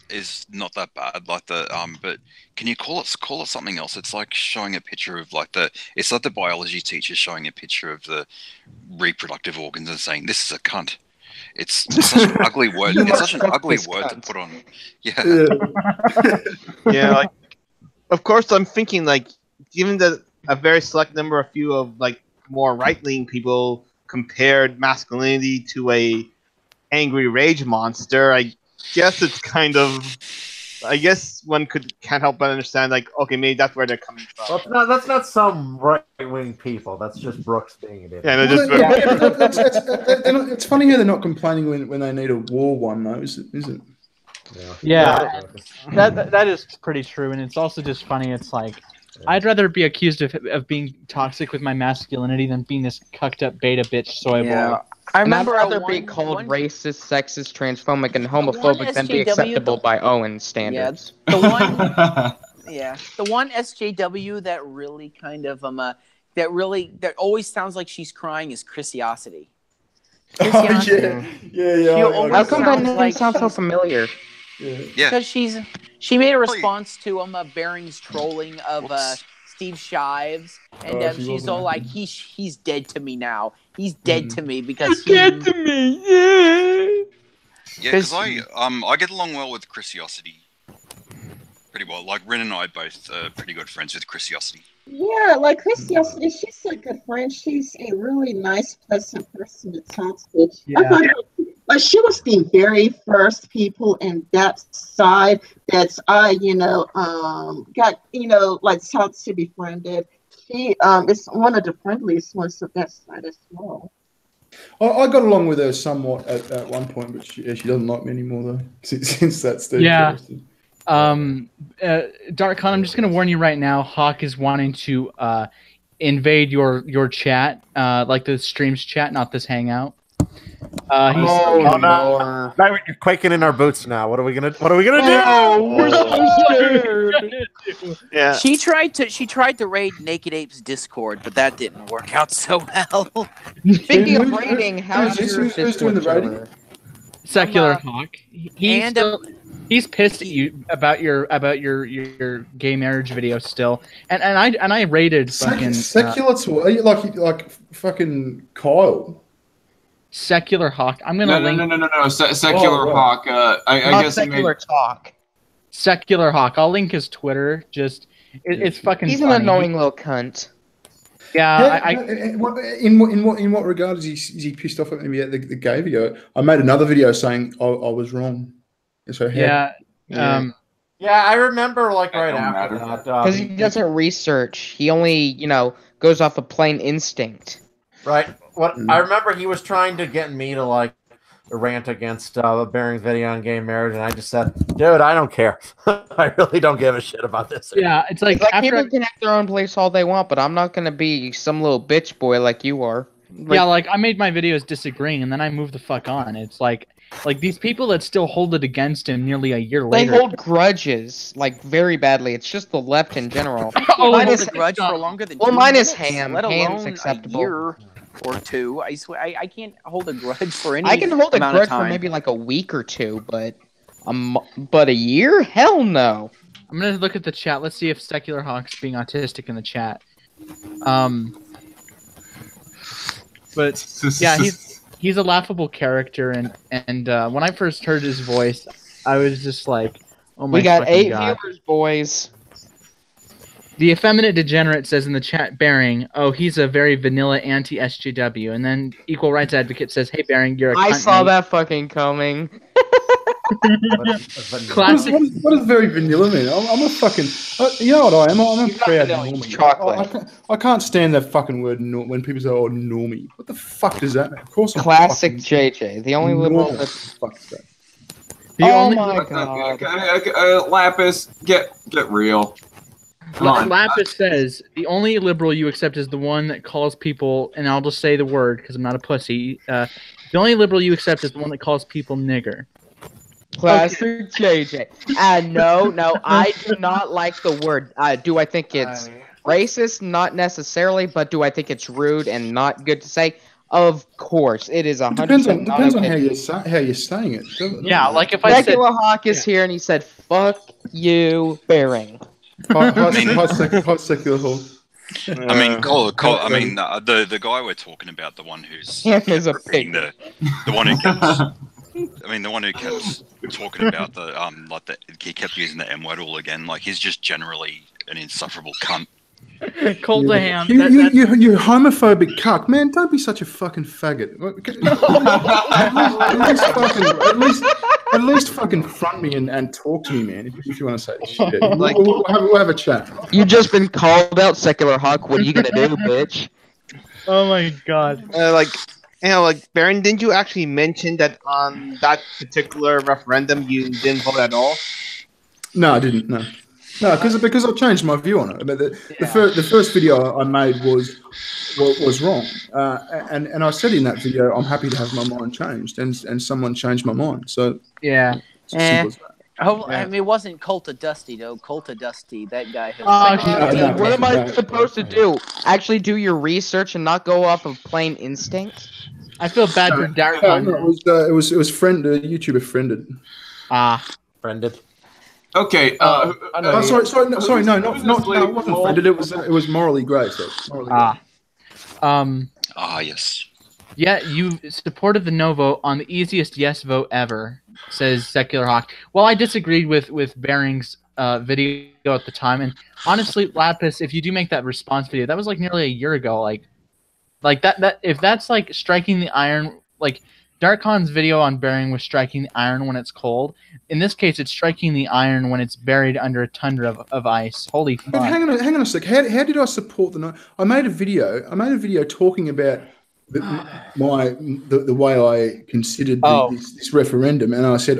[SPEAKER 9] not that bad, like but can you call it something else? It's like showing a picture of it's like the biology teacher showing a picture of the reproductive organs and saying this is a cunt. It's such an ugly word. It's such an ugly word to put on. Yeah.
[SPEAKER 8] Yeah. Like, of course, I'm thinking, like, given that a very select number, a few of, like, more right-leaning people compared masculinity to a angry rage monster, I guess it's kind of. I guess one can't help but understand, like, okay, maybe that's where they're coming from.
[SPEAKER 4] Well, that's not some right-wing people. That's just Brooks being an idiot.
[SPEAKER 2] Yeah, it's funny how they're not complaining when they need a war won, though, is it?
[SPEAKER 10] Yeah, that is pretty true, and it's also just funny. It's like, I'd rather be accused of being toxic with my masculinity than being this cucked up beta bitch soy boy.
[SPEAKER 5] I remember I'd rather be called racist, sexist, transphobic, and homophobic than be acceptable by Owen's standards.
[SPEAKER 3] The one SJW that really kind of that always sounds like she's crying is Chrisiosity.
[SPEAKER 5] Yeah. How come that name sounds so familiar?
[SPEAKER 9] Yeah.
[SPEAKER 3] Because she made a response to Baring's trolling of Steve Shives, and she's all like, he's dead to me now. He's dead to me because he's
[SPEAKER 5] dead to me. Yeah.
[SPEAKER 9] Yeah, because I get along well with Chrisiosity pretty well. Like, Ren and I both are pretty good friends with Chrisiosity.
[SPEAKER 7] Yeah, like Chrisiosity, she's a good friend. She's a really nice, pleasant person to talk to. Yeah. But she was the very first people in that side that I, got, like, talked to befriended. She is one of the friendliest ones of that side as well.
[SPEAKER 2] I got along with her somewhat at one point, but she doesn't like me anymore, though, since that stage.
[SPEAKER 10] Yeah. Dark Khan, I'm just going to warn you right now, Hawk is wanting to invade your chat, like the stream's chat, not this hangout.
[SPEAKER 4] Oh no! Now you're quaking in our boots. Now, what are we gonna do?
[SPEAKER 5] We're so scared.
[SPEAKER 8] Yeah.
[SPEAKER 3] She tried to raid Naked Ape's Discord, but that didn't work out so well.
[SPEAKER 5] Speaking of raiding, how's your
[SPEAKER 2] who's doing the raiding?
[SPEAKER 5] server?
[SPEAKER 10] Secular Hawk.
[SPEAKER 3] And
[SPEAKER 10] He's pissed at you about your gay marriage video still, and I rated fucking
[SPEAKER 2] secular. Are you like fucking Kyle?
[SPEAKER 10] Secular Hawk. I'm gonna link.
[SPEAKER 1] No. Secular Hawk. I guess
[SPEAKER 5] Secular Talk.
[SPEAKER 10] Secular Hawk. I'll link his Twitter. Just it's fucking.
[SPEAKER 5] He's
[SPEAKER 10] funny.
[SPEAKER 5] an annoying little cunt.
[SPEAKER 10] Yeah.
[SPEAKER 2] In what regard is he pissed off at me at the gay video? I made another video saying I was wrong. So
[SPEAKER 10] yeah.
[SPEAKER 4] Yeah, I remember like right after that.
[SPEAKER 5] Because he doesn't research. He only, goes off of plain instinct.
[SPEAKER 4] Right. I remember he was trying to get me to like rant against Bearing's video on gay marriage, and I just said, dude, I don't care. I really don't give a shit about this.
[SPEAKER 10] Yeah, it's like
[SPEAKER 5] people can have their own place all they want, but I'm not gonna be some little bitch boy like you are.
[SPEAKER 10] Like I made my videos disagreeing, and then I moved the fuck on. It's like these people that still hold it against him nearly a year later.
[SPEAKER 5] They hold grudges like very badly. It's just the left in general.
[SPEAKER 3] Hold a grudge for longer than 2
[SPEAKER 5] minus
[SPEAKER 3] minutes,
[SPEAKER 5] Ham.
[SPEAKER 3] let
[SPEAKER 5] Ham's
[SPEAKER 3] alone
[SPEAKER 5] acceptable.
[SPEAKER 3] a year or two. I swear, I can't hold a grudge for any.
[SPEAKER 5] I can hold a
[SPEAKER 3] amount
[SPEAKER 5] grudge
[SPEAKER 3] of time.
[SPEAKER 5] for maybe like a week or two, but a year? Hell no.
[SPEAKER 10] I'm gonna look at the chat. Let's see if Secular Hawk's being autistic in the chat. But yeah, he's a laughable character, and when I first heard his voice, I was just like, oh my god. We got 8
[SPEAKER 5] viewers, boys.
[SPEAKER 10] The effeminate degenerate says in the chat, Bearing, oh, he's a very vanilla anti-SJW. And then Equal Rights Advocate says, hey, Bearing, you're a cunt,
[SPEAKER 5] saw that fucking coming.
[SPEAKER 10] Classic.
[SPEAKER 2] What does very vanilla mean? I'm a fucking... you know what I am? I'm a proud normie.
[SPEAKER 5] Chocolate.
[SPEAKER 2] I can't stand that fucking word when people say, oh, normie. What the fuck does that mean? Of course I'm
[SPEAKER 5] Classic JJ. The only liberal that's...
[SPEAKER 2] Fuck that.
[SPEAKER 5] My god.
[SPEAKER 1] Lapis, get real.
[SPEAKER 10] Lapis says, the only liberal you accept is the one that calls people, and I'll just say the word because I'm not a pussy, the only liberal you accept is the one that calls people nigger.
[SPEAKER 5] Classic JJ. No, I do not like the word. Do I think it's racist? Not necessarily, but do I think it's rude and not good to say? Of course, it is 100%.
[SPEAKER 2] Depends on how you're saying it.
[SPEAKER 10] Yeah, like if I said...
[SPEAKER 5] Secular Hawk is here and he said, fuck you, Bearing.
[SPEAKER 2] Hot Secular Hawk.
[SPEAKER 9] I mean, the guy we're talking about, the one who's repeating the one who kept, the one who kept talking about he kept using the M word all again. Like he's just generally an insufferable cunt.
[SPEAKER 10] Cold the ham.
[SPEAKER 2] You homophobic cuck, man! Don't be such a fucking faggot. At least fucking front me and talk to me, man. If you want to say shit, we'll have a chat.
[SPEAKER 5] You've just been called out, Secular Hawk. What are you gonna do, bitch?
[SPEAKER 10] Oh my god.
[SPEAKER 8] Baron, didn't you actually mention that on that particular referendum you didn't vote at all?
[SPEAKER 2] No, I didn't. No, because I've changed my view on it. The first video I made was wrong, and I said in that video I'm happy to have my mind changed, and someone changed my mind. So
[SPEAKER 10] yeah.
[SPEAKER 3] I mean, it wasn't Cult of Dusty though. Cult of Dusty, that guy.
[SPEAKER 5] What am I supposed to do? Actually, do your research and not go off of plain instinct?
[SPEAKER 10] I feel bad for Dark.
[SPEAKER 2] It was YouTuber friended.
[SPEAKER 4] Friended.
[SPEAKER 1] Okay.
[SPEAKER 2] Sorry. No, it wasn't friended. It was morally grey. So
[SPEAKER 9] yes.
[SPEAKER 10] Yeah, you supported the no vote on the easiest yes vote ever, says Secular Hawk. Well, I disagreed with Bearing's video at the time, and honestly, Lapis, if you do make that response video, that was like nearly a year ago. Like that if that's like striking the iron, like Darkon's video on Bearing was striking the iron when it's cold. In this case, it's striking the iron when it's buried under a tundra of ice. Holy fuck!
[SPEAKER 2] But hang on a sec. How did I support the no? I made a video talking about the way I considered this referendum, and I said,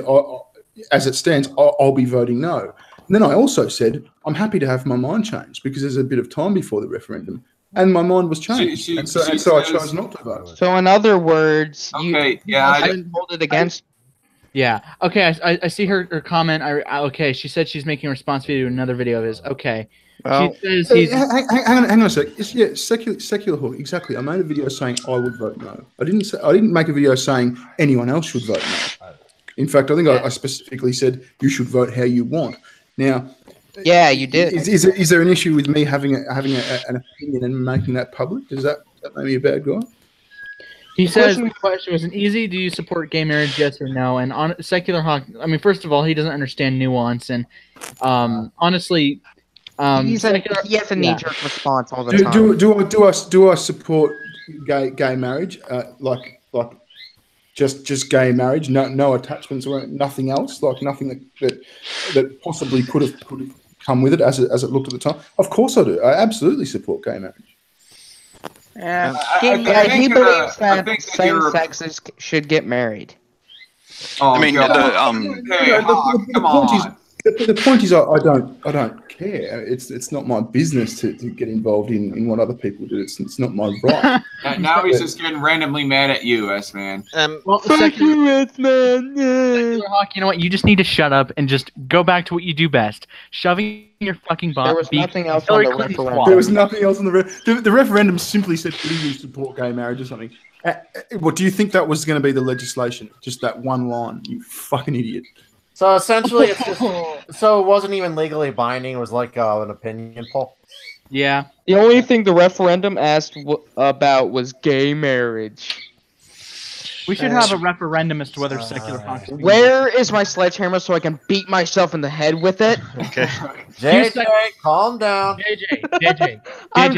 [SPEAKER 2] as it stands, I'll be voting no. And then I also said I'm happy to have my mind changed because there's a bit of time before the referendum. and my mind was changed,
[SPEAKER 1] She
[SPEAKER 2] and so I
[SPEAKER 1] says-
[SPEAKER 2] chose not to vote.
[SPEAKER 5] So in other words,
[SPEAKER 1] Okay,
[SPEAKER 5] you
[SPEAKER 1] yeah,
[SPEAKER 5] didn't hold it against.
[SPEAKER 10] Yeah. Okay. I see her comment. Okay. She said she's making a response video to another video of his. Okay.
[SPEAKER 5] Well,
[SPEAKER 10] She says he's.
[SPEAKER 2] Hang on a sec. Yeah, secular Hawk. Exactly. I made a video saying I would vote no. I didn't make a video saying anyone else should vote no. In fact, I think I specifically said you should vote how you want. Now,
[SPEAKER 5] yeah, you did.
[SPEAKER 2] Is there an issue with me having an opinion and making that public? Does that make me a bad guy?
[SPEAKER 10] He says the question was an easy. Do you support gay marriage? Yes or no? And on secular Hawk. I mean, first of all, he doesn't understand nuance, and honestly,
[SPEAKER 5] he has a knee-jerk response all the time.
[SPEAKER 2] Do I support gay marriage? Like just gay marriage? No attachments or nothing else? Like nothing that possibly could have come with it as it looked at the time? Of course I do. I absolutely support gay marriage.
[SPEAKER 5] He believes that same sexes should get married.
[SPEAKER 9] I mean,
[SPEAKER 2] the point is, I don't care. It's not my business to get involved in what other people do. It's not my right.
[SPEAKER 1] Now he's just getting randomly mad at you, S-Man.
[SPEAKER 10] Well, secular Hawk, you know what? You just need to shut up and just go back to what you do best. Shoving your fucking butt.
[SPEAKER 5] There was nothing else on the referendum.
[SPEAKER 2] There was nothing else on the referendum. Simply said, "Please support gay marriage" or something. What do you think that was going to be the legislation? Just that one line, you fucking idiot.
[SPEAKER 4] So essentially, it's just so it wasn't even legally binding. It was like an opinion poll.
[SPEAKER 10] Yeah.
[SPEAKER 5] The only thing the referendum asked about was gay marriage.
[SPEAKER 10] We should have a referendum as to whether secular Hawks.
[SPEAKER 5] Where is my sledgehammer so I can beat myself in the head with it?
[SPEAKER 8] Okay.
[SPEAKER 4] JJ, calm down.
[SPEAKER 10] JJ.
[SPEAKER 5] I'm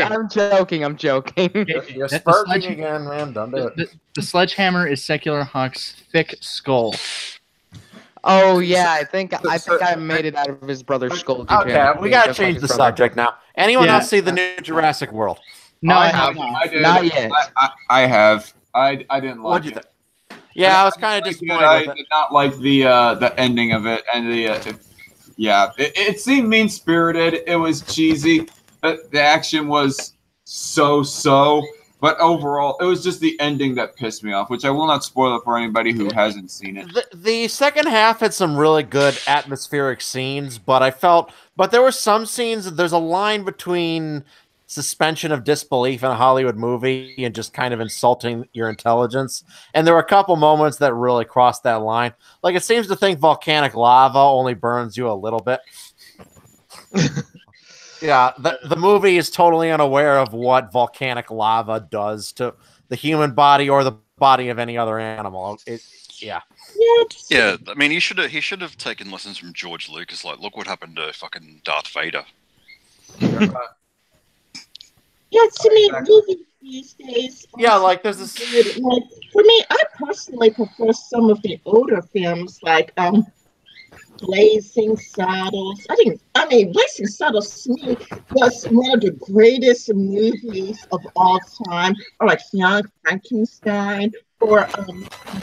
[SPEAKER 5] joking.
[SPEAKER 4] You're spurting again, man. Don't do it.
[SPEAKER 10] The sledgehammer is secular Hawk's thick skull.
[SPEAKER 5] Oh yeah, I think I made it out of his brother's skull.
[SPEAKER 4] Okay, we gotta change the subject now. Anyone else see the new Jurassic World?
[SPEAKER 10] No,
[SPEAKER 1] I
[SPEAKER 10] have
[SPEAKER 1] not.
[SPEAKER 5] Not yet.
[SPEAKER 1] I have. I didn't like
[SPEAKER 4] What'd you
[SPEAKER 1] it.
[SPEAKER 4] think? Yeah, I was kind of disappointed.
[SPEAKER 1] I did not like the ending of it, and it seemed mean spirited. It was cheesy. The action was so. But overall, it was just the ending that pissed me off, which I will not spoil it for anybody who hasn't seen it.
[SPEAKER 4] The second half had some really good atmospheric scenes, but there were some scenes. There's a line between suspension of disbelief in a Hollywood movie and just kind of insulting your intelligence. And there were a couple moments that really crossed that line. Like, it seems to think volcanic lava only burns you a little bit. Yeah, the movie is totally unaware of what volcanic lava does to the human body or the body of any other animal. Yeah.
[SPEAKER 9] I mean, he should have taken lessons from George Lucas. Like, look what happened to fucking Darth Vader.
[SPEAKER 7] Yeah, to me, movies these days.
[SPEAKER 4] Yeah, like there's this.
[SPEAKER 7] Like, for me, I personally prefer some of the older films, like Blazing Saddles. Blazing Saddles to me was one of the greatest movies of all time. Or like Young Frankenstein. Or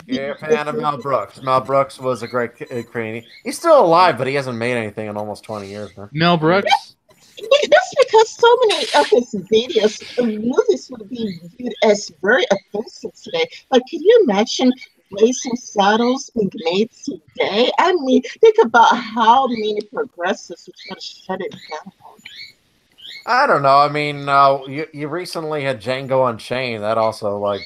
[SPEAKER 4] you're a fan of Mel Brooks. Mel Brooks was a great creator. He's still alive, but he hasn't made anything in almost 20 years, man.
[SPEAKER 10] Mel Brooks.
[SPEAKER 7] That's because so many of his videos, movies would be viewed as very offensive today. Like, can you imagine Blazing Saddles being made today? I mean, think about how many progressives would try to shut it down.
[SPEAKER 4] I don't know. I mean, you recently had Django Unchained. That also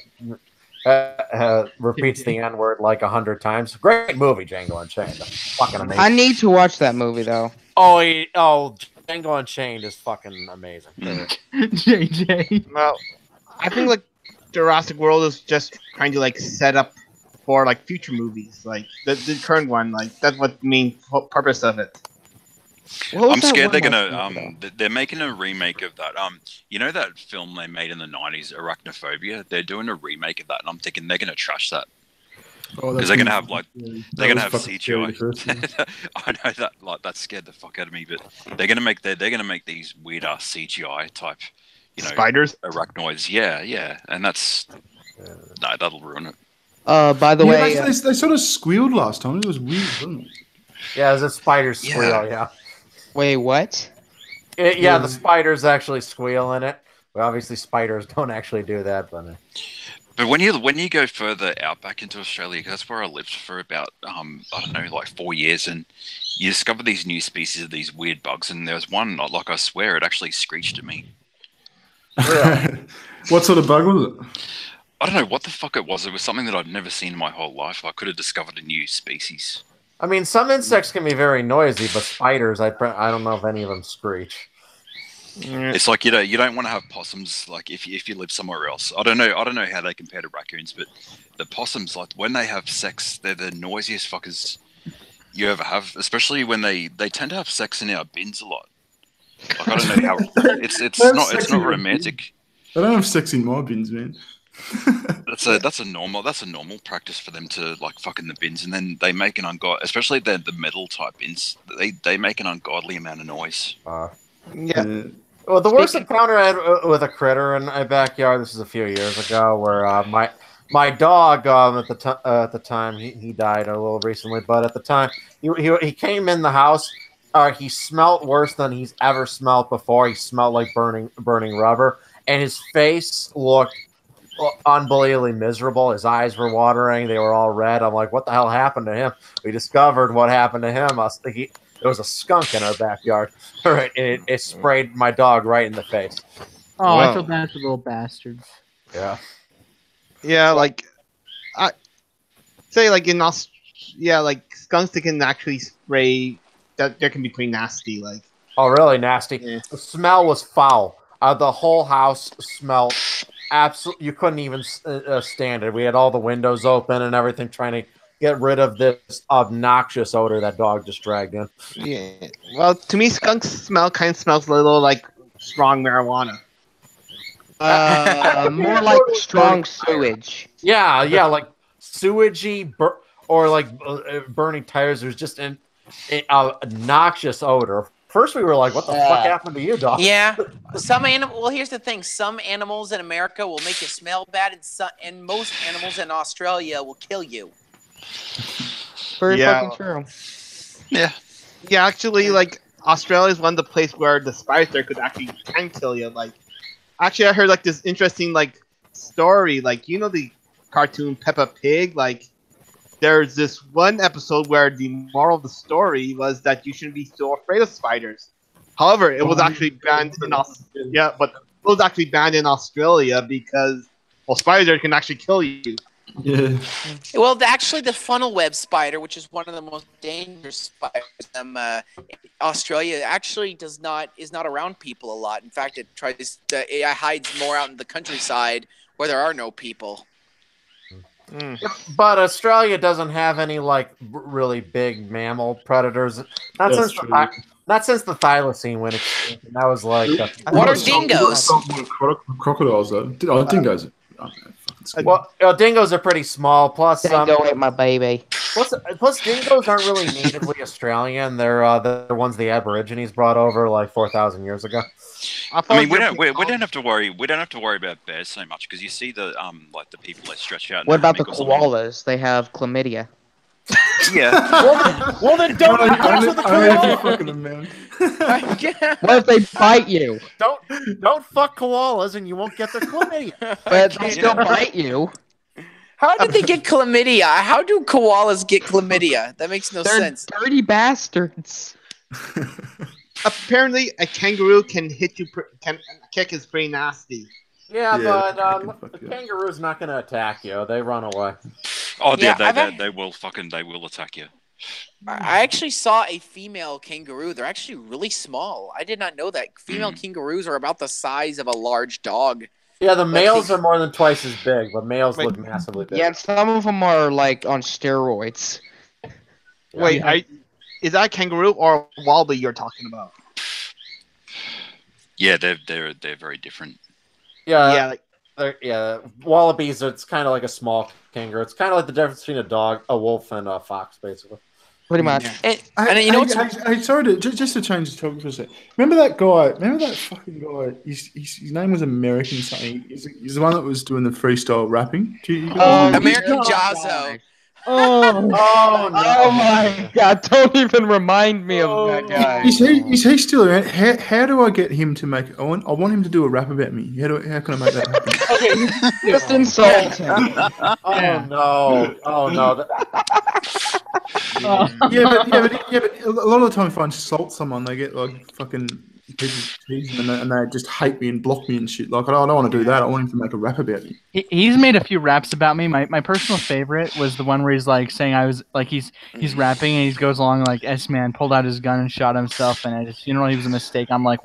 [SPEAKER 4] repeats the N-word like 100 times. Great movie, Django Unchained. Fucking amazing.
[SPEAKER 5] I need to watch that movie though.
[SPEAKER 4] Oh, Django Unchained is fucking amazing.
[SPEAKER 10] JJ.
[SPEAKER 8] Well, I think like Jurassic World is just trying to like set up for like future movies, like the current one. Like that's what the main purpose of it.
[SPEAKER 9] I'm scared they're gonna they're making a remake of that. You know that film they made in the 90s, Arachnophobia? They're doing a remake of that, and I'm thinking they're gonna trash that. Because they're gonna have CGI. I know that that scared the fuck out of me, but they're gonna make these weird CGI type,
[SPEAKER 8] spiders,
[SPEAKER 9] arachnoids. Yeah, and that'll ruin it.
[SPEAKER 5] By the way,
[SPEAKER 2] they sort of squealed last time. It was weird, wasn't it?
[SPEAKER 4] Yeah, it was a spider squeal. Yeah.
[SPEAKER 5] Wait, what?
[SPEAKER 4] The spiders actually squeal in it, Well, obviously, spiders don't actually do that, but.
[SPEAKER 9] But when you go further out back into Australia, 'cause that's where I lived for about I don't know, like 4 years, and you discover these new species of these weird bugs, and there was one, like, I swear, it actually screeched at me.
[SPEAKER 2] What sort of bug was it?
[SPEAKER 9] I don't know what the fuck it was. It was something that I'd never seen in my whole life. I could have discovered a new species.
[SPEAKER 4] I mean, some insects can be very noisy, but spiders, I don't know if any of them screech.
[SPEAKER 9] It's like you don't want to have possums, like if you live somewhere else. I don't know how they compare to raccoons, but the possums, like when they have sex, they're the noisiest fuckers you ever have. Especially when they tend to have sex in our bins a lot. Like, I don't know how it's not romantic.
[SPEAKER 2] They don't have sex in my bins, man.
[SPEAKER 9] That's a normal practice for them to like fuck in the bins, and then they make an especially the metal type bins. They make an ungodly amount of noise.
[SPEAKER 8] Yeah.
[SPEAKER 4] Well, the worst encounter I had with a critter in my backyard, this is a few years ago, where my dog at the time he died a little recently, but at the time he came in the house. He smelled worse than he's ever smelled before. He smelled like burning rubber, and his face looked unbelievably miserable. His eyes were watering. They were all red. I'm like, what the hell happened to him? We discovered what happened to him. There was a skunk in our backyard. Right, it sprayed my dog right in the face.
[SPEAKER 10] Oh,
[SPEAKER 8] Wow.
[SPEAKER 10] I feel bad for little bastards.
[SPEAKER 4] Yeah.
[SPEAKER 8] Yeah, like I say, like in like skunks that can actually spray. That can be pretty nasty. Like,
[SPEAKER 4] Oh, really nasty.
[SPEAKER 8] Yeah.
[SPEAKER 4] The smell was foul. The whole house smelled absolutely. You couldn't even stand it. We had all the windows open and everything, trying to get rid of this obnoxious odor that dog just dragged in.
[SPEAKER 8] yeah. Well, to me, skunks smells a little like strong marijuana.
[SPEAKER 5] More like strong sewage.
[SPEAKER 4] Yeah, like sewagey or like burning tires. There's just an obnoxious odor. First, we were like, "What the fuck happened to you, dog?"
[SPEAKER 3] Yeah, Well, here's the thing: some animals in America will make you smell bad, and most animals in Australia will kill you.
[SPEAKER 5] Very
[SPEAKER 8] Yeah.
[SPEAKER 5] fucking true.
[SPEAKER 9] Yeah.
[SPEAKER 8] Yeah, actually, like Australia is one of the places where the spider can kill you. Like, actually, I heard like this interesting like story. Like, the cartoon Peppa Pig. Like, there's this one episode where the moral of the story was that you shouldn't be so afraid of spiders. However, it was actually banned in Australia because spiders can actually kill you.
[SPEAKER 2] Yeah.
[SPEAKER 3] Well, actually, the funnel web spider, which is one of the most dangerous spiders, Australia actually is not around people a lot. In fact, it hides more out in the countryside where there are no people.
[SPEAKER 4] But Australia doesn't have any like really big mammal predators. Not since the Thylacine went extinct. And that was like
[SPEAKER 3] What are dingoes?
[SPEAKER 2] Crocodiles, though. Oh, dingoes.
[SPEAKER 4] Well, dingoes are pretty small. Plus,
[SPEAKER 5] Dingo ate my baby.
[SPEAKER 4] plus, dingoes aren't really natively Australian. They're ones the Aborigines brought over like 4,000 years ago.
[SPEAKER 9] I mean, we don't have to worry. We don't have to worry about bears so much because you see the like the people that stretch out. in
[SPEAKER 5] What
[SPEAKER 9] a
[SPEAKER 5] about the
[SPEAKER 9] hammock or something.
[SPEAKER 5] koalas? They have chlamydia.
[SPEAKER 9] Yeah.
[SPEAKER 4] Well, then don't mess with the koala.
[SPEAKER 2] Fucking them, man.
[SPEAKER 5] What if they bite you?
[SPEAKER 4] Don't fuck koalas and you won't get the chlamydia.
[SPEAKER 5] But they still bite you.
[SPEAKER 3] How did they get chlamydia? How do koalas get chlamydia? That makes no
[SPEAKER 5] They're
[SPEAKER 3] sense.
[SPEAKER 5] dirty bastards.
[SPEAKER 8] Apparently, a kangaroo can hit you. Can kick is pretty nasty.
[SPEAKER 4] Yeah,
[SPEAKER 2] Yeah,
[SPEAKER 4] but the kangaroo's not going to attack you. They run away.
[SPEAKER 9] Oh,
[SPEAKER 3] Yeah,
[SPEAKER 9] yeah, they will attack you.
[SPEAKER 3] I actually saw a female kangaroo. They're actually really small. I did not know that. Female kangaroos are about the size of a large dog.
[SPEAKER 4] Yeah, the males are more than twice as big, but males look massively big.
[SPEAKER 5] Yeah, some of them are like on steroids.
[SPEAKER 8] Wait, is that a kangaroo or a wallaby you're talking about?
[SPEAKER 9] Yeah, they're very different.
[SPEAKER 4] Yeah, wallabies. It's kind of like a small kangaroo. It's kind of like the difference between a wolf, and a fox, basically.
[SPEAKER 5] Pretty much.
[SPEAKER 2] Hey, sorry just to change the topic for a second. Remember that guy? Remember that fucking guy? His name was American something. He's the one that was doing the freestyle rapping.
[SPEAKER 3] American Jazzo.
[SPEAKER 10] Oh,
[SPEAKER 4] Oh no!
[SPEAKER 5] Oh my god! Don't even remind me of that guy.
[SPEAKER 2] Is he still around? How do I get him to make? I want him to do a rap about me. How can I make that happen?
[SPEAKER 10] okay.
[SPEAKER 5] Just insult him.
[SPEAKER 4] Oh no! Oh no!
[SPEAKER 2] Yeah, but a lot of the time, if I insult someone, they get like fucking people tease them and they just hate me and block me and shit. Like I don't want to do that. I want him to make a rap about me.
[SPEAKER 10] He's made a few raps about me. My personal favorite was the one where he's like saying I was like he's rapping and he goes along like S-Man pulled out his gun and shot himself and I just he was a mistake. I'm like,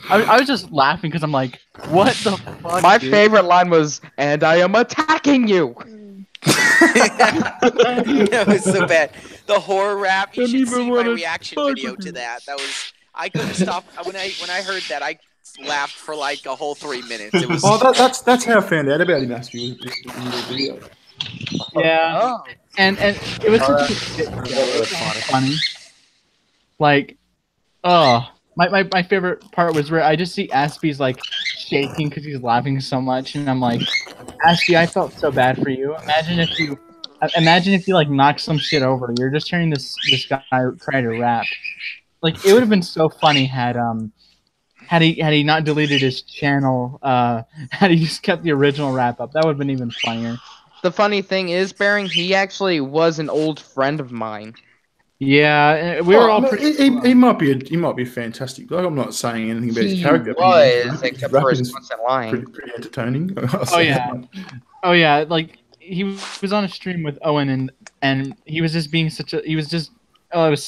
[SPEAKER 10] I was just laughing because I'm like, what the fuck?
[SPEAKER 5] My
[SPEAKER 10] dude?
[SPEAKER 5] favorite line was, "And I am attacking you."
[SPEAKER 3] That was so bad. The horror rap. You
[SPEAKER 5] Don't
[SPEAKER 3] should
[SPEAKER 5] even
[SPEAKER 3] see my
[SPEAKER 5] wanna
[SPEAKER 3] reaction
[SPEAKER 5] fuck
[SPEAKER 3] video
[SPEAKER 5] with
[SPEAKER 3] to
[SPEAKER 5] you.
[SPEAKER 3] that. That was. I couldn't stop when I heard that. I laughed for like a whole 3 minutes. It was.
[SPEAKER 2] Oh, that's how I found out about him. Actually, was in the video.
[SPEAKER 10] Yeah.
[SPEAKER 5] Oh.
[SPEAKER 10] And it was such a shit show. It was funny. Like, my favorite part was where I just see Aspie's like shaking because he's laughing so much, and I'm like, Aspie, I felt so bad for you. Imagine if you like knocked some shit over. You're just hearing this guy try to rap. Like it would have been so funny had he not deleted his channel. Had he just kept the original rap up, that would have been even funnier.
[SPEAKER 5] The funny thing is, Bearing, he actually was an old friend of mine.
[SPEAKER 10] Yeah, we were all pretty.
[SPEAKER 2] He might be fantastic. Like I'm not saying anything about his
[SPEAKER 5] He
[SPEAKER 2] character.
[SPEAKER 5] was, except for his constant lying.
[SPEAKER 2] Pretty entertaining.
[SPEAKER 10] Oh yeah, like he was on a stream with Owen and he was just being it was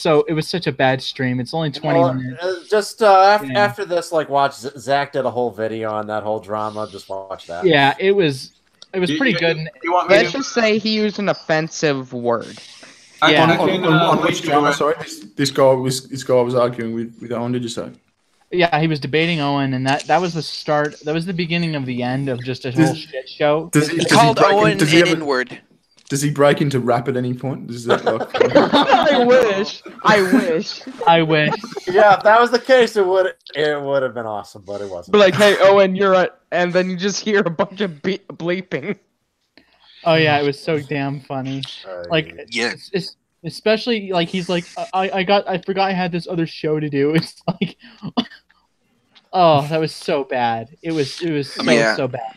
[SPEAKER 10] such a bad stream. It's only 20 minutes.
[SPEAKER 4] Just after this, like, watch Zach did a whole video on that whole drama. Just watch that.
[SPEAKER 10] Yeah, it was pretty good.
[SPEAKER 5] Let's just say he used an offensive word.
[SPEAKER 10] Yeah.
[SPEAKER 2] On which drama? Sorry, this guy was arguing with Owen. Did you say?
[SPEAKER 10] Yeah, he was debating Owen, and that was the start. That was the beginning of the end of just a whole shit show.
[SPEAKER 3] It's called Owen and Inward.
[SPEAKER 2] Does he break into rap at any point? Is that like...
[SPEAKER 5] I wish.
[SPEAKER 4] Yeah, if that was the case, it would have been awesome, but it wasn't.
[SPEAKER 5] But like, hey, Owen, you're right, and then you just hear a bunch of bleeping.
[SPEAKER 10] Oh yeah, it was so damn funny. Like,
[SPEAKER 9] Yeah.
[SPEAKER 10] Especially like he's like, I forgot I had this other show to do. It's like, oh, that was so bad. It was so bad.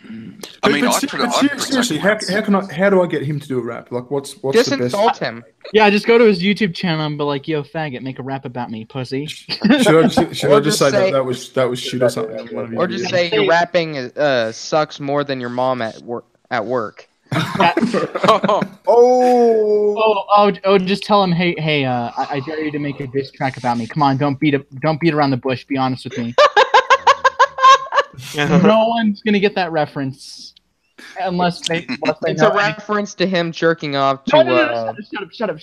[SPEAKER 9] I mean,
[SPEAKER 2] seriously, how do I get him to do a rap? Like, what's
[SPEAKER 5] Just
[SPEAKER 2] the best?
[SPEAKER 5] insult him.
[SPEAKER 10] Yeah, just go to his YouTube channel and be like, "Yo, faggot, make a rap about me, pussy."
[SPEAKER 2] Should I just say that was shit or something?
[SPEAKER 5] Or just say your rapping sucks more than your mom at work.
[SPEAKER 10] Just tell him, hey, I dare you to make a diss track about me. Come on, don't beat around the bush. Be honest with me. No one's gonna get that reference unless they
[SPEAKER 5] It's
[SPEAKER 10] know
[SPEAKER 5] a reference to him jerking off to
[SPEAKER 10] shut up.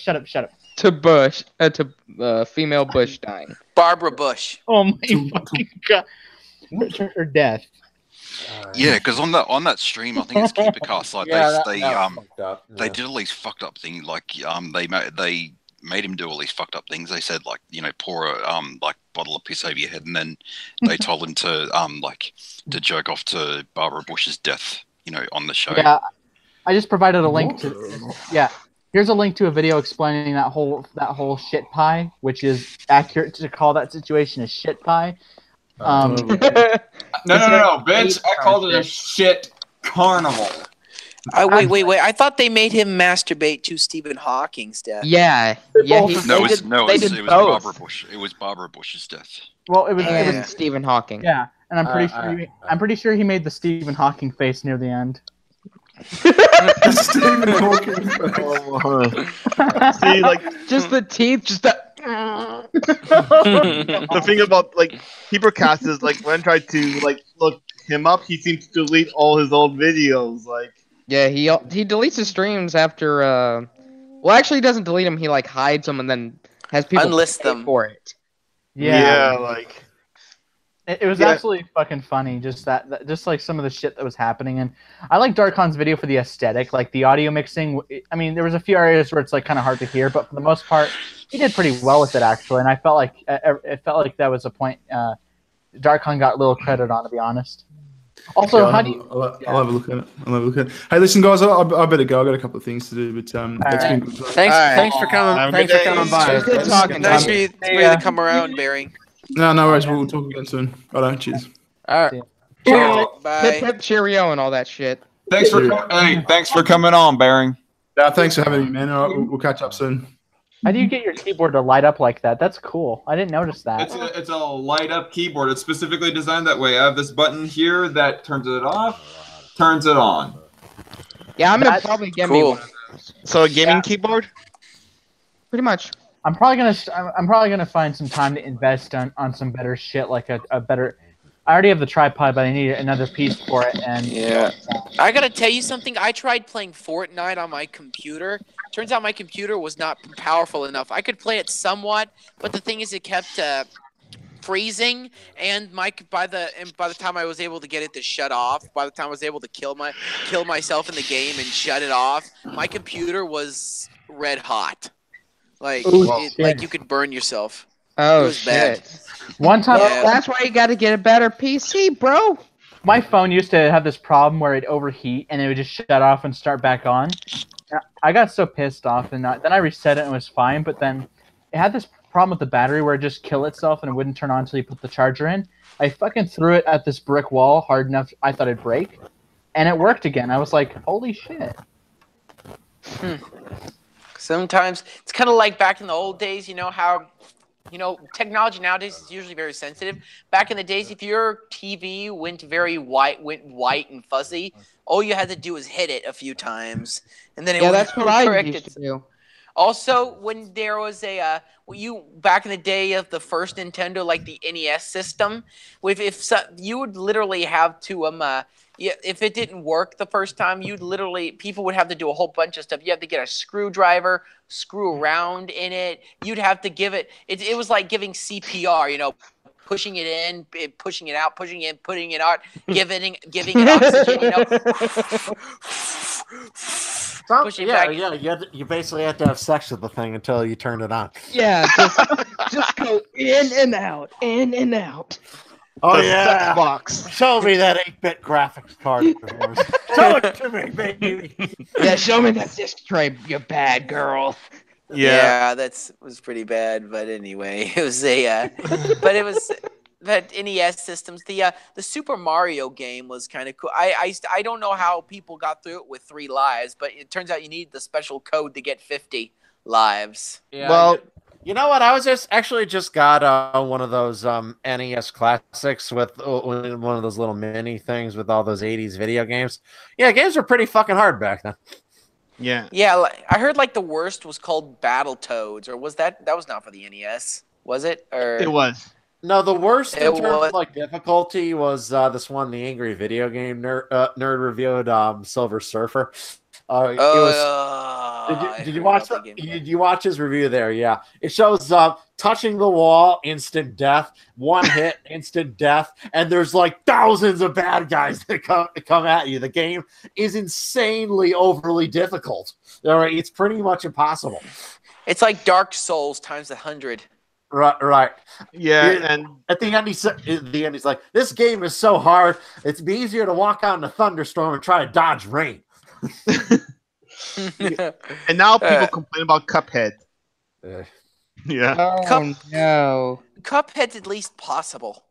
[SPEAKER 5] to Bush to female Bush dying.
[SPEAKER 3] Barbara Bush.
[SPEAKER 10] Oh my fucking god. Her death.
[SPEAKER 9] Yeah, because on that stream, I think it's Keepercast. Like they did all these fucked up things. Like they made him do all these fucked up things. They said like pour a like bottle of piss over your head, and then they told him to to jerk off to Barbara Bush's death. On the show.
[SPEAKER 10] Yeah, I just provided a link to. Yeah, here's a link to a video explaining that whole shit pie, which is accurate to call that situation a shit pie.
[SPEAKER 1] No, bitch! I called it a shit carnival.
[SPEAKER 3] Wait! I thought they made him masturbate to Stephen Hawking's death.
[SPEAKER 5] Yeah.
[SPEAKER 9] It was Barbara Bush. It was Barbara Bush's death.
[SPEAKER 10] Well, it was
[SPEAKER 5] Stephen Hawking.
[SPEAKER 10] Yeah, and I'm pretty sure he made the Stephen Hawking face near the end.
[SPEAKER 2] Stephen Hawking.
[SPEAKER 8] See, like,
[SPEAKER 5] just the teeth, just that.
[SPEAKER 8] The thing about Keepercast is when I tried to look him up, he seems to delete all his old videos.
[SPEAKER 5] Yeah, he deletes his streams after. Well, actually, he doesn't delete them. He hides them and then has people
[SPEAKER 3] unlist
[SPEAKER 5] pay
[SPEAKER 3] them
[SPEAKER 5] for it.
[SPEAKER 8] Yeah,
[SPEAKER 10] it was absolutely fucking funny. Just just some of the shit that was happening, and I like Darkon's video for the aesthetic, like the audio mixing. I mean, there was a few areas where it's kind of hard to hear, but for the most part, he did pretty well with it actually. And I felt like that was a point Darkon got little credit on, to be honest. Also,
[SPEAKER 2] Yeah,
[SPEAKER 10] how do you?
[SPEAKER 2] I'll have a look at it. I'll have a look at it. Hey, listen, guys, I better go. I got a couple of things to do, but it's been good.
[SPEAKER 4] Thanks,
[SPEAKER 5] All right.
[SPEAKER 4] thanks for coming.
[SPEAKER 8] Have a
[SPEAKER 4] Thanks
[SPEAKER 8] good
[SPEAKER 4] for
[SPEAKER 8] day.
[SPEAKER 4] coming by.
[SPEAKER 5] It was good talking.
[SPEAKER 11] Nice
[SPEAKER 5] to you.
[SPEAKER 11] for you to come around, Barry.
[SPEAKER 2] No worries. We'll talk again soon. Righto, cheers.
[SPEAKER 4] All right.
[SPEAKER 7] Cheers.
[SPEAKER 11] Bye.
[SPEAKER 5] Hip hip cheerio and all that shit.
[SPEAKER 1] Thanks for coming on, Baring.
[SPEAKER 2] Thanks for having me, man. All right, we'll catch up soon.
[SPEAKER 10] How do you get your keyboard to light up like that? That's cool. I didn't notice that.
[SPEAKER 1] It's a light up keyboard. It's specifically designed that way. I have this button here that turns it off, turns it on.
[SPEAKER 5] Yeah, I'm gonna
[SPEAKER 10] That's
[SPEAKER 5] probably get me
[SPEAKER 11] cool.
[SPEAKER 5] one of those.
[SPEAKER 8] So a gaming keyboard?
[SPEAKER 5] Pretty much.
[SPEAKER 10] I'm probably gonna find some time to invest on some better shit, like a better. I already have the tripod, but I need another piece for it. And
[SPEAKER 11] Yeah. I gotta tell you something. I tried playing Fortnite on my computer. Turns out my computer was not powerful enough. I could play it somewhat, but the thing is, it kept freezing. And by the time I was able to get it to shut off, by the time I was able to kill myself in the game and shut it off, my computer was red hot. Like like you could burn yourself.
[SPEAKER 5] Oh
[SPEAKER 11] It was bad.
[SPEAKER 5] shit.
[SPEAKER 10] one time,
[SPEAKER 11] Yeah.
[SPEAKER 5] That's why you got to get a better PC, bro.
[SPEAKER 10] my phone used to have this problem where it'd overheat and it would just shut off and start back on. I got so pissed off, and then I reset it and it was fine. But then it had this problem with the battery where it just kill itself and it wouldn't turn on until you put the charger in. I fucking threw it at this brick wall hard enough I thought it'd break, and it worked again. I was like, holy shit.
[SPEAKER 11] Sometimes it's kind of like back in the old days, you know how, technology nowadays is usually very sensitive. Back in the days, if your TV went white and fuzzy, all you had to do was hit it a few times, and then it
[SPEAKER 5] Yeah,
[SPEAKER 11] would
[SPEAKER 5] that's what I
[SPEAKER 11] correct
[SPEAKER 5] used to do.
[SPEAKER 11] Also, when there was back in the day of the first Nintendo, like the NES system, you would literally have to if it didn't work the first time, people would have to do a whole bunch of stuff. You have to get a screwdriver, screw around in it. You'd have to give it. It was like giving CPR, pushing it in, pushing it out, pushing it in, putting it out, giving it oxygen, pushing back.
[SPEAKER 4] You basically have to have sex with the thing until you turn it on.
[SPEAKER 5] Yeah, just go in and out, in and out.
[SPEAKER 4] Oh
[SPEAKER 8] The
[SPEAKER 4] yeah,
[SPEAKER 8] sex box.
[SPEAKER 4] show me that 8-bit graphics card. of yours. Show it to me, baby.
[SPEAKER 5] Yeah, show me that disc tray, you bad girl.
[SPEAKER 11] Yeah, was pretty bad. But anyway, it was that NES systems. The Super Mario game was kind of cool. I don't know how people got through it with 3 lives, but it turns out you need the special code to get 50 lives.
[SPEAKER 4] Yeah,
[SPEAKER 8] Well,
[SPEAKER 4] you know what? I was just got one of those NES classics with one of those little mini things with all those 80s video games. Yeah, games were pretty fucking hard back then.
[SPEAKER 8] yeah.
[SPEAKER 11] Yeah, I heard like the worst was called Battletoads, or was that was not for the NES? Was it? Or
[SPEAKER 8] It was.
[SPEAKER 4] No, the worst in
[SPEAKER 11] It
[SPEAKER 4] terms
[SPEAKER 11] was-
[SPEAKER 4] of like difficulty was this one, the Angry Video Game nerd reviewed, Silver Surfer. Did you watch
[SPEAKER 11] that game?
[SPEAKER 4] Did you watch his review there? Yeah, it shows touching the wall, instant death. One hit, instant death, and there's like thousands of bad guys that come at you. The game is insanely overly difficult. All right, it's pretty much impossible.
[SPEAKER 11] It's like Dark Souls times 100.
[SPEAKER 4] Right.
[SPEAKER 8] Yeah,
[SPEAKER 4] Yeah.
[SPEAKER 8] and
[SPEAKER 4] At the end, he's like, "This game is so hard. It'd be easier to walk out in a thunderstorm and try to dodge rain."
[SPEAKER 8] and now people complain about Cuphead. Yeah.
[SPEAKER 5] Oh no.
[SPEAKER 11] Cuphead's at least possible.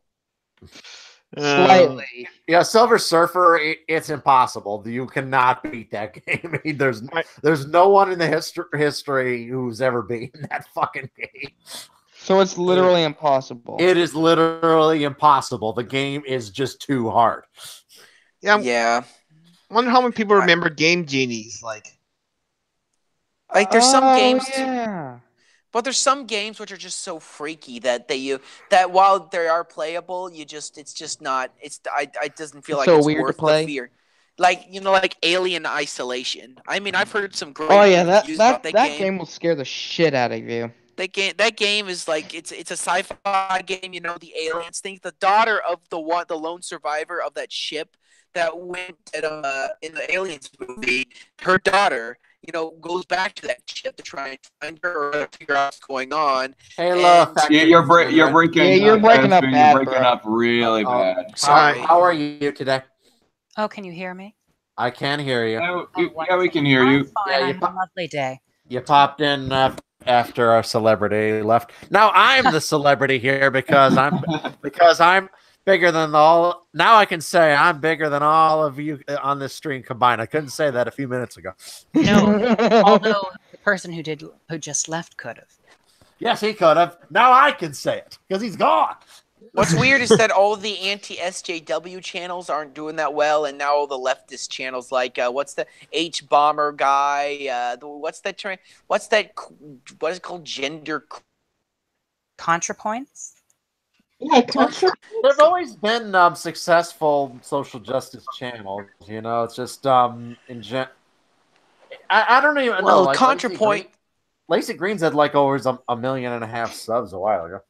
[SPEAKER 5] Slightly.
[SPEAKER 4] Yeah, Silver Surfer, it's impossible. You cannot beat that game. I mean, there's no one in the history who's ever beaten that fucking game.
[SPEAKER 5] So it's literally impossible.
[SPEAKER 4] It is literally impossible. The game is just too hard.
[SPEAKER 8] Yeah.
[SPEAKER 11] Yeah.
[SPEAKER 8] I wonder how many people remember Game Genies. Like
[SPEAKER 11] There's some games,
[SPEAKER 5] Yeah.
[SPEAKER 11] but there's some games which are just so freaky that that while they are playable, it doesn't feel like
[SPEAKER 5] So
[SPEAKER 11] it's
[SPEAKER 5] weird to
[SPEAKER 11] worth
[SPEAKER 5] play?
[SPEAKER 11] the fear. Like like Alien Isolation. I mean, I've heard some great
[SPEAKER 5] Oh yeah,
[SPEAKER 11] reviews about
[SPEAKER 5] that game will scare the shit out of you.
[SPEAKER 11] That game is like it's a sci-fi game. The aliens think the daughter of the lone survivor of that ship that went in the Aliens movie, her daughter, goes back to that ship to try and find her or figure out what's going on.
[SPEAKER 4] Hey,
[SPEAKER 1] You're breaking.
[SPEAKER 5] Yeah, you're breaking up
[SPEAKER 1] Aspen,
[SPEAKER 5] bad,
[SPEAKER 1] You're breaking
[SPEAKER 5] bro.
[SPEAKER 1] up really bad.
[SPEAKER 11] Sorry.
[SPEAKER 4] How are you today?
[SPEAKER 12] Oh, can you hear me?
[SPEAKER 4] I can hear you.
[SPEAKER 1] Yeah, we can hear you.
[SPEAKER 12] Fine,
[SPEAKER 4] Yeah,
[SPEAKER 12] I had a lovely day.
[SPEAKER 4] You popped in after our celebrity left. Now I'm the celebrity here because I'm bigger than all. Now I can say I'm bigger than all of you on this stream combined. I couldn't say that a few minutes ago.
[SPEAKER 12] No, although the person who just left could have.
[SPEAKER 4] Yes, he could have. Now I can say it because he's gone.
[SPEAKER 11] What's weird is that all the anti-SJW channels aren't doing that well, and now all the leftist channels, like what's the H bomber guy? What is it called? Gender
[SPEAKER 12] ContraPoints?
[SPEAKER 7] Yeah, contra.
[SPEAKER 4] There's always been successful social justice channels. You know, it's just I don't even know.
[SPEAKER 11] Well,
[SPEAKER 4] Like
[SPEAKER 11] ContraPoint.
[SPEAKER 4] Lacey Green's had like over 1.5 million subs a while ago.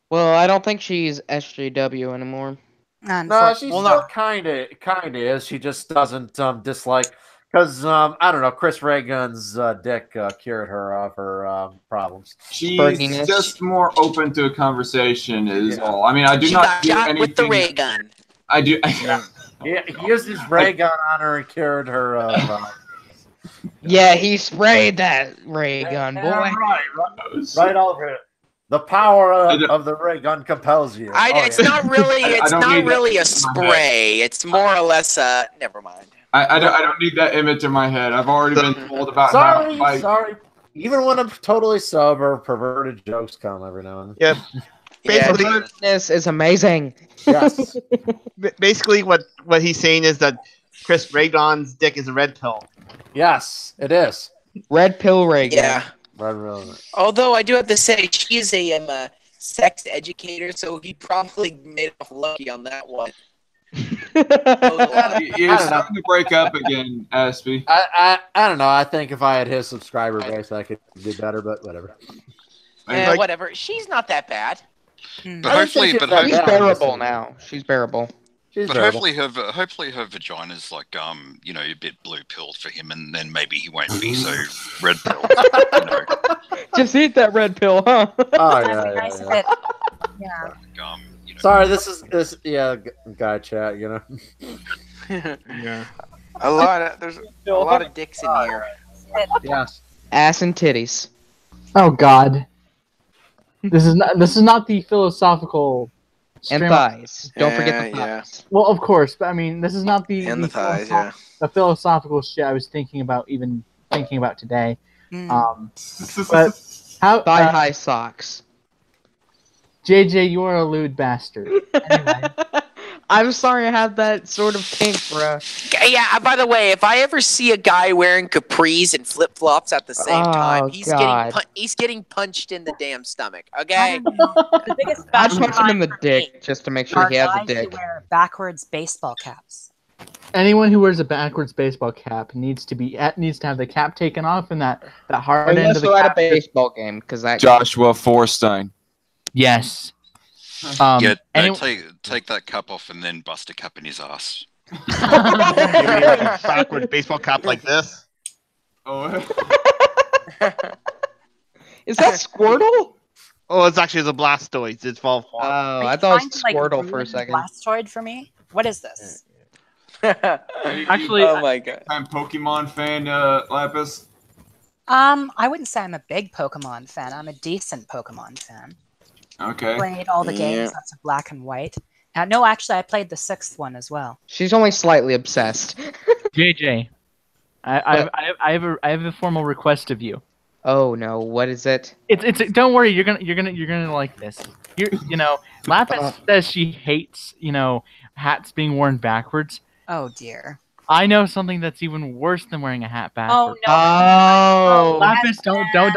[SPEAKER 5] Well, I don't think she's SJW anymore.
[SPEAKER 4] No, she still kind of is. She just doesn't dislike because I don't know. Chris Reagan's dick cured her of her problems.
[SPEAKER 1] She's just more open to a conversation, is all. I mean, I do not do anything
[SPEAKER 11] with the ray gun.
[SPEAKER 1] I do.
[SPEAKER 4] Yeah, he used his ray gun on her and cured her of.
[SPEAKER 5] Yeah, he sprayed that ray gun, boy.
[SPEAKER 4] Right over it. The power of the ray gun compels you.
[SPEAKER 11] It's not really. It's not really a spray. It's more or less. Never mind.
[SPEAKER 1] I don't need that image in my head. I've already been told about
[SPEAKER 4] Sorry. Even when I'm totally sober, perverted jokes come every now and
[SPEAKER 8] then. Yeah.
[SPEAKER 5] Basically, this is amazing.
[SPEAKER 4] Yes.
[SPEAKER 8] Basically, what he's saying is that Chris Reagan's dick is a red pill.
[SPEAKER 4] Yes, it is.
[SPEAKER 5] Red pill Reagan.
[SPEAKER 11] Yeah. Although I do have to say, she's a sex educator, so he probably made off lucky on that one.
[SPEAKER 1] You're starting to break up again, Aspie.
[SPEAKER 4] I don't know. I think if I had his subscriber base, I could do better, but whatever.
[SPEAKER 11] Whatever. She's not that bad.
[SPEAKER 9] But hopefully,
[SPEAKER 5] she's bearable now. She's bearable.
[SPEAKER 9] Hopefully her vagina's like a bit blue pilled for him, and then maybe he won't be so red pilled.
[SPEAKER 5] Just eat that red pill, huh?
[SPEAKER 4] Oh
[SPEAKER 12] yeah.
[SPEAKER 4] Sorry, this is guy chat.
[SPEAKER 11] Yeah. There's a lot of dicks in here.
[SPEAKER 4] Yes.
[SPEAKER 5] Ass and titties.
[SPEAKER 10] Oh God. This is not the philosophical.
[SPEAKER 5] And thighs. Don't forget the thighs.
[SPEAKER 11] Yeah.
[SPEAKER 10] Well, of course, but I mean, this is not the
[SPEAKER 11] thighs. Yeah.
[SPEAKER 10] The philosophical shit I was thinking about today. But how
[SPEAKER 5] thigh high socks.
[SPEAKER 10] JJ, you are a lewd bastard. Anyway.
[SPEAKER 5] I'm sorry I have that sort of kink, bro.
[SPEAKER 11] Yeah, by the way, if I ever see a guy wearing capris and flip-flops at the same time, he's getting punched in the damn stomach, okay?
[SPEAKER 12] The biggest
[SPEAKER 5] I'd punch him in the dick just to make sure he has a dick.
[SPEAKER 12] Who wear backwards baseball caps.
[SPEAKER 10] Anyone who wears a backwards baseball cap needs to have the cap taken off and that hard end of the cap.
[SPEAKER 5] at a baseball game because that
[SPEAKER 1] Joshua Forstein.
[SPEAKER 10] Yes.
[SPEAKER 9] Take that cap off and then bust a cap in his ass.
[SPEAKER 8] You mean like a backward baseball cap like this?
[SPEAKER 1] Oh.
[SPEAKER 5] Is that Squirtle?
[SPEAKER 8] Oh, it's actually the Blastoise. It's fall.
[SPEAKER 5] Oh, I thought it was Squirtle for a second.
[SPEAKER 12] Blastoid for me? What is this?
[SPEAKER 10] Actually,
[SPEAKER 11] oh my God.
[SPEAKER 1] I'm Pokemon fan, Lapis.
[SPEAKER 12] I wouldn't say I'm a big Pokemon fan. I'm a decent Pokemon fan.
[SPEAKER 1] Okay.
[SPEAKER 12] Played all the games. That's Black and White. No, actually, I played the 6th one as well.
[SPEAKER 5] She's only slightly obsessed.
[SPEAKER 10] JJ, I have a formal request of you.
[SPEAKER 5] Oh no, what is it?
[SPEAKER 10] It's don't worry, you're gonna like this. Lapis says she hates hats being worn backwards.
[SPEAKER 12] Oh dear.
[SPEAKER 10] I know something that's even worse than wearing a hat backwards.
[SPEAKER 12] Oh no.
[SPEAKER 10] Lapis, don't
[SPEAKER 5] know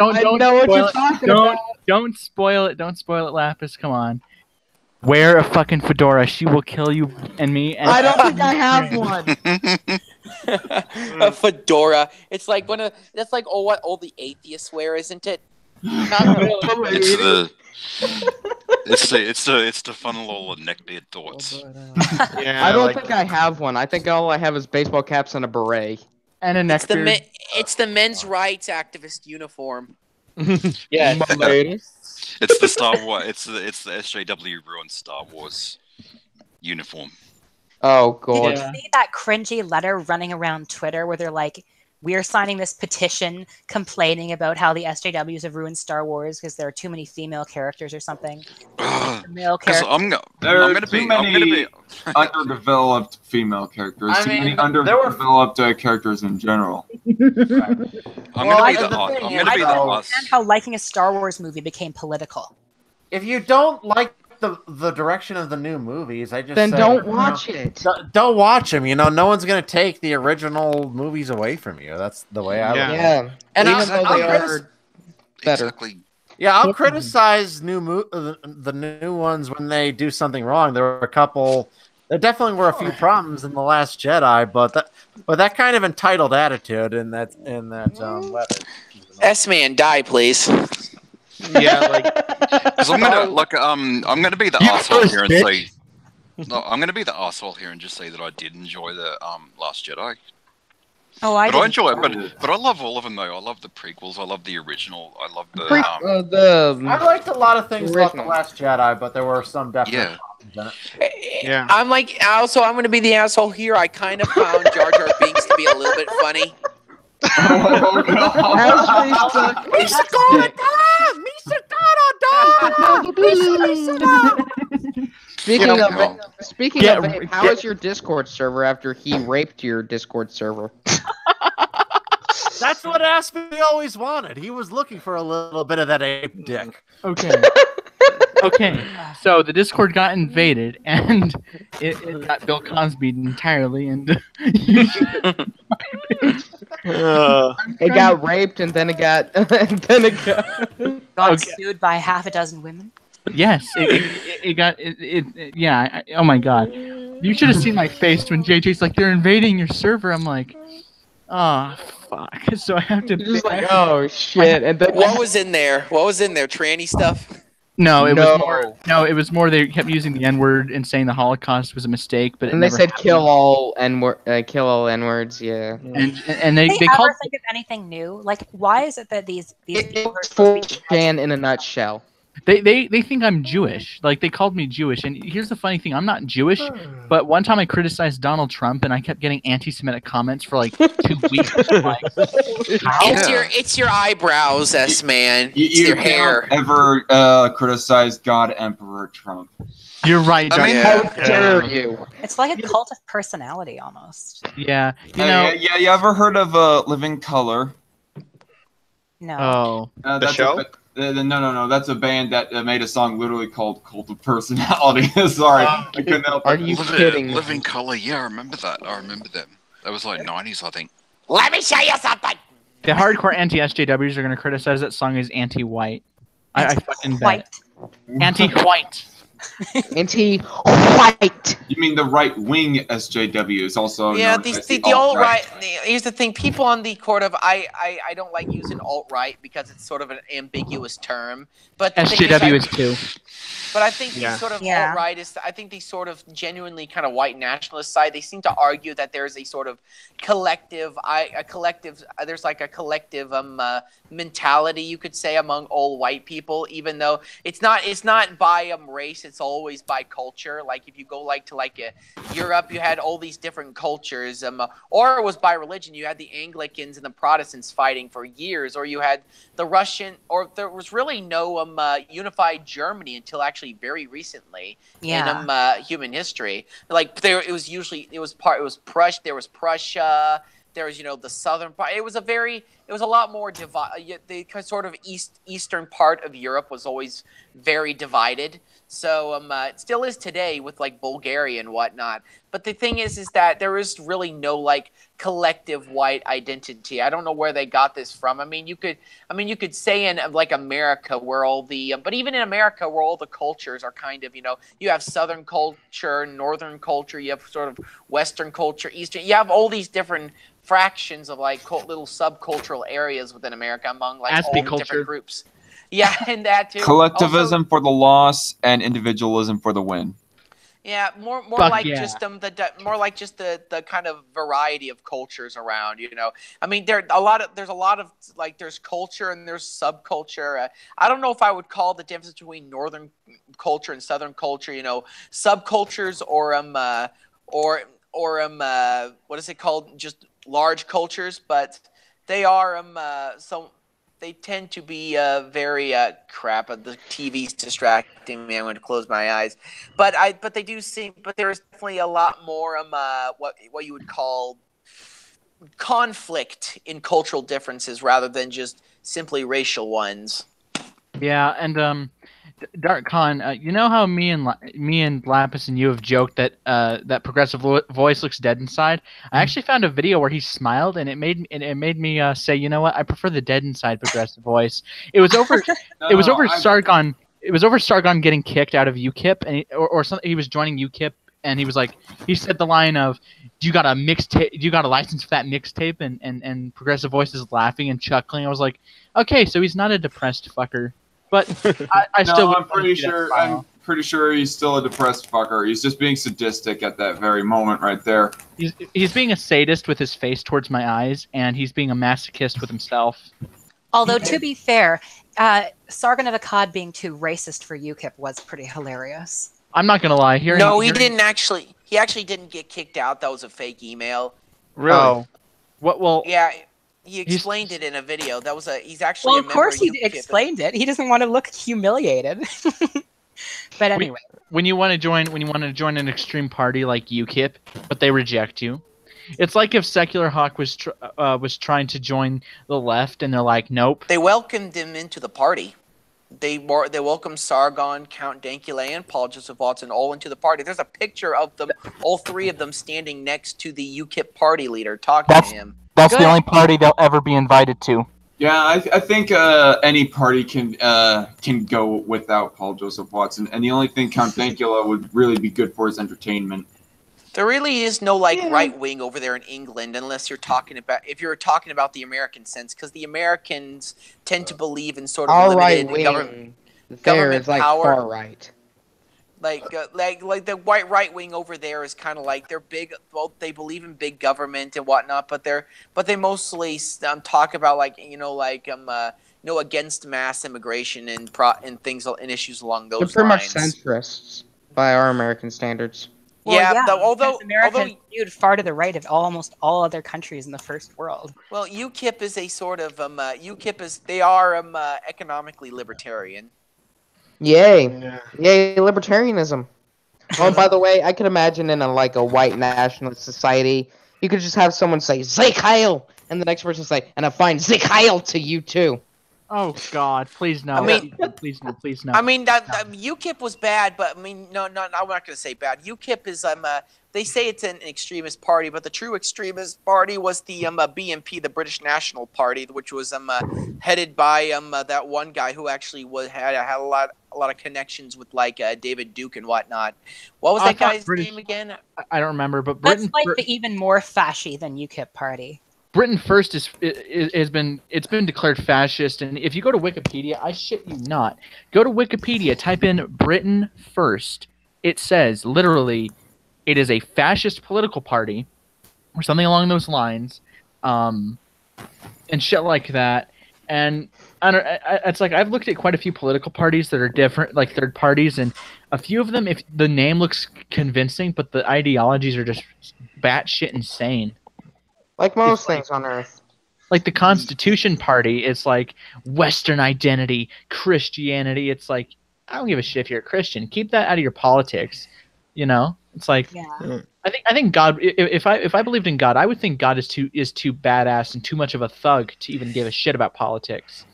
[SPEAKER 5] what you're talking about.
[SPEAKER 10] Don't spoil it. Don't spoil it, Lapis. Come on. Wear a fucking fedora. She will kill you and me. And
[SPEAKER 5] I don't think I have one.
[SPEAKER 11] A fedora. It's like that's like what all the atheists wear, isn't it?
[SPEAKER 10] Not really.
[SPEAKER 9] It's to funnel all the neckbeard thoughts.
[SPEAKER 5] Yeah, I don't think I have one. I think all I have is baseball caps and a beret.
[SPEAKER 10] And a neckbeard.
[SPEAKER 11] It's the men's rights activist uniform.
[SPEAKER 5] Yeah,
[SPEAKER 9] it's the Star Wars. It's the SJW ruined Star Wars uniform.
[SPEAKER 5] Oh
[SPEAKER 12] Did you
[SPEAKER 5] god.
[SPEAKER 10] Yeah.
[SPEAKER 12] see that cringy letter running around Twitter where they're like, "We're signing this petition complaining about how the SJWs have ruined Star Wars because there are too many female characters or something." The male
[SPEAKER 9] Because
[SPEAKER 12] characters.
[SPEAKER 1] There
[SPEAKER 9] I'm
[SPEAKER 1] are
[SPEAKER 9] gonna
[SPEAKER 1] too
[SPEAKER 9] be, I'm gonna
[SPEAKER 1] many
[SPEAKER 9] be.
[SPEAKER 1] underdeveloped female characters.
[SPEAKER 4] I
[SPEAKER 1] Too many
[SPEAKER 4] mean, there were-
[SPEAKER 1] underdeveloped characters in general.
[SPEAKER 9] I'm
[SPEAKER 4] Well,
[SPEAKER 9] gonna be
[SPEAKER 4] and
[SPEAKER 9] the.
[SPEAKER 4] the thing
[SPEAKER 9] I'm
[SPEAKER 4] is,
[SPEAKER 9] gonna be the
[SPEAKER 12] I
[SPEAKER 4] though,
[SPEAKER 12] understand
[SPEAKER 9] us.
[SPEAKER 12] how liking a Star Wars movie became political.
[SPEAKER 4] if you don't like the direction of the new movies, I just
[SPEAKER 5] Then
[SPEAKER 4] say,
[SPEAKER 5] don't
[SPEAKER 4] you know,
[SPEAKER 5] watch it.
[SPEAKER 4] Don't watch them. You know, no one's gonna take the original movies away from you. That's the way I look at it.
[SPEAKER 5] Yeah.
[SPEAKER 4] And
[SPEAKER 5] Even
[SPEAKER 4] I'll-
[SPEAKER 5] though they
[SPEAKER 4] I'll
[SPEAKER 5] are better.
[SPEAKER 9] Exactly.
[SPEAKER 4] Yeah, I'll criticize the new ones when they do something wrong. There were a couple. There definitely were a few problems in the Last Jedi, but that kind of entitled attitude in that letter.
[SPEAKER 11] S-Man, die, please.
[SPEAKER 8] Yeah, like
[SPEAKER 9] Because I'm gonna be the asshole here and say. No, I'm gonna be the asshole here and just say that I did enjoy the Last Jedi.
[SPEAKER 12] Oh, I
[SPEAKER 9] But I
[SPEAKER 12] didn't.
[SPEAKER 9] enjoy it. But I love all of them though. I love the prequels. I love the original. I love the.
[SPEAKER 4] I liked a lot of things about the
[SPEAKER 5] original.
[SPEAKER 4] Last Jedi, but there were some definite
[SPEAKER 9] Yeah.
[SPEAKER 4] problems in it.
[SPEAKER 8] Yeah.
[SPEAKER 11] I'm like, also, I'm going to be the asshole here. I kind of found Jar Jar Binks to be a little bit funny.
[SPEAKER 5] Speaking
[SPEAKER 8] Yeah,
[SPEAKER 5] of
[SPEAKER 8] no.
[SPEAKER 5] speaking of Abe, how is your Discord server after he raped your Discord server?
[SPEAKER 4] That's what Aspie always wanted. He was looking for a little bit of that ape dick.
[SPEAKER 10] Okay. Okay. So the Discord got invaded, and it got Bill Cosby entirely, and
[SPEAKER 5] It got raped and then it got
[SPEAKER 12] Got
[SPEAKER 10] Okay.
[SPEAKER 12] sued by half a dozen women.
[SPEAKER 10] yes, it got it. Yeah. Oh my God. You should have seen my face when JJ's like, "They're invading your server." I'm like, "Oh fuck!" So I have to.
[SPEAKER 5] You're just like, oh shit, and then
[SPEAKER 11] What was in there? What was in there? Tranny stuff?
[SPEAKER 10] No, it
[SPEAKER 5] No.
[SPEAKER 10] was more. No, it was more. They kept using the N word and saying the Holocaust was a mistake, but it
[SPEAKER 5] and they
[SPEAKER 10] never
[SPEAKER 5] said
[SPEAKER 10] happened.
[SPEAKER 5] kill all N words, yeah.
[SPEAKER 10] And they
[SPEAKER 12] Did they
[SPEAKER 10] called.
[SPEAKER 12] ever think of anything new? Like, why is it that these people are
[SPEAKER 5] It's
[SPEAKER 12] supposed to be
[SPEAKER 5] 4chan in a nutshell.
[SPEAKER 10] They think I'm Jewish. Like, they called me Jewish. And here's the funny thing. I'm not Jewish, but one time I criticized Donald Trump and I kept getting anti-Semitic comments for like 2 weeks. Like,
[SPEAKER 11] It's your eyebrows, S-Man. It's
[SPEAKER 1] You
[SPEAKER 11] your
[SPEAKER 1] can't
[SPEAKER 11] hair.
[SPEAKER 1] ever criticize God Emperor Trump.
[SPEAKER 10] you're right,
[SPEAKER 9] I mean,
[SPEAKER 10] John.
[SPEAKER 5] How dare you?
[SPEAKER 12] It's like a cult of personality almost.
[SPEAKER 10] Yeah. You know.
[SPEAKER 1] Yeah, you ever heard of Living Color?
[SPEAKER 12] No.
[SPEAKER 10] Oh.
[SPEAKER 1] That's
[SPEAKER 8] show?
[SPEAKER 1] No. That's a band that made a song literally called "Cult of Personality." Sorry, I couldn't help
[SPEAKER 5] Are
[SPEAKER 1] it.
[SPEAKER 5] you kidding me?
[SPEAKER 9] Living Color. Yeah, I remember that. I remember them. That was like 90s, I think.
[SPEAKER 11] Let me show you something.
[SPEAKER 10] The hardcore anti-SJWs are going to criticize that song as anti-white. I fucking bet.
[SPEAKER 12] White.
[SPEAKER 10] Anti-white.
[SPEAKER 5] Anti-white.
[SPEAKER 1] You mean the right-wing SJWs, also
[SPEAKER 11] Yeah,
[SPEAKER 1] known as
[SPEAKER 11] the alt-right. Here's the thing: people on the court of I don't like using alt-right because it's sort of an ambiguous term. But the thing
[SPEAKER 10] SJW
[SPEAKER 11] is,
[SPEAKER 10] is too.
[SPEAKER 11] But I think
[SPEAKER 8] Yeah.
[SPEAKER 11] the sort of
[SPEAKER 12] Yeah.
[SPEAKER 11] alt-right is, I think the sort of genuinely kind of white nationalist side, they seem to argue that there's a sort of collective, there's like a collective mentality, you could say, among all white people, even though it's not by race, it's always by culture. Like if you go to Europe, you had all these different cultures, or it was by religion. You had the Anglicans and the Protestants fighting for years, or you had the Russian, or there was really no unified Germany until actually very recently
[SPEAKER 12] Yeah.
[SPEAKER 11] in human history. Like there was Prussia, there was the southern part. It was a lot more divided. The sort of eastern part of Europe was always very divided. So it still is today with like Bulgaria and whatnot. But the thing is that there is really no like collective white identity. I don't know where they got this from. I mean, you could say in like America where all the, but even in America where all the cultures are kind of, you have Southern culture, Northern culture, you have sort of Western culture, Eastern. You have all these different fractions of like little subcultural areas within America among like all the
[SPEAKER 10] Aspie culture.
[SPEAKER 11] different groups. Yeah, and that too.
[SPEAKER 1] Collectivism for the loss and individualism for the win.
[SPEAKER 11] Yeah, more
[SPEAKER 10] Fuck
[SPEAKER 11] like
[SPEAKER 10] yeah.
[SPEAKER 11] just more like just the kind of variety of cultures around. I mean, there's a lot of like there's culture and there's subculture. I don't know if I would call the difference between northern culture and southern culture, subcultures or what is it called? Just large cultures, but they are they tend to be very crap. The TV's distracting me. I'm going to close my eyes, but they do seem. But there's definitely a lot more what you would call conflict in cultural differences rather than just simply racial ones.
[SPEAKER 10] Yeah, and Dark Khan, you know how me and Lapis and you have joked that that progressive voice looks dead inside. I actually found a video where he smiled, and it made me say, you know what? I prefer the dead inside progressive voice. It was over. It was over Sargon. It was over Sargon getting kicked out of UKIP, and or something. He was joining UKIP, and he was like, he said the line of, "Do you got a mixtape? Do you got a license for that mixtape?" And progressive voice is laughing and chuckling. I was like, okay, so he's not a depressed fucker. But I still.
[SPEAKER 1] No, I'm pretty sure he's still a depressed fucker. He's just being sadistic at that very moment right there.
[SPEAKER 10] He's being a sadist with his face towards my eyes, and he's being a masochist with himself.
[SPEAKER 12] Although, to be fair, Sargon of Akkad being too racist for UKIP was pretty hilarious.
[SPEAKER 10] I'm not gonna lie. He
[SPEAKER 11] didn't actually. He actually didn't get kicked out. That was a fake email.
[SPEAKER 10] Really? Oh. What? Well.
[SPEAKER 11] Yeah. He explained it in a video. That was he's actually a member of UKIP.
[SPEAKER 12] Of course he explained it. He doesn't want to look humiliated. But anyway.
[SPEAKER 10] When you want to join an extreme party like UKIP, but they reject you. It's like if Secular Hawk was trying to join the left and they're like, nope.
[SPEAKER 11] They welcomed him into the party. They welcomed Sargon, Count Dankula, and Paul Joseph Watson all into the party. There's a picture of them, all three of them standing next to the UKIP party leader talking to him.
[SPEAKER 13] That's the only party they'll ever be invited to.
[SPEAKER 1] Yeah, I think any party can go without Paul Joseph Watson, and the only thing Count Dankula would really be good for is entertainment.
[SPEAKER 11] There really is no right wing over there in England, unless you're talking about the American sense, because the Americans tend to believe in sort of limited government power.
[SPEAKER 5] Far right.
[SPEAKER 11] Like the right wing over there is kind of like they're big. Well, they believe in big government and whatnot, but they mostly talk about against mass immigration and things and issues along those lines.
[SPEAKER 5] They're pretty much centrists by our American standards.
[SPEAKER 12] Well, although America viewed far to the right of almost all other countries in the first world.
[SPEAKER 11] Well, UKIP is a sort of they are economically libertarian.
[SPEAKER 5] Yay! Yay! Libertarianism. Oh, and by the way, I could imagine in a white nationalist society, you could just have someone say "Zeich Heil," and the next person say, "And a fine Zeich Heil to you too."
[SPEAKER 10] Oh God! Please no!
[SPEAKER 11] I mean,
[SPEAKER 10] please no!
[SPEAKER 11] I mean, UKIP was bad, but I mean, no, I'm not going to say bad. UKIP is they say it's an extremist party, but the true extremist party was the BNP, the British National Party, which was headed by that one guy who actually had a lot of connections with David Duke and whatnot. What was that guy's name again?
[SPEAKER 10] I don't remember, but Britain.
[SPEAKER 12] That's the even more fashy than UKIP party.
[SPEAKER 10] Britain First has been declared fascist, and if you go to Wikipedia, I shit you not, go to Wikipedia, type in Britain First. It says literally, it is a fascist political party, or something along those lines, and shit like that. And it's like I've looked at quite a few political parties that are different, like third parties, and a few of them, if the name looks convincing, but the ideologies are just batshit insane.
[SPEAKER 5] Like most things on Earth.
[SPEAKER 10] Like the Constitution Party, it's like Western identity, Christianity. It's like, I don't give a shit if you're a Christian. Keep that out of your politics. You know? It's like, I think God. If I believed in God, I would think God is too badass and too much of a thug to even give a shit about politics.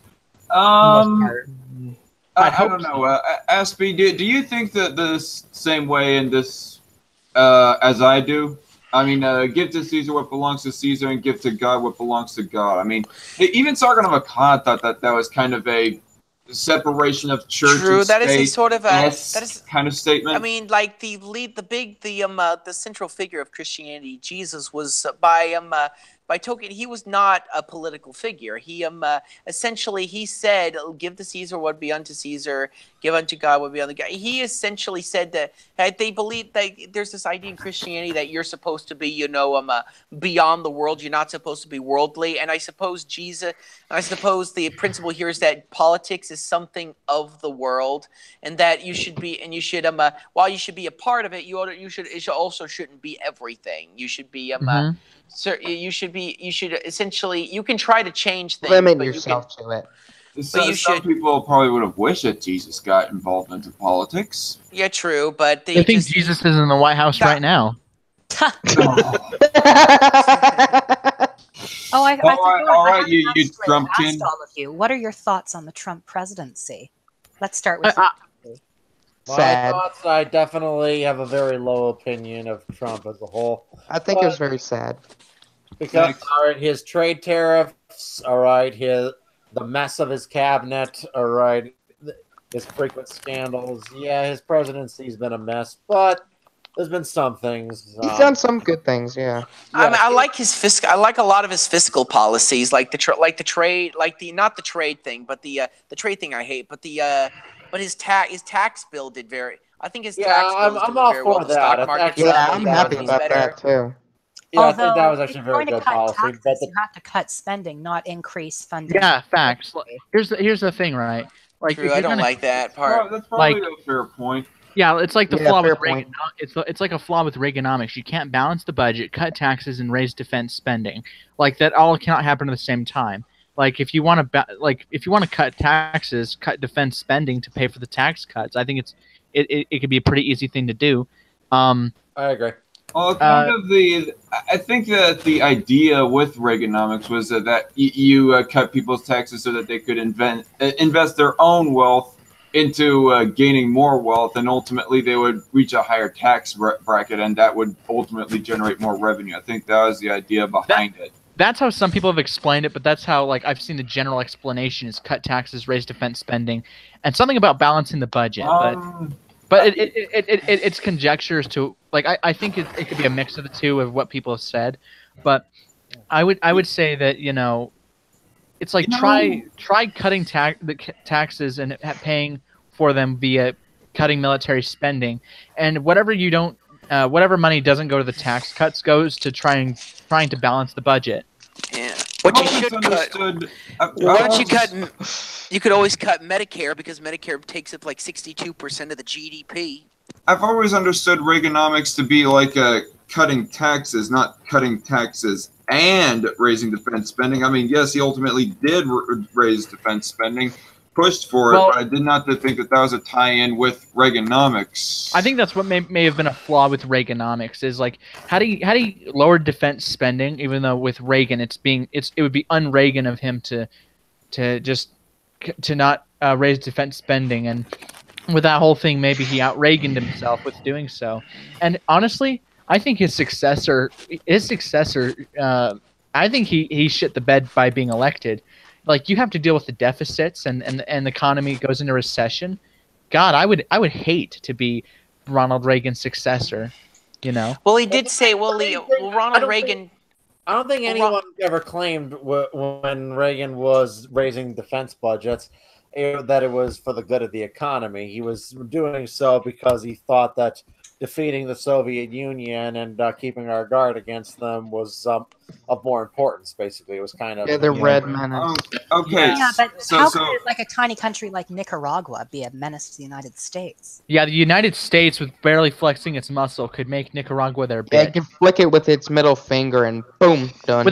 [SPEAKER 1] I don't know. Aspie, do you think that the same way in this as I do? I mean, give to Caesar what belongs to Caesar and give to God what belongs to God. I mean, even Sargon of Akkad thought that was kind of a separation of church and
[SPEAKER 11] that
[SPEAKER 1] state.
[SPEAKER 11] Is a sort of
[SPEAKER 1] kind of statement.
[SPEAKER 11] I mean, like the central figure of Christianity, Jesus, was by by token, he was not a political figure. He essentially he said, "Give to Caesar what be unto Caesar, give unto God what be unto God." He essentially said that they believe that there's this idea in Christianity that you're supposed to be, beyond the world. You're not supposed to be worldly. And I suppose the principle here is that politics is something of the world, and that you should be, and you should while you should be a part of it, it also shouldn't be everything. You should be So you should essentially, you can try to change things,
[SPEAKER 5] Limit
[SPEAKER 11] but
[SPEAKER 5] yourself to it.
[SPEAKER 1] Some people probably would have wished that Jesus got involved into politics.
[SPEAKER 11] Yeah, true, but
[SPEAKER 10] I think Jesus is in the White House right now.
[SPEAKER 12] Oh, I forgot.
[SPEAKER 1] all
[SPEAKER 12] I
[SPEAKER 1] right,
[SPEAKER 12] haven't
[SPEAKER 1] you
[SPEAKER 12] asked
[SPEAKER 1] Trumpkin.
[SPEAKER 12] all of you. What are your thoughts on the Trump presidency? Let's start with.
[SPEAKER 4] My thoughts, I definitely have a very low opinion of Trump as a whole.
[SPEAKER 5] I think it was very sad.
[SPEAKER 4] Because, all right, his trade tariffs, all right, the mess of his cabinet, all right, his frequent scandals. Yeah, his presidency's been a mess, but there's been some things.
[SPEAKER 5] He's done some good things, yeah.
[SPEAKER 11] I like his fiscal. I like a lot of his fiscal policies, not the trade thing, but the trade thing I hate, but his tax bill did very. I think his tax bill did very well. The stock market.
[SPEAKER 5] Yeah, I'm happy about that too.
[SPEAKER 4] Yeah, I think that was actually a very good policy.
[SPEAKER 12] Taxes, you have to cut spending, not increase funding.
[SPEAKER 10] Yeah, facts. Here's the thing, right? Like,
[SPEAKER 11] True, I don't like that part.
[SPEAKER 1] That's probably a fair point.
[SPEAKER 10] Yeah, it's like the flaw with Reagan. It's like a flaw with Reaganomics. You can't balance the budget, cut taxes, and raise defense spending. Like, that all cannot happen at the same time. Like, if you want to cut taxes, cut defense spending to pay for the tax cuts. I think it could be a pretty easy thing to do.
[SPEAKER 4] I agree.
[SPEAKER 1] Well, I think that the idea with Reaganomics was that you cut people's taxes so that they could invest their own wealth into gaining more wealth, and ultimately they would reach a higher tax bracket, and that would ultimately generate more revenue. I think that was the idea behind it.
[SPEAKER 10] That's how some people have explained it, but that's how I've seen the general explanation is cut taxes, raise defense spending, and something about balancing the budget. But it's conjectures to I think it could be a mix of the two of what people have said, but I would say that it's like try cutting the taxes and paying for them via cutting military spending, and whatever money doesn't go to the tax cuts goes to trying to balance the budget.
[SPEAKER 11] Yeah. What you should cut. You could always cut Medicare, because Medicare takes up like 62% of the GDP.
[SPEAKER 1] I've always understood Reaganomics to be like cutting taxes, not cutting taxes and raising defense spending. I mean, yes, he ultimately did raise defense spending, pushed for it, but I did not think that was a tie-in with Reaganomics.
[SPEAKER 10] I think that's what may have been a flaw with Reaganomics is how do you lower defense spending, even though with Reagan it would be un-Reagan of him to not raise defense spending, and with that whole thing maybe he out-Reaganed himself with doing so. And honestly, I think his successor, I think he shit the bed by being elected. Like, you have to deal with the deficits and the economy goes into recession. God, I would hate to be Ronald Reagan's successor,
[SPEAKER 11] Well, he did say, Ronald Reagan.
[SPEAKER 4] I don't think anyone ever claimed when Reagan was raising defense budgets that it was for the good of the economy. He was doing so because he thought that defeating the Soviet Union and keeping our guard against them was of more importance. Basically, it was kind of
[SPEAKER 5] the red menace.
[SPEAKER 1] Okay,
[SPEAKER 12] yeah, but how could a tiny country like Nicaragua be a menace to the United States?
[SPEAKER 10] Yeah, the United States, with barely flexing its muscle, could make Nicaragua their bitch.
[SPEAKER 5] Yeah, it can flick it with its middle finger and boom, done.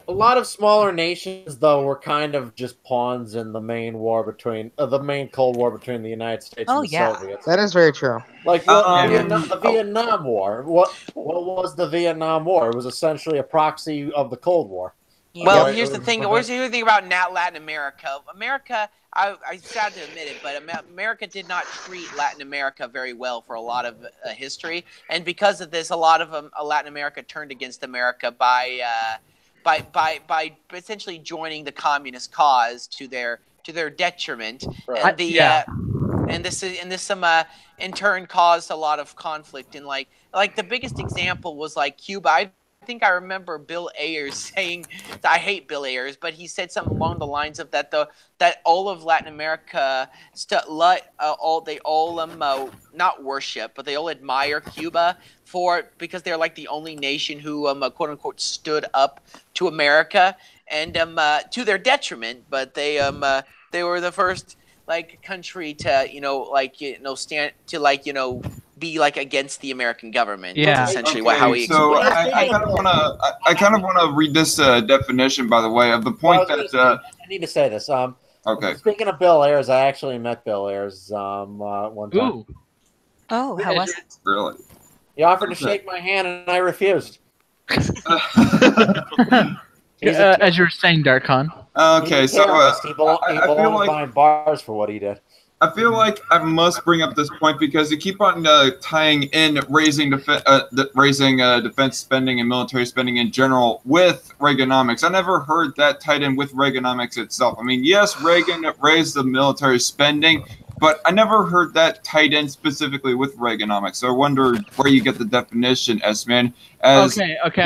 [SPEAKER 4] A lot of smaller nations, though, were kind of just pawns in the main war between the main Cold War between the United States and the Soviets.
[SPEAKER 5] That is very true.
[SPEAKER 4] Like the Vietnam War. What was the Vietnam War? It was essentially a proxy of the Cold War.
[SPEAKER 11] Well, here's the thing. Here's the thing about Latin America. I'm sad to admit it, but America did not treat Latin America very well for a lot of history, and because of this, a lot of Latin America turned against America by essentially joining the communist cause to their detriment. Right. And this in turn caused a lot of conflict. And like the biggest example was like Cuba. I think I remember Bill Ayers saying, I hate Bill Ayers, but he said something along the lines of that all of Latin America they all not worship, but they all admire Cuba because they're like the only nation who quote unquote stood up to America, and to their detriment, but they were the first like country to stand to be like against the American government.
[SPEAKER 10] Yeah.
[SPEAKER 11] That's essentially
[SPEAKER 1] Okay,
[SPEAKER 11] how he
[SPEAKER 1] so
[SPEAKER 11] explained.
[SPEAKER 1] I kind of want to read this definition, by the way, of the point that.
[SPEAKER 4] I need to say this.
[SPEAKER 1] Okay.
[SPEAKER 4] Speaking of Bill Ayers, I actually met Bill Ayers one time.
[SPEAKER 10] Ooh.
[SPEAKER 12] Oh, how was it?
[SPEAKER 1] Really?
[SPEAKER 4] He offered to shake my hand, and I refused.
[SPEAKER 10] As you were saying, Darkon.
[SPEAKER 1] Okay, so
[SPEAKER 4] he belonged behind bars for what he did.
[SPEAKER 1] I feel like I must bring up this point because you keep on tying in raising defense spending and military spending in general with Reaganomics. I never heard that tied in with Reaganomics itself. I mean, yes, Reagan raised the military spending, but I never heard that tied in specifically with Reaganomics. So I wonder where you get the definition, S-Man.
[SPEAKER 10] Okay, I see what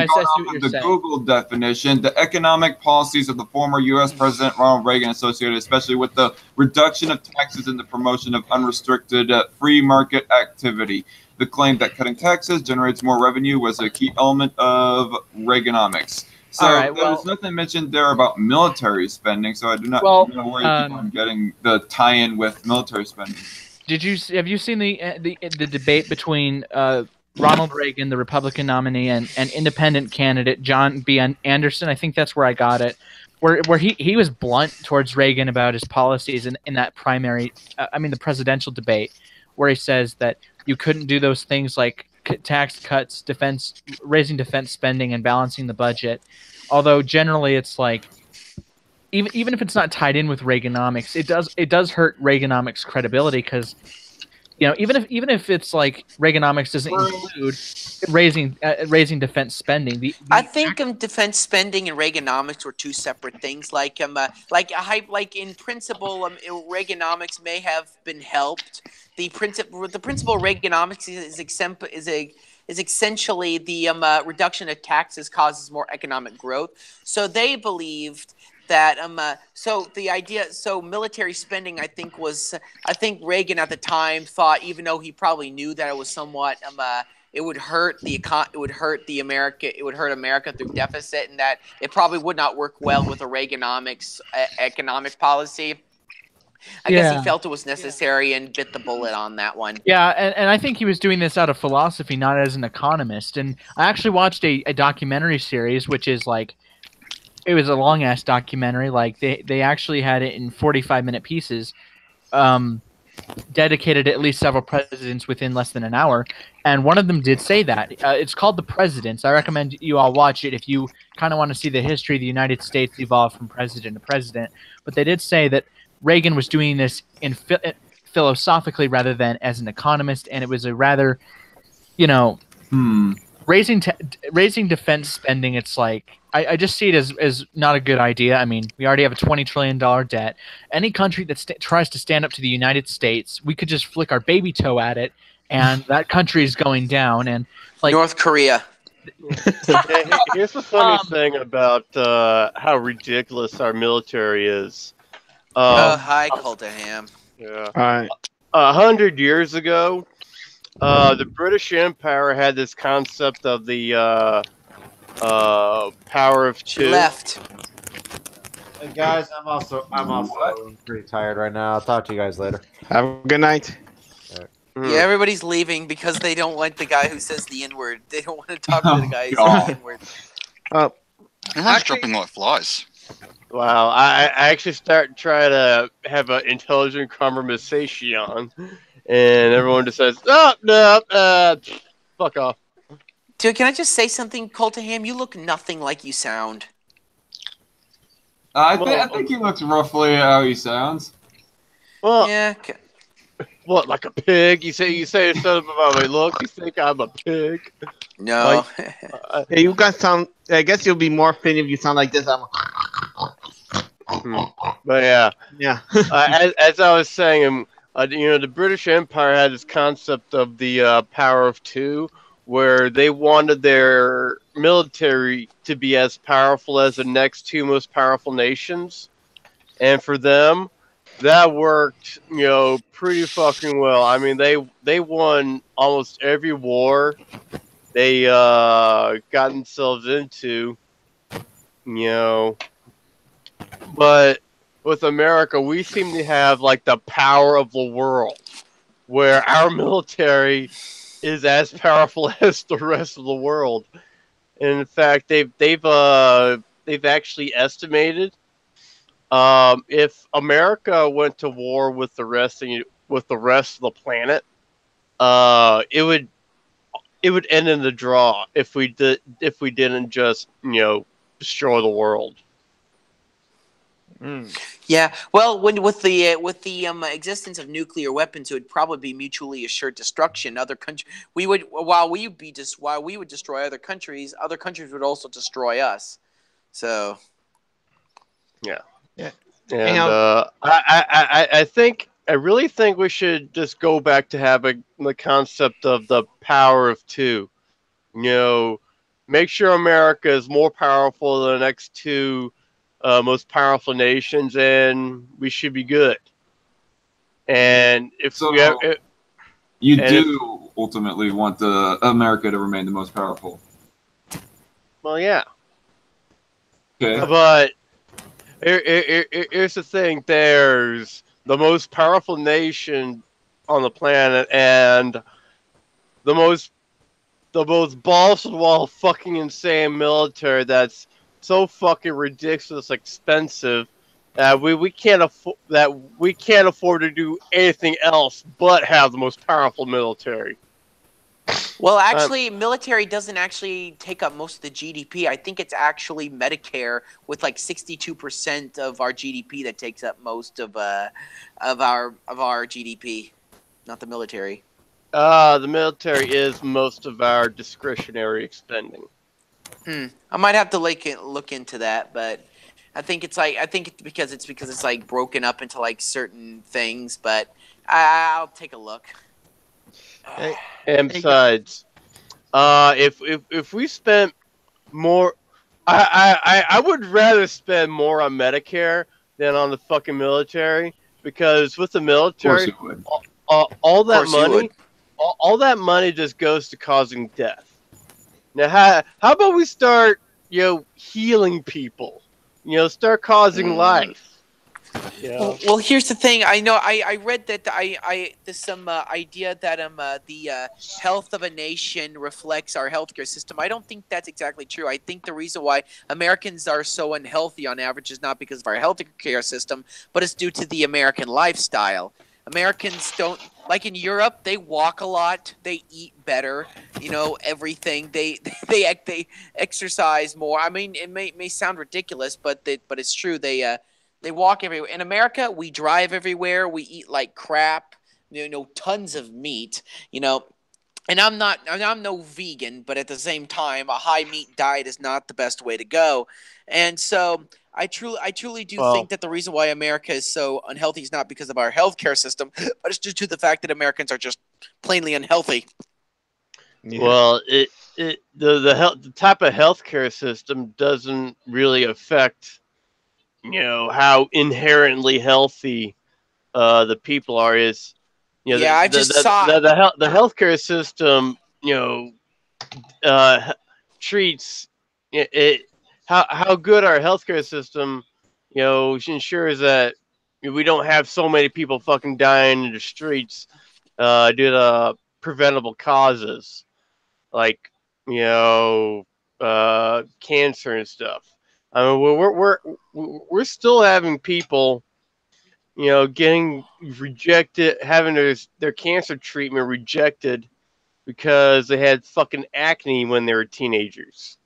[SPEAKER 10] you're
[SPEAKER 1] the
[SPEAKER 10] saying.
[SPEAKER 1] Google definition, the economic policies of the former U.S. President Ronald Reagan associated especially with the reduction of taxes and the promotion of unrestricted free market activity. The claim that cutting taxes generates more revenue was a key element of Reaganomics. So there's nothing mentioned there about military spending, so I do not know where you keep on getting the tie-in with military spending.
[SPEAKER 10] Have you seen the debate between Ronald Reagan, the Republican nominee, and independent candidate John B. Anderson? I think that's where I got it. Where he was blunt towards Reagan about his policies in that primary, the presidential debate, where he says that you couldn't do those things like tax cuts, raising defense spending, and balancing the budget. Although generally it's like, even if it's not tied in with Reaganomics, it does hurt Reaganomics' credibility because, even if it's like Reaganomics doesn't include raising defense spending.
[SPEAKER 11] I think defense spending and Reaganomics were two separate things. Like in principle, Reaganomics may have been helped. The principle of Reaganomics is essentially the reduction of taxes causes more economic growth. So they believed that military spending I think Reagan at the time thought, even though he probably knew that it was somewhat it would hurt America through deficit, and that it probably would not work well with a Reaganomics economic policy. I guess he felt it was necessary and bit the bullet on that one.
[SPEAKER 10] Yeah, and I think he was doing this out of philosophy, not as an economist. And I actually watched a documentary series, which is like, it was a long-ass documentary. Like, they actually had it in 45-minute pieces, dedicated to at least several presidents within less than an hour. And one of them did say that. It's called The Presidents. I recommend you all watch it if you kind of want to see the history of the United States evolve from president to president. But they did say that Reagan was doing this philosophically rather than as an economist, and it was a rather, raising defense spending. It's like I just see it as not a good idea. I mean, we already have a $20 trillion debt. Any country that tries to stand up to the United States, we could just flick our baby toe at it, and that country is going down. And like
[SPEAKER 11] North Korea.
[SPEAKER 14] Here's the funny thing about how ridiculous our military is.
[SPEAKER 11] Hi, Cultaham.
[SPEAKER 14] Yeah. All right. 100 years ago, the British Empire had this concept of the power of two.
[SPEAKER 11] Left.
[SPEAKER 4] Hey guys, I'm also pretty tired right now. I'll talk to you guys later.
[SPEAKER 8] Have a good night.
[SPEAKER 11] Yeah, everybody's leaving because they don't like the guy who says the N-word. They don't want to talk to the guy who says the N-word.
[SPEAKER 9] Everyone's dropping like flies.
[SPEAKER 14] Wow, I actually try to have an intelligent conversation, and everyone just says, "Oh no, fuck off."
[SPEAKER 11] Dude, can I just say something, Cultaham? You look nothing like you sound.
[SPEAKER 1] I think he looks roughly how he sounds.
[SPEAKER 14] Well,
[SPEAKER 11] yeah.
[SPEAKER 14] What, like a pig? You say something about my look. You think I'm a pig?
[SPEAKER 11] No.
[SPEAKER 8] Hey, you guys sound. I guess you'll be more fit if you sound like this.
[SPEAKER 14] But yeah. As I was saying, the British Empire had this concept of the power of two, where they wanted their military to be as powerful as the next two most powerful nations, and for them, that worked, pretty fucking well. I mean, they won almost every war they got themselves into, but with America, we seem to have like the power of the world, where our military is as powerful as the rest of the world. And in fact, they've actually estimated, if America went to war with the rest of the planet, it would end in the draw if we didn't just destroy the world.
[SPEAKER 11] Yeah, well, with the existence of nuclear weapons, it would probably be mutually assured destruction. Other countries, while we would destroy other countries would also destroy us. So,
[SPEAKER 14] yeah.
[SPEAKER 8] Yeah.
[SPEAKER 14] And I really think we should just go back to having the concept of the power of two. Make sure America is more powerful than the next two most powerful nations, and we should be good. And if
[SPEAKER 1] you ultimately want America to remain the most powerful.
[SPEAKER 14] Well, yeah.
[SPEAKER 1] Okay.
[SPEAKER 14] But here's the thing: there's the most powerful nation on the planet, and the most balls to the wall, fucking insane military that's so fucking ridiculous expensive that we can't afford to do anything else but have the most powerful military.
[SPEAKER 11] well, actually, military doesn't actually take up most of the GDP. I think it's actually Medicare with like 62% of our GDP that takes up most of our GDP, not the military.
[SPEAKER 14] The military is most of our discretionary expending.
[SPEAKER 11] I might have to look into that, but I think it's because it's like broken up into like certain things, but I'll take a look.
[SPEAKER 14] And besides, if we spent more, I would rather spend more on Medicare than on the fucking military, because with the military, all that money just goes to causing death. Now, how about we start, healing people? Start causing life. Yeah.
[SPEAKER 11] Well, here's the thing. I know I read that there's some idea that the health of a nation reflects our healthcare system. I don't think that's exactly true. I think the reason why Americans are so unhealthy on average is not because of our healthcare system, but it's due to the American lifestyle. Americans don't, like in Europe, they walk a lot, they eat better, everything. They exercise more. I mean, it may sound ridiculous, but it's true. They walk everywhere. In America, we drive everywhere. We eat like crap. Tons of meat. And I'm no vegan, but at the same time, a high meat diet is not the best way to go. And so I truly do think that the reason why America is so unhealthy is not because of our healthcare system, but it's due to the fact that Americans are just plainly unhealthy.
[SPEAKER 14] Yeah. Well, the type of healthcare system doesn't really affect, how inherently healthy the people are. Is
[SPEAKER 11] I just saw
[SPEAKER 14] the healthcare system, treats it. How good our healthcare system, ensures that we don't have so many people fucking dying in the streets due to preventable causes like cancer and stuff. I mean, we're still having people, getting rejected, having their cancer treatment rejected because they had fucking acne when they were teenagers.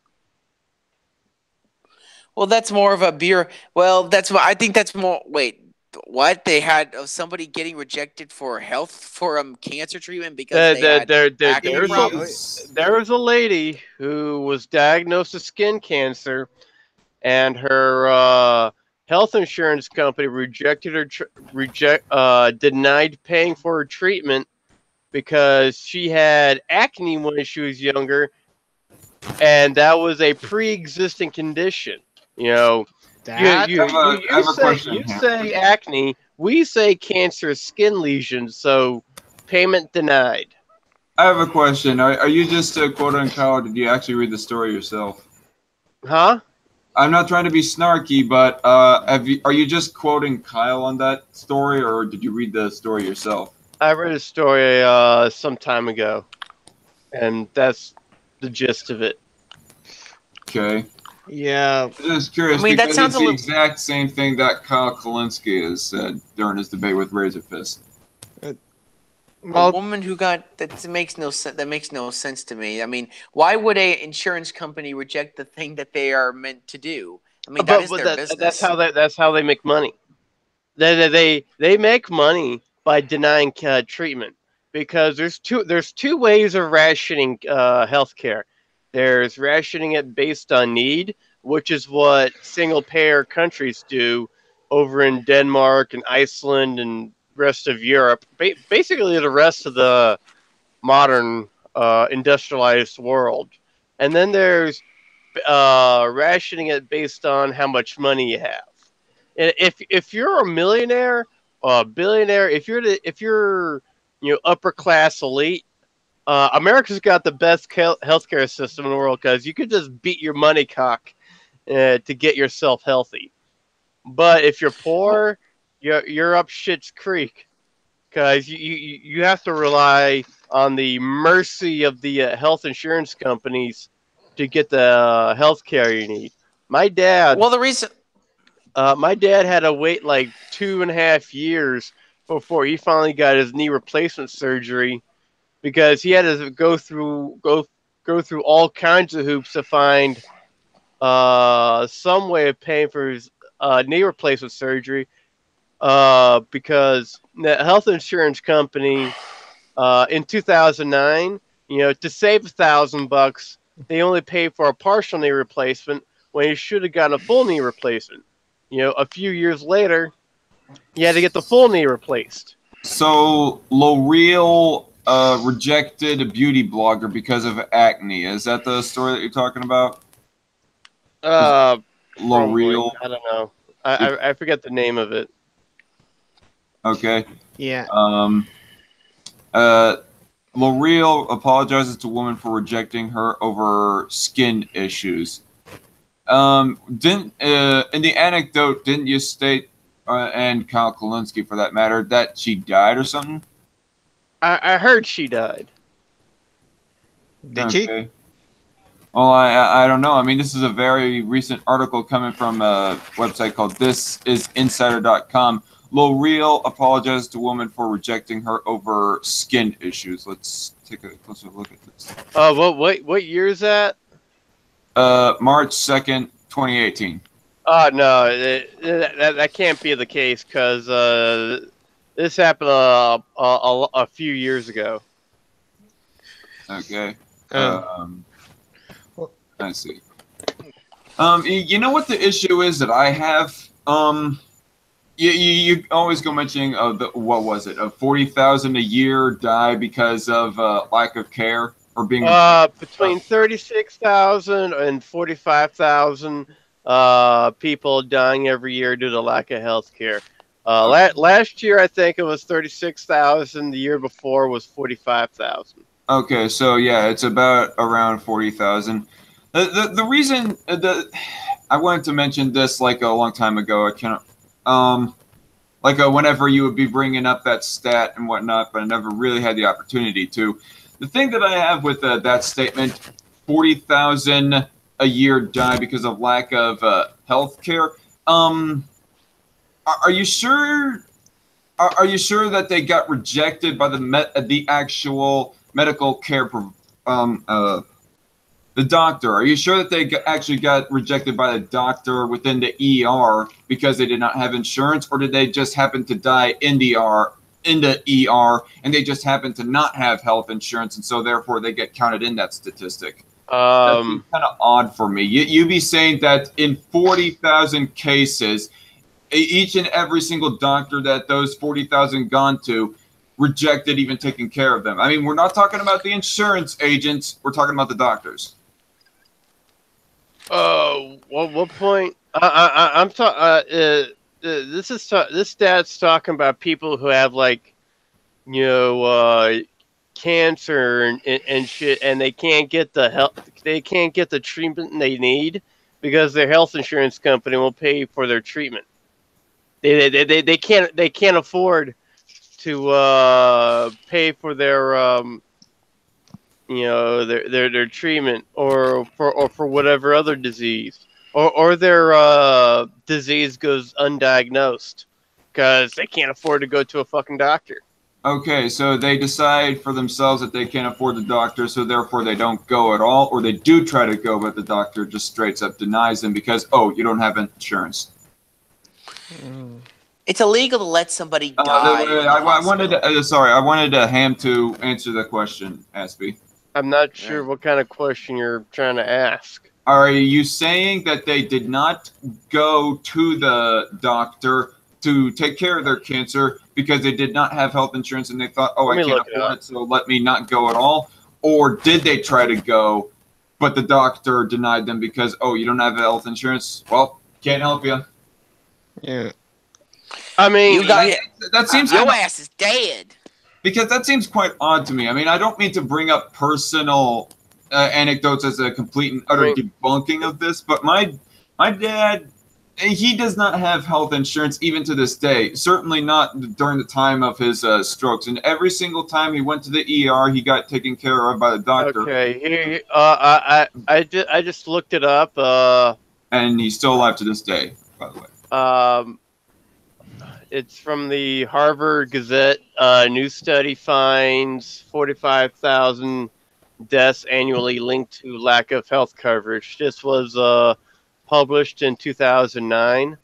[SPEAKER 11] Well, that's more of a beer. Well, I think that's more. Wait, what? They had somebody getting rejected for cancer treatment because they had acne problems?
[SPEAKER 14] There was a lady who was diagnosed with skin cancer, and her health insurance company denied paying for her treatment because she had acne when she was younger, and that was a pre-existing condition. You know,
[SPEAKER 8] Dad?
[SPEAKER 1] I have a question
[SPEAKER 14] you
[SPEAKER 1] here.
[SPEAKER 14] say acne, we say cancerous skin lesions, so payment denied.
[SPEAKER 1] I have a question. Are you just quoting Kyle, or did you actually read the story yourself?
[SPEAKER 14] Huh?
[SPEAKER 1] I'm not trying to be snarky, but are you just quoting Kyle on that story, or did you read the story yourself?
[SPEAKER 14] I read a story some time ago, and that's the gist of it.
[SPEAKER 1] Okay.
[SPEAKER 8] Yeah.
[SPEAKER 1] I'm just curious,
[SPEAKER 11] I mean, that
[SPEAKER 1] because
[SPEAKER 11] sounds
[SPEAKER 1] it's
[SPEAKER 11] a
[SPEAKER 1] the
[SPEAKER 11] little-
[SPEAKER 1] exact same thing that Kyle Kalinske has said during his debate with Razor Fist.
[SPEAKER 11] A woman who got that makes no sense. That makes no sense to me. I mean, why would a insurance company reject the thing that they are meant to do? I mean, that is their business.
[SPEAKER 14] That's how they make money. They make money by denying treatment, because there's two ways of rationing healthcare. There's rationing it based on need, which is what single payer countries do over in Denmark and Iceland and rest of Europe. Basically, the rest of the modern industrialized world. And then there's rationing it based on how much money you have. And if you're a millionaire or a billionaire, if you're upper class elite, America's got the best healthcare system in the world, because you could just beat your money cock to get yourself healthy. But if you're poor, you're up shit's creek, because you have to rely on the mercy of the health insurance companies to get the health care you need. My dad.
[SPEAKER 11] Well, the reason.
[SPEAKER 14] My dad had to wait like 2.5 years before he finally got his knee replacement surgery, because he had to go through all kinds of hoops to find some way of paying for his knee replacement surgery, because the health insurance company in 2009, to save $1,000, they only paid for a partial knee replacement when he should have gotten a full knee replacement. A few years later, you had to get the full knee replaced.
[SPEAKER 1] So L'Oreal rejected a beauty blogger because of acne. Is that the story that you're talking about? L'Oreal.
[SPEAKER 14] I don't know. I forget the name of it.
[SPEAKER 1] Okay.
[SPEAKER 8] Yeah.
[SPEAKER 1] L'Oreal apologizes to woman for rejecting her over skin issues. Didn't in the anecdote, didn't you state, and Kyle Kalinske for that matter, that she died or something?
[SPEAKER 14] I heard she died.
[SPEAKER 8] Did she?
[SPEAKER 1] Well, I don't know. I mean, this is a very recent article coming from a website called thisisinsider.com. L'Oreal apologized to woman for rejecting her over skin issues. Let's take a closer look at this.
[SPEAKER 14] What year is that?
[SPEAKER 1] March 2nd, 2018.
[SPEAKER 14] Oh, no, that can't be the case, because this happened a few years ago.
[SPEAKER 1] Okay. I see. You know what the issue is that I have? You always go mentioning what was it? 40,000 a year die because of lack of care or being
[SPEAKER 14] between 36,000 and 45,000 people dying every year due to lack of health care. Last year, I think it was 36,000. The year before was 45,000.
[SPEAKER 1] Okay, so yeah, it's about around 40,000. The reason that I wanted to mention this like a long time ago, I can't. Whenever you would be bringing up that stat and whatnot, but I never really had the opportunity to. The thing that I have with that statement, 40,000 a year die because of lack of health care. Are you sure? Are you sure that they got rejected by the actual medical care? The doctor. Are you sure that they actually got rejected by the doctor within the ER because they did not have insurance, or did they just happen to die in the ER, and they just happen to not have health insurance, and so therefore they get counted in that statistic? That's kind of odd for me. You be saying that in 40,000 cases, each and every single doctor that those 40,000 gone to rejected even taking care of them. I mean, we're not talking about the insurance agents. We're talking about the doctors.
[SPEAKER 14] What point? I'm talking. This stat's talking about people who have like, cancer and shit, and they can't get the help. They can't get the treatment they need because their health insurance company will pay for their treatment. They can't afford to pay for their their treatment or for whatever other disease or their disease goes undiagnosed because they can't afford to go to a fucking doctor.
[SPEAKER 1] Okay, so they decide for themselves that they can't afford the doctor, so therefore they don't go at all, or they do try to go, but the doctor just straight up denies them because, oh, you don't have insurance.
[SPEAKER 11] It's illegal to let somebody die.
[SPEAKER 1] I wanted Ham to answer the question, Aspie.
[SPEAKER 14] I'm not sure what kind of question you're trying to ask.
[SPEAKER 1] Are you saying that they did not go to the doctor to take care of their cancer because they did not have health insurance and they thought, oh, I can't afford it, so let me not go at all? Or did they try to go, but the doctor denied them because, oh, you don't have health insurance? Well, can't help you.
[SPEAKER 14] Yeah. I mean,
[SPEAKER 1] that seems
[SPEAKER 11] your ass is dead.
[SPEAKER 1] Because that seems quite odd to me. I mean, I don't mean to bring up personal anecdotes as a complete and utter debunking of this, but my dad, he does not have health insurance even to this day. Certainly not during the time of his strokes. And every single time he went to the ER, he got taken care of by the doctor.
[SPEAKER 14] Okay, here, I just looked it up.
[SPEAKER 1] And he's still alive to this day, by the way.
[SPEAKER 14] It's from the Harvard Gazette. New study finds 45,000 deaths annually linked to lack of health coverage. This was published in 2009.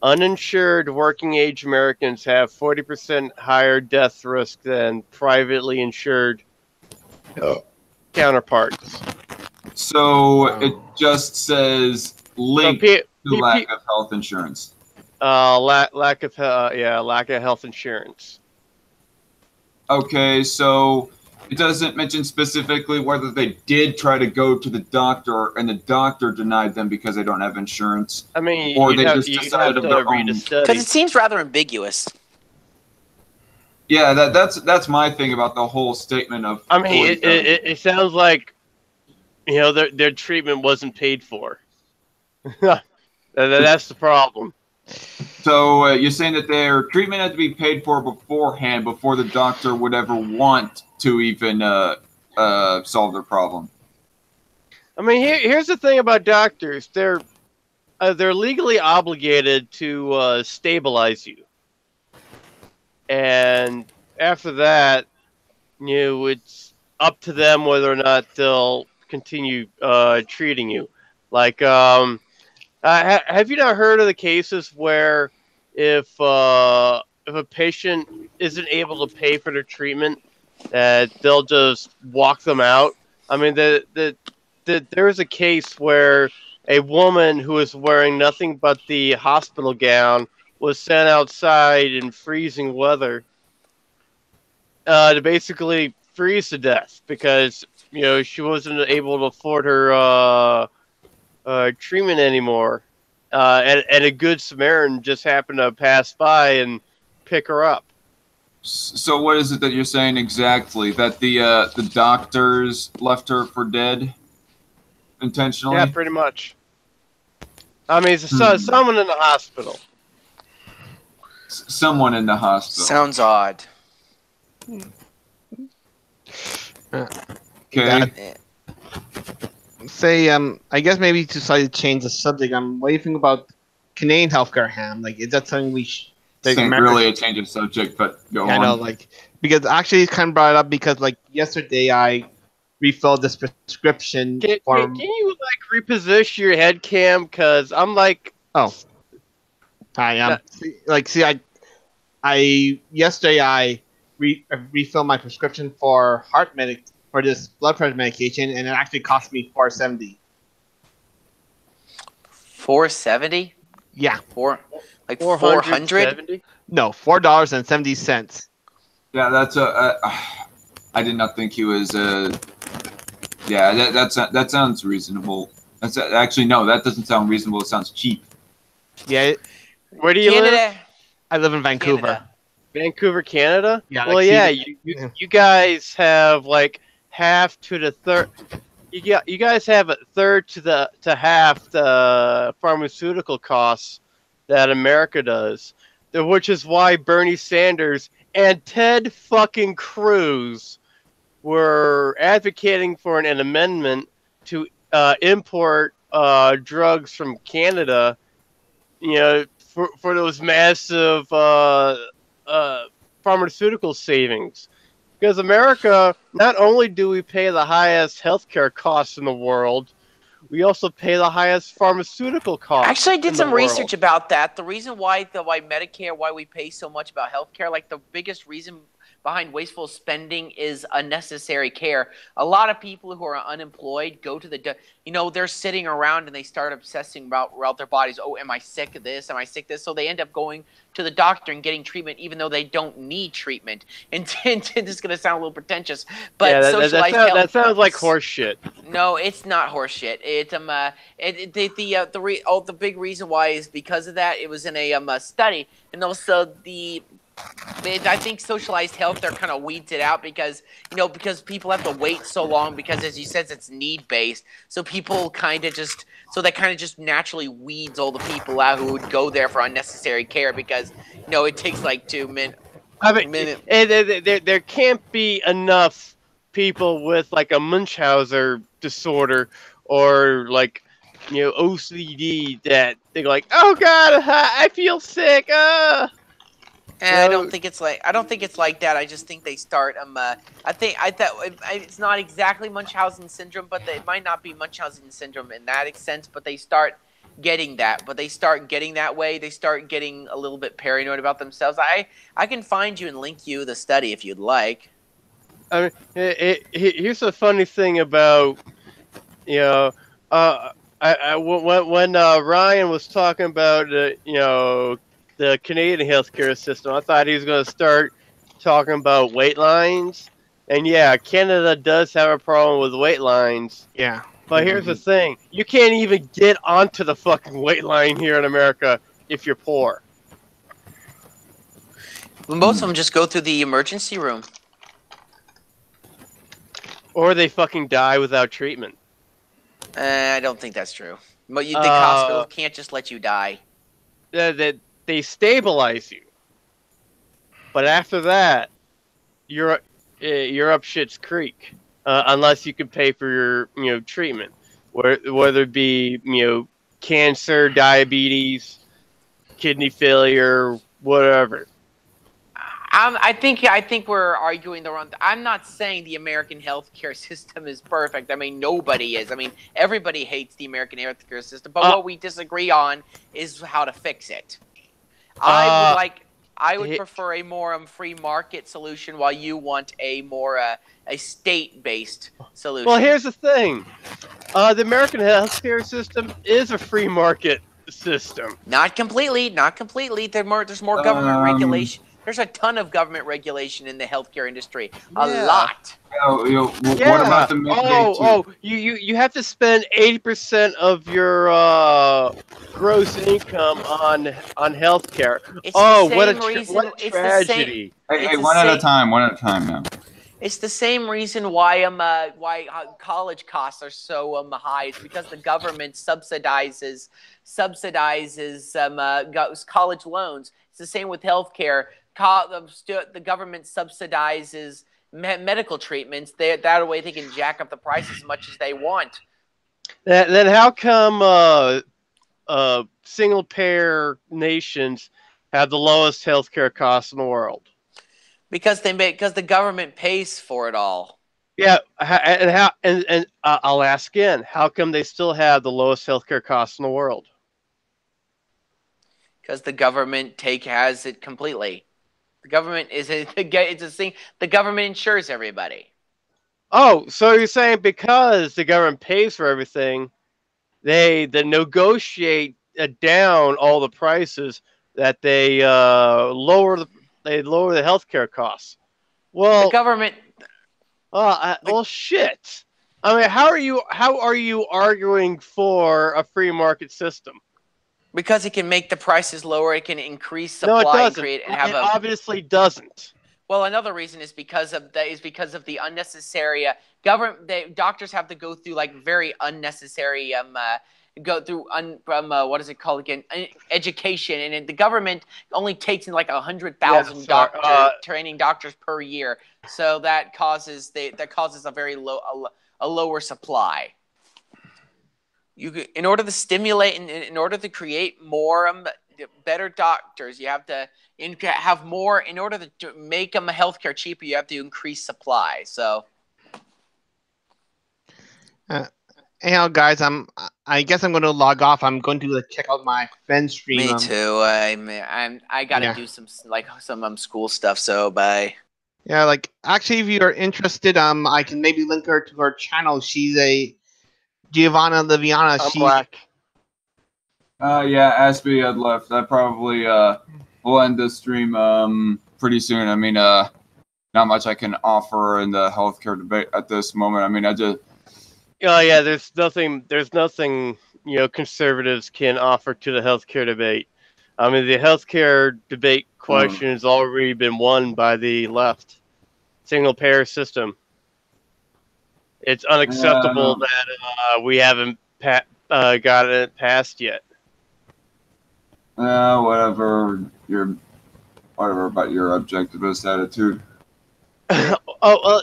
[SPEAKER 14] Uninsured working-age Americans have 40% higher death risk than privately insured counterparts.
[SPEAKER 1] So it just says linked to lack of health insurance.
[SPEAKER 14] Lack of health insurance.
[SPEAKER 1] Okay, so it doesn't mention specifically whether they did try to go to the doctor and the doctor denied them because they don't have insurance.
[SPEAKER 14] I mean,
[SPEAKER 1] or they just decided of their own.
[SPEAKER 11] Because it seems rather ambiguous.
[SPEAKER 1] Yeah, that's my thing about the whole statement of.
[SPEAKER 14] I mean, it sounds like their treatment wasn't paid for. That's the problem.
[SPEAKER 1] So you're saying that their treatment had to be paid for beforehand before the doctor would ever want to even solve their problem.
[SPEAKER 14] I mean, here's the thing about doctors: they're legally obligated to stabilize you, and after that, it's up to them whether or not they'll continue treating you. Like, have you not heard of the cases where if a patient isn't able to pay for their treatment, that they'll just walk them out? I mean, there was a case where a woman who was wearing nothing but the hospital gown was sent outside in freezing weather to basically freeze to death because she wasn't able to afford her treatment anymore, and a good Samaritan just happened to pass by and pick her up.
[SPEAKER 1] So what is it that you're saying exactly? That the doctors left her for dead intentionally?
[SPEAKER 14] Yeah, pretty much. I mean, someone in the hospital.
[SPEAKER 1] Someone in the hospital.
[SPEAKER 11] Sounds odd.
[SPEAKER 1] Okay.
[SPEAKER 8] I guess maybe to slightly change the subject, what do you think about Canadian healthcare, Ham? Like, is that something we should...
[SPEAKER 1] It's not really a change of subject, but go on.
[SPEAKER 8] I know, because actually it's kind of brought it up because, yesterday I refilled this prescription form.
[SPEAKER 14] Can you, reposition your head cam? Because I'm like...
[SPEAKER 8] Oh. Hi, yesterday I refilled my prescription for for this blood pressure medication, and it actually cost me $4.70.
[SPEAKER 11] $4.70?
[SPEAKER 8] Yeah.
[SPEAKER 11] 400?
[SPEAKER 8] No, $4.70.
[SPEAKER 1] Yeah, that's I did not think he was. Yeah, that sounds reasonable. That's actually no. That doesn't sound reasonable. It sounds cheap.
[SPEAKER 8] Yeah.
[SPEAKER 14] Where do you live?
[SPEAKER 11] Canada.
[SPEAKER 8] I live in Vancouver.
[SPEAKER 11] Canada.
[SPEAKER 14] Vancouver, Canada.
[SPEAKER 8] Yeah,
[SPEAKER 14] Well,
[SPEAKER 8] like
[SPEAKER 14] yeah.
[SPEAKER 8] Sweden.
[SPEAKER 14] You guys have like half to the third. You guys have a third to half the pharmaceutical costs that America does, which is why Bernie Sanders and Ted fucking Cruz were advocating for an amendment to import drugs from Canada, you know, for those massive pharmaceutical savings. Because America, not only do we pay the highest healthcare costs in the world, we also pay the highest pharmaceutical costs.
[SPEAKER 11] Actually, I did
[SPEAKER 14] in
[SPEAKER 11] some
[SPEAKER 14] the world.
[SPEAKER 11] research about that. The reason why Medicare, why we pay so much about healthcare, like the biggest reason behind wasteful spending is unnecessary care. A lot of people who are unemployed go to they're sitting around and they start obsessing about their bodies. Oh, am I sick of this? Am I sick of this? So they end up going to the doctor and getting treatment even though they don't need treatment. And this is going to sound a little pretentious, but
[SPEAKER 14] yeah,
[SPEAKER 11] socialized health.
[SPEAKER 14] That sounds like horse shit.
[SPEAKER 11] No, it's not horseshit. It's the big reason why is because of that. It was in a study, and also I think socialized health there kind of weeds it out because people have to wait so long because, as you said, it's need based. So people that kind of just naturally weeds all the people out who would go there for unnecessary care because it takes like 2 minutes.
[SPEAKER 14] There can't be enough people with like a Munchausen disorder or like OCD that they're like, oh god, I feel sick.
[SPEAKER 11] I don't think it's like that. I just think they start. I thought it's not exactly Munchausen syndrome, but it might not be Munchausen syndrome in that sense. But they start getting that. But they start getting that way. They start getting a little bit paranoid about themselves. I can find you and link you the study if you'd like.
[SPEAKER 14] I mean, here's the funny thing about when Ryan was talking about the Canadian healthcare system, I thought he was going to start talking about wait lines. And yeah, Canada does have a problem with wait lines.
[SPEAKER 8] Yeah.
[SPEAKER 14] But here's the thing. You can't even get onto the fucking wait line here in America if you're poor.
[SPEAKER 11] Well, most of them just go through the emergency room.
[SPEAKER 14] Or they fucking die without treatment.
[SPEAKER 11] I don't think that's true. But you think hospitals can't just let you die.
[SPEAKER 14] They stabilize you, but after that, you're up shit's creek, unless you can pay for your treatment, whether it be cancer, diabetes, kidney failure, whatever.
[SPEAKER 11] I think we're arguing the wrong. I'm not saying the American healthcare system is perfect. I mean, nobody is. I mean, everybody hates the American healthcare system. But what we disagree on is how to fix it. I would prefer a more free market solution, while you want a more a state-based solution.
[SPEAKER 14] Well, here's the thing: the American healthcare system is a free market system.
[SPEAKER 11] Not completely. Not completely. There's more government regulation. There's a ton of government regulation in the healthcare industry. A lot.
[SPEAKER 1] What about the mandate?
[SPEAKER 14] You have to spend 80% of your gross income on healthcare. What a tragedy!
[SPEAKER 1] Hey, one at a time now.
[SPEAKER 11] It's the same reason why college costs are so high. It's because the government subsidizes college loans. It's the same with healthcare. The government subsidizes medical treatments. That way they can jack up the price as much as they want.
[SPEAKER 14] Then how come single-payer nations have the lowest healthcare costs in the world?
[SPEAKER 11] Because the government pays for it all.
[SPEAKER 14] Yeah, and I'll ask again: how come they still have the lowest healthcare costs in the world?
[SPEAKER 11] Because the government has it completely. The government it's a thing. The government insures everybody.
[SPEAKER 14] Oh, so you're saying because the government pays for everything, they negotiate down all the prices that they lower the healthcare costs. Well,
[SPEAKER 11] the government.
[SPEAKER 14] Well, shit. I mean, how are you arguing for a free market system?
[SPEAKER 11] Because it can make the prices lower, it can increase
[SPEAKER 14] No, it
[SPEAKER 11] supply and
[SPEAKER 14] doesn't.
[SPEAKER 11] create and have
[SPEAKER 14] It
[SPEAKER 11] a.
[SPEAKER 14] obviously doesn't.
[SPEAKER 11] Well, another reason is because of the unnecessary government. Doctors have to go through like very unnecessary go through what is it called again, education, and the government only takes in like 100,000 training doctors per year, so that causes a very lower supply. In order to stimulate and in order to create more better doctors, you have to have more. In order to make them healthcare cheaper, you have to increase supply. So,
[SPEAKER 8] anyhow, guys, I guess I'm going to log off. I'm going to check out my friend's stream.
[SPEAKER 11] Me too. I gotta do some school stuff. So bye.
[SPEAKER 8] Yeah, like actually, if you're interested, I can maybe link her to her channel. She's a Giovanna Liviana.
[SPEAKER 14] I'm black.
[SPEAKER 1] Yeah, Aspie had left. I probably will end this stream pretty soon. I mean, not much I can offer in the healthcare debate at this moment. I mean, I just.
[SPEAKER 14] Oh yeah, there's nothing conservatives can offer to the healthcare debate. I mean, the healthcare debate question has already been won by the left. Single payer system. It's unacceptable that we haven't got it passed yet.
[SPEAKER 1] Whatever about your objectivist attitude.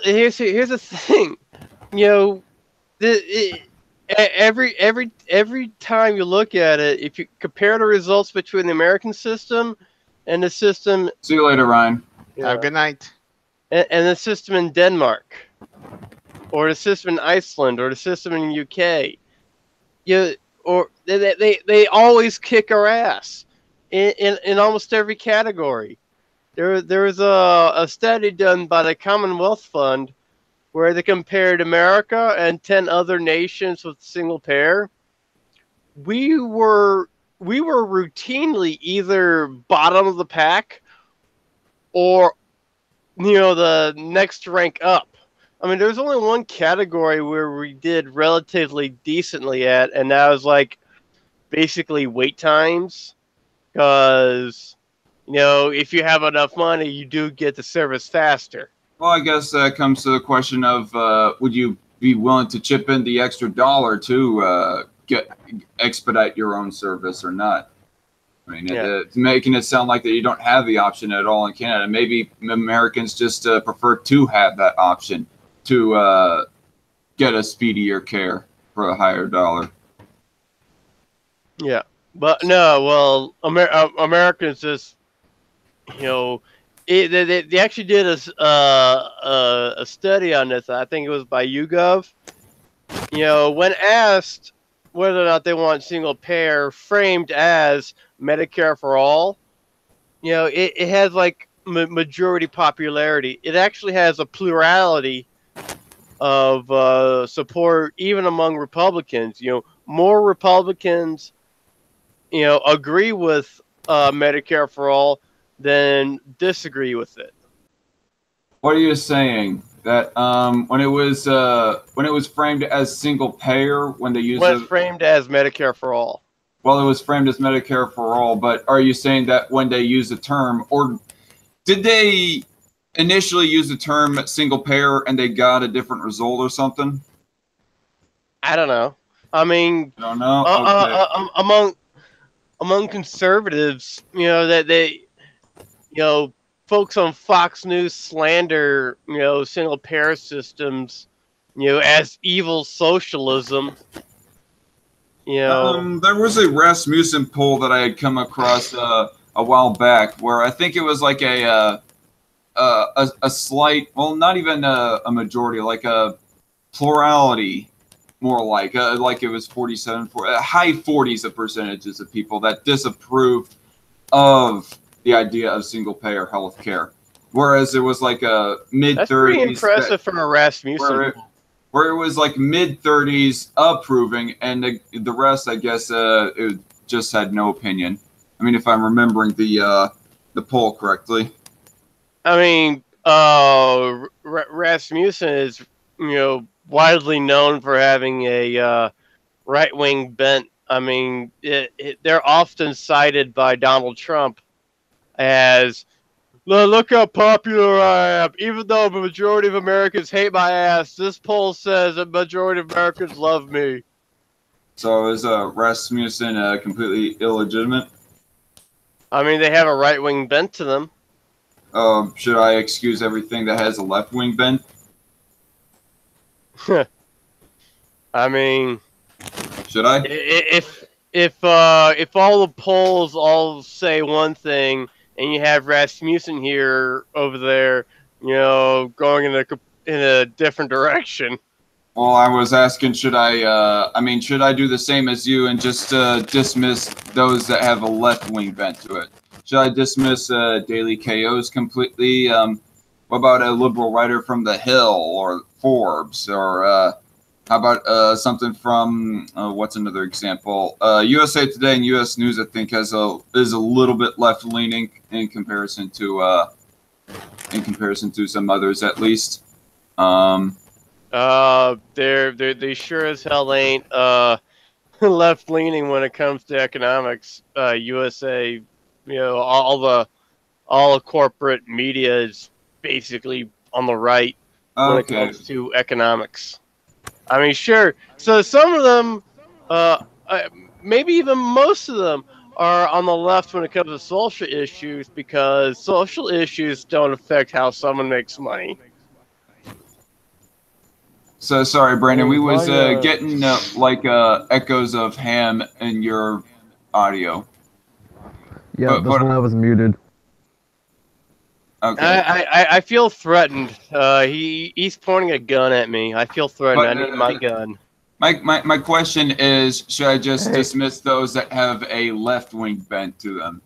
[SPEAKER 14] Here's the thing, every time you look at it, if you compare the results between the American system and the system.
[SPEAKER 1] See you later, Ryan.
[SPEAKER 8] Have a good night.
[SPEAKER 14] And the system in Denmark, or the system in Iceland, or the system in the UK, or they always kick our ass in almost every category. There was a study done by the Commonwealth Fund where they compared America and 10 other nations with single payer. We were routinely either bottom of the pack or the next rank up. I mean, there's only one category where we did relatively decently at, and that was like basically wait times. Because, if you have enough money, you do get the service faster.
[SPEAKER 1] Well, I guess that comes to the question of would you be willing to chip in the extra dollar to expedite your own service or not? I mean, it's making it sound like that you don't have the option at all in Canada. Maybe Americans just prefer to have that option to get a speedier care for a higher dollar.
[SPEAKER 14] Yeah, but no, well, Americans just, they actually did a study on this. I think it was by YouGov. When asked whether or not they want single payer framed as Medicare for all, it has like majority popularity. It actually has a plurality of support even among Republicans. More Republicans, agree with Medicare for all than disagree with it.
[SPEAKER 1] What are you saying? That when it was framed as single payer, when they used
[SPEAKER 14] it's framed as Medicare for all.
[SPEAKER 1] Well, it was framed as Medicare for all, but are you saying that when they use the term, or did they initially use the term single payer and they got a different result or something?
[SPEAKER 14] I don't know. I mean,
[SPEAKER 1] I don't know.
[SPEAKER 14] Okay. Among conservatives, that they, folks on Fox News slander, single payer systems, as evil socialism.
[SPEAKER 1] There was a Rasmussen poll that I had come across a while back where I think it was like a slight, well, not even a majority, like a plurality, more like it was 47, high 40s of percentages of people that disapproved of the idea of single payer health care, whereas it was like a mid 30s.
[SPEAKER 14] That's pretty impressive from a Rasmussen.
[SPEAKER 1] Where it was like mid 30s approving, and the rest, I guess, it just had no opinion. I mean, if I'm remembering the poll correctly.
[SPEAKER 14] I mean, Rasmussen is, widely known for having a right-wing bent. I mean, they're often cited by Donald Trump as, look how popular I am. Even though the majority of Americans hate my ass, this poll says the majority of Americans love me.
[SPEAKER 1] So is Rasmussen completely illegitimate?
[SPEAKER 14] I mean, they have a right-wing bent to them.
[SPEAKER 1] Should I excuse everything that has a left-wing bent?
[SPEAKER 14] I mean,
[SPEAKER 1] should I?
[SPEAKER 14] If all the polls all say one thing, and you have Rasmussen here over there, you know, going in a different direction.
[SPEAKER 1] Well, I was asking, should I do the same as you and just dismiss those that have a left-wing bent to it? Should I dismiss Daily KOs completely? What about a liberal writer from The Hill or Forbes? Or how about something from, what's another example? USA Today and US News, I think, is a little bit left-leaning in comparison to some others, at least.
[SPEAKER 14] They sure as hell ain't left leaning when it comes to economics. USA, you know, all the corporate media is basically on the right when it comes to economics. I mean, sure. So some of them, maybe even most of them, are on the left when it comes to social issues, because social issues don't affect how someone makes money.
[SPEAKER 1] So sorry, Brandon. We was getting echoes of ham in your audio.
[SPEAKER 6] Yeah, that's when I was muted.
[SPEAKER 1] Okay.
[SPEAKER 14] I feel threatened. He's pointing a gun at me. I feel threatened. I need my gun.
[SPEAKER 1] My question is, should I just dismiss those that have a left-wing bent to them?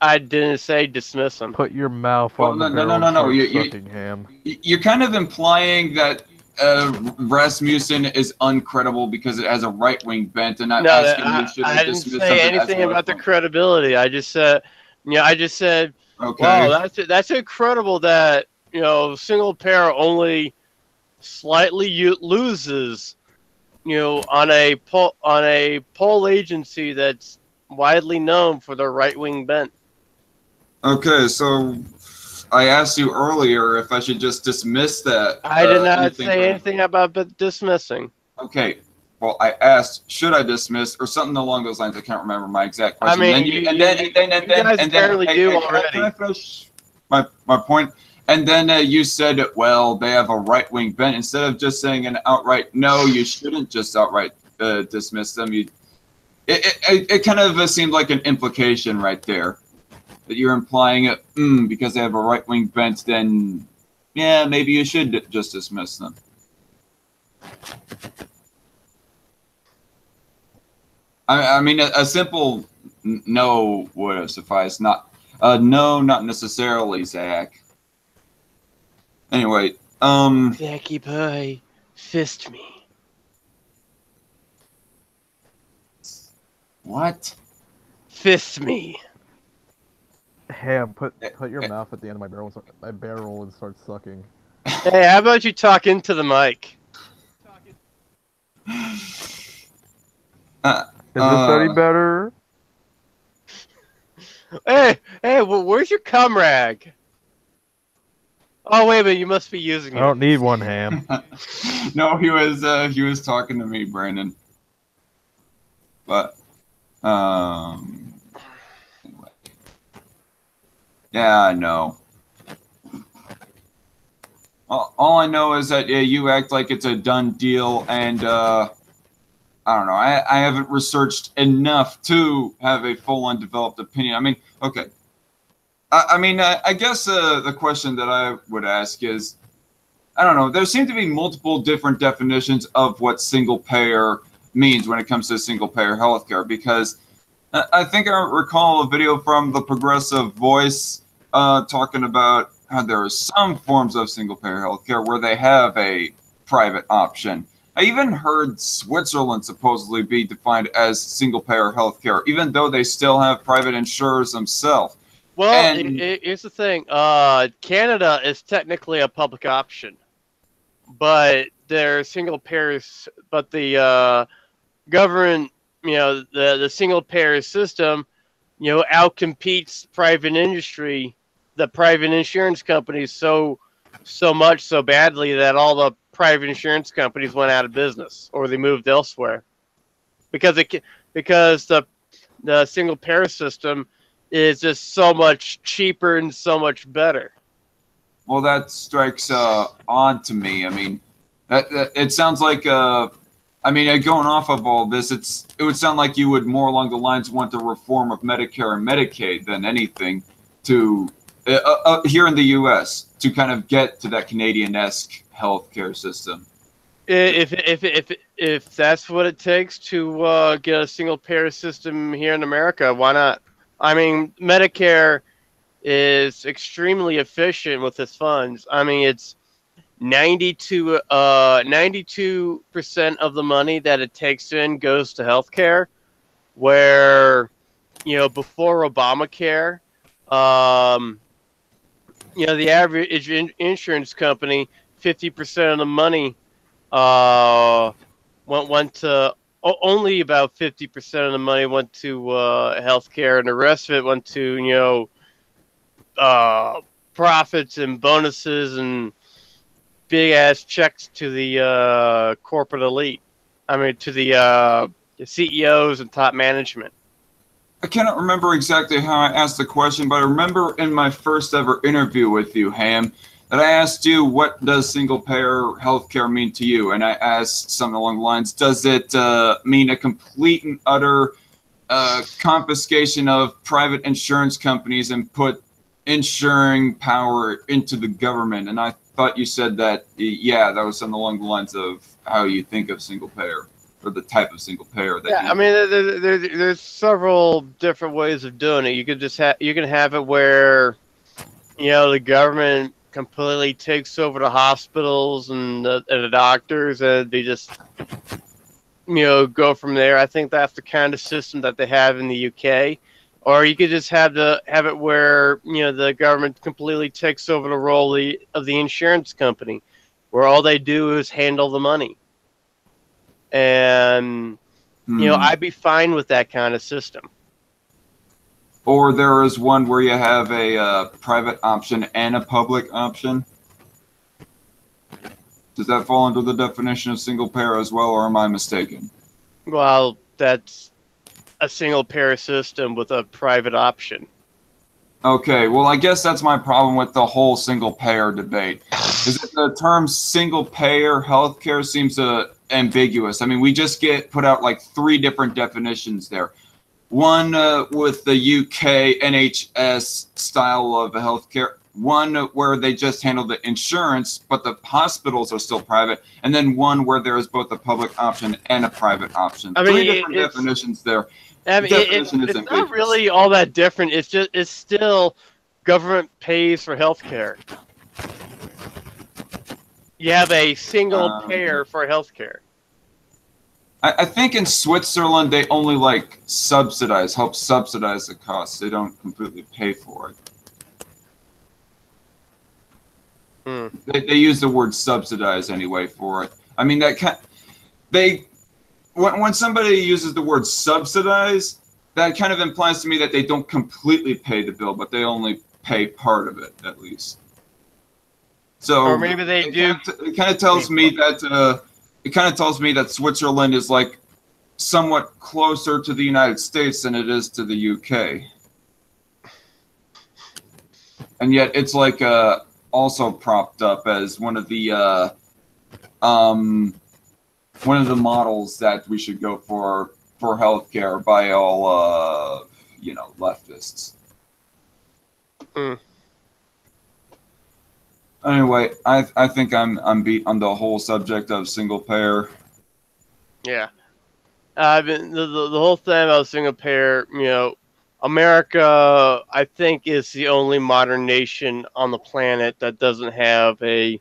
[SPEAKER 14] I didn't say dismiss them.
[SPEAKER 6] Put your mouth on the barrel and start sucking ham.
[SPEAKER 1] You're kind of implying that Rasmussen is uncredible because it has a right-wing bent, and not asking you should
[SPEAKER 14] I didn't say anything about the credibility. I just said,
[SPEAKER 1] okay.
[SPEAKER 14] Wow, that's incredible that, you know, single payer only slightly loses, you know, on a poll agency that's widely known for their right-wing bent.
[SPEAKER 1] Okay, so I asked you earlier if I should just dismiss that.
[SPEAKER 14] I did not say anything about dismissing.
[SPEAKER 1] Okay, well, I asked, should I dismiss, or something along those lines. I can't remember my exact question.
[SPEAKER 14] I mean, you guys barely do already.
[SPEAKER 1] Can I finish my point? And then you said, well, they have a right-wing bent. Instead of just saying an outright no, you shouldn't just outright dismiss them. It kind of seemed like an implication right there. That you're implying it, because they have a right-wing bent, then, yeah, maybe you should just dismiss them. I mean, a simple no would have sufficed. No, not necessarily, Zach. Anyway,
[SPEAKER 14] Zachy boy, fist me.
[SPEAKER 1] What?
[SPEAKER 14] Fist me.
[SPEAKER 6] Ham, put your mouth at the end of my barrel and start sucking.
[SPEAKER 14] Hey, how about you talk into the mic?
[SPEAKER 6] Is this any better?
[SPEAKER 14] Hey, where's your cum rag? Oh wait a minute, you must be using it.
[SPEAKER 6] I don't need one, Ham.
[SPEAKER 1] No, he was talking to me, Brandon. But anyway. Yeah, I know. All I know is that you act like it's a done deal, and I don't know. I haven't researched enough to have a full undeveloped opinion. I mean, okay. I guess the question that I would ask is, I don't know. There seem to be multiple different definitions of what single payer means when it comes to single payer healthcare, because I think I recall a video from the Progressive Voice talking about how there are some forms of single payer healthcare where they have a private option. I even heard Switzerland supposedly be defined as single payer healthcare, even though they still have private insurers themselves.
[SPEAKER 14] Well, here's the thing. Canada is technically a public option. but they're single payers. But the government, the single payer system, outcompetes private industry, the private insurance companies so much so badly that all the private insurance companies went out of business or they moved elsewhere because the single payer system is just so much cheaper and so much better.
[SPEAKER 1] Well, that strikes odd to me. I mean, it sounds like going off of all this, it would sound like you would more along the lines want the reform of Medicare and Medicaid than anything to here in the U.S. to kind of get to that Canadian-esque healthcare system.
[SPEAKER 14] If that's what it takes to get a single payer system here in America, why not? I mean, Medicare is extremely efficient with its funds. I mean, it's 92% of the money that it takes in goes to healthcare, where before Obamacare, the average insurance company, 50% of the money went to only about 50% of the money went to healthcare, and the rest of it went to profits and bonuses and big ass checks to the corporate elite. I mean, to the CEOs and top management.
[SPEAKER 1] I cannot remember exactly how I asked the question, but I remember in my first ever interview with you, Ham, that I asked you, what does single-payer healthcare mean to you? And I asked something along the lines, does it mean a complete and utter confiscation of private insurance companies and put insuring power into the government? And I thought you said that, yeah, that was something along the lines of how you think of single-payer, or the type of single-payer.
[SPEAKER 14] I mean, there's several different ways of doing it. You could you can have it where, the government completely takes over the hospitals and the doctors, and they just, go from there. I think that's the kind of system that they have in the UK. Or you could just have it where, the government completely takes over the role of the insurance company, where all they do is handle the money. And, I'd be fine with that kind of system.
[SPEAKER 1] Or there is one where you have a private option and a public option. Does that fall under the definition of single payer as well, or am I mistaken?
[SPEAKER 14] Well, that's a single payer system with a private option.
[SPEAKER 1] Okay, well, I guess that's my problem with the whole single payer debate. Is that the term single payer healthcare seems ambiguous. I mean, we just put out like 3 different definitions there. One with the UK NHS style of healthcare. One where they just handle the insurance, but the hospitals are still private. And then one where there is both a public option and a private option.
[SPEAKER 14] I mean,
[SPEAKER 1] 3 different definitions there.
[SPEAKER 14] I mean, it's not really all that different. It's still government pays for healthcare. You have a single payer for healthcare.
[SPEAKER 1] I think in Switzerland they only help subsidize the costs. They don't completely pay for it. They use the word subsidize anyway for it. I mean, when somebody uses the word subsidize, that kind of implies to me that they don't completely pay the bill, but they only pay part of it at least. So,
[SPEAKER 14] or maybe they do.
[SPEAKER 1] It kind of tells me that. It kind of tells me that Switzerland is like somewhat closer to the United States than it is to the UK. And yet it's like also propped up as one of the models that we should go for healthcare by all leftists. Anyway, I think I'm beat on the whole subject of single payer.
[SPEAKER 14] Yeah, the whole thing about single payer, America, I think, is the only modern nation on the planet that doesn't have a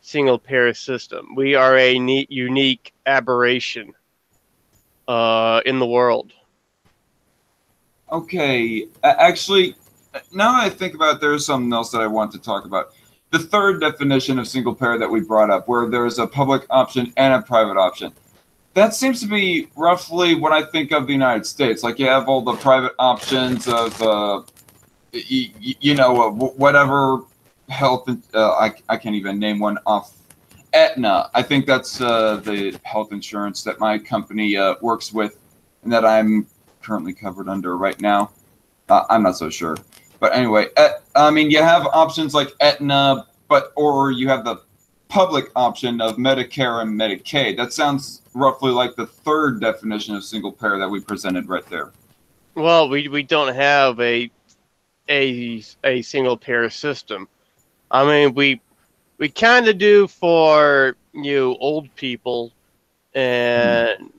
[SPEAKER 14] single payer system. We are a unique aberration in the world.
[SPEAKER 1] Okay, actually, now that I think about it, there's something else that I want to talk about. the third definition of single payer that we brought up, where there's a public option and a private option. That seems to be roughly what I think of the United States. Like you have all the private options of, whatever health. I can't even name one off. Aetna. I think that's the health insurance that my company works with, and that I'm currently covered under right now. I'm not so sure. But anyway, you have options like Aetna, or you have the public option of Medicare and Medicaid. That sounds roughly like the third definition of single payer that we presented right there.
[SPEAKER 14] Well, we don't have a single payer system. I mean, we kind of do for old people and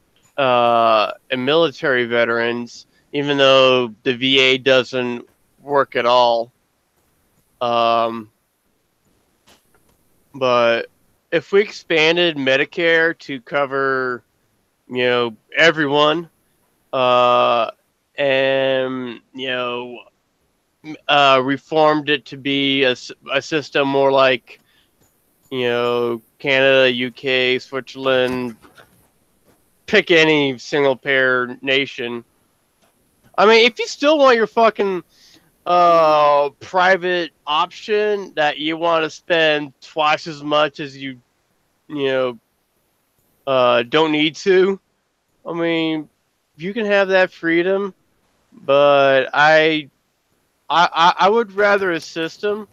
[SPEAKER 14] military veterans, even though the VA doesn't work at all. But if we expanded Medicare to cover, everyone, and reformed it to be a system more like, Canada, UK, Switzerland, pick any single payer nation. I mean, if you still want your fucking private option that you want to spend twice as much as you don't need to, I mean, you can have that freedom, but I would rather a system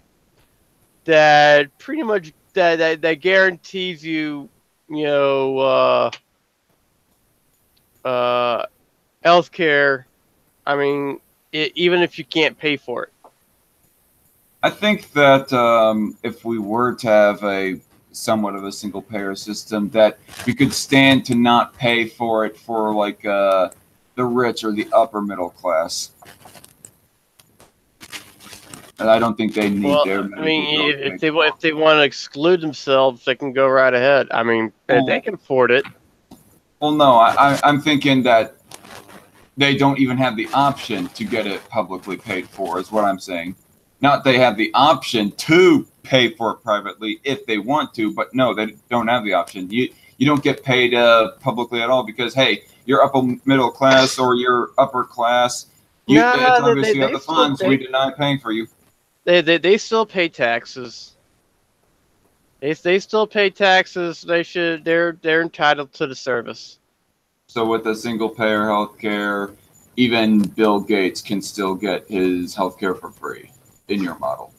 [SPEAKER 14] that pretty much that guarantees you healthcare. I mean, even if you can't pay for it.
[SPEAKER 1] I think that if we were to have a somewhat of a single payer system, that we could stand to not pay for it for like the rich or the upper middle class. And I don't think they need their medical.
[SPEAKER 14] I mean, if they want to exclude themselves, they can go right ahead. I mean, they can afford it.
[SPEAKER 1] Well, no, I'm thinking that they don't even have the option to get it publicly paid for, is what I'm saying. Not they have the option to pay for it privately if they want to, but no, they don't have the option. You don't get paid publicly at all because, hey, you're upper middle class or you're upper class. It's obvious you have the funds. We deny paying for you.
[SPEAKER 14] They still pay taxes. They still pay taxes. They're entitled to the service.
[SPEAKER 1] So with a single payer healthcare, even Bill Gates can still get his healthcare for free in your model.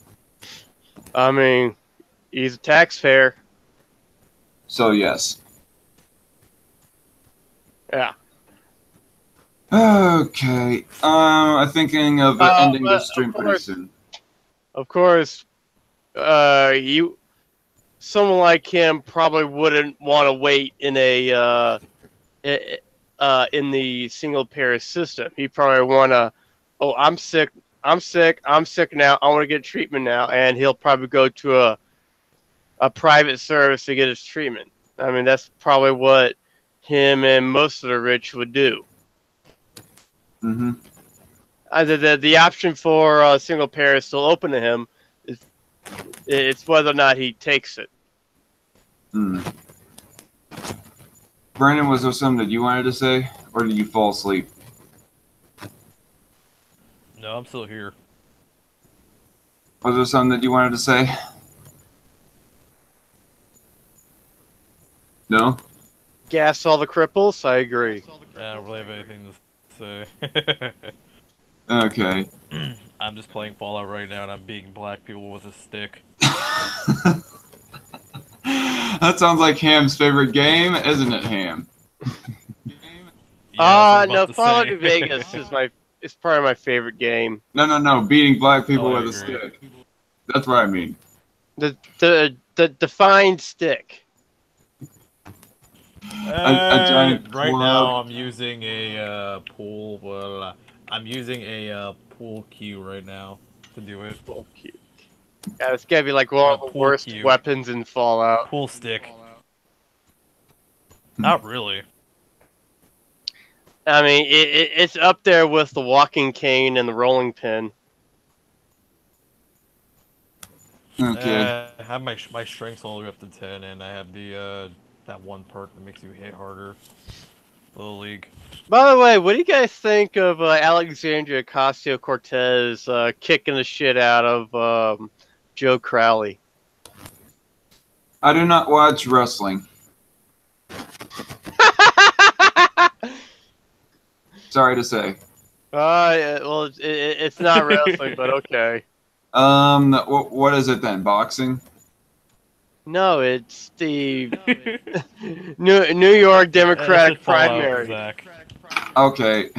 [SPEAKER 14] I mean, he's a taxpayer.
[SPEAKER 1] So yes.
[SPEAKER 14] Yeah.
[SPEAKER 1] Okay. I'm thinking of ending this stream pretty soon.
[SPEAKER 14] Of course, someone like him probably wouldn't want to wait in the single payer system. He probably want to, I'm sick now, I want to get treatment now, and he'll probably go to a private service to get his treatment. I mean, that's probably what him and most of the rich would do.
[SPEAKER 1] Mm-hmm.
[SPEAKER 14] The option for single payer is still open to him. It's whether or not he takes it.
[SPEAKER 1] Brandon, was there something that you wanted to say, or did you fall asleep?
[SPEAKER 6] No, I'm still here.
[SPEAKER 1] Was there something that you wanted to say? No?
[SPEAKER 14] Gas all the cripples? I agree.
[SPEAKER 6] I don't really have anything to say.
[SPEAKER 1] Okay.
[SPEAKER 6] I'm just playing Fallout right now, and I'm beating black people with a stick.
[SPEAKER 1] That sounds like Ham's favorite game, isn't it, Ham?
[SPEAKER 14] No, Fallout New Vegas is probably my favorite game.
[SPEAKER 1] No, beating black people with a stick. That's what I mean.
[SPEAKER 14] The defined stick.
[SPEAKER 1] A giant
[SPEAKER 6] right
[SPEAKER 1] club.
[SPEAKER 6] now, I'm using a pool. Well, I'm using a pool cue right now to do it.
[SPEAKER 14] Pool cue. Yeah, it's gotta be like one of the worst weapons in Fallout.
[SPEAKER 6] Pool stick. Not really.
[SPEAKER 14] I mean, it's up there with the walking cane and the rolling pin.
[SPEAKER 1] Okay.
[SPEAKER 6] I have my strength all the way up to 10, and I have the that one perk that makes you hit harder. Little League.
[SPEAKER 14] By the way, what do you guys think of Alexandria Ocasio-Cortez kicking the shit out of Joe Crowley?
[SPEAKER 1] I do not watch wrestling. Sorry to say.
[SPEAKER 14] Well, it's not wrestling, but okay.
[SPEAKER 1] What is it then? Boxing?
[SPEAKER 14] No, it's the New York Democratic primary.
[SPEAKER 1] Okay.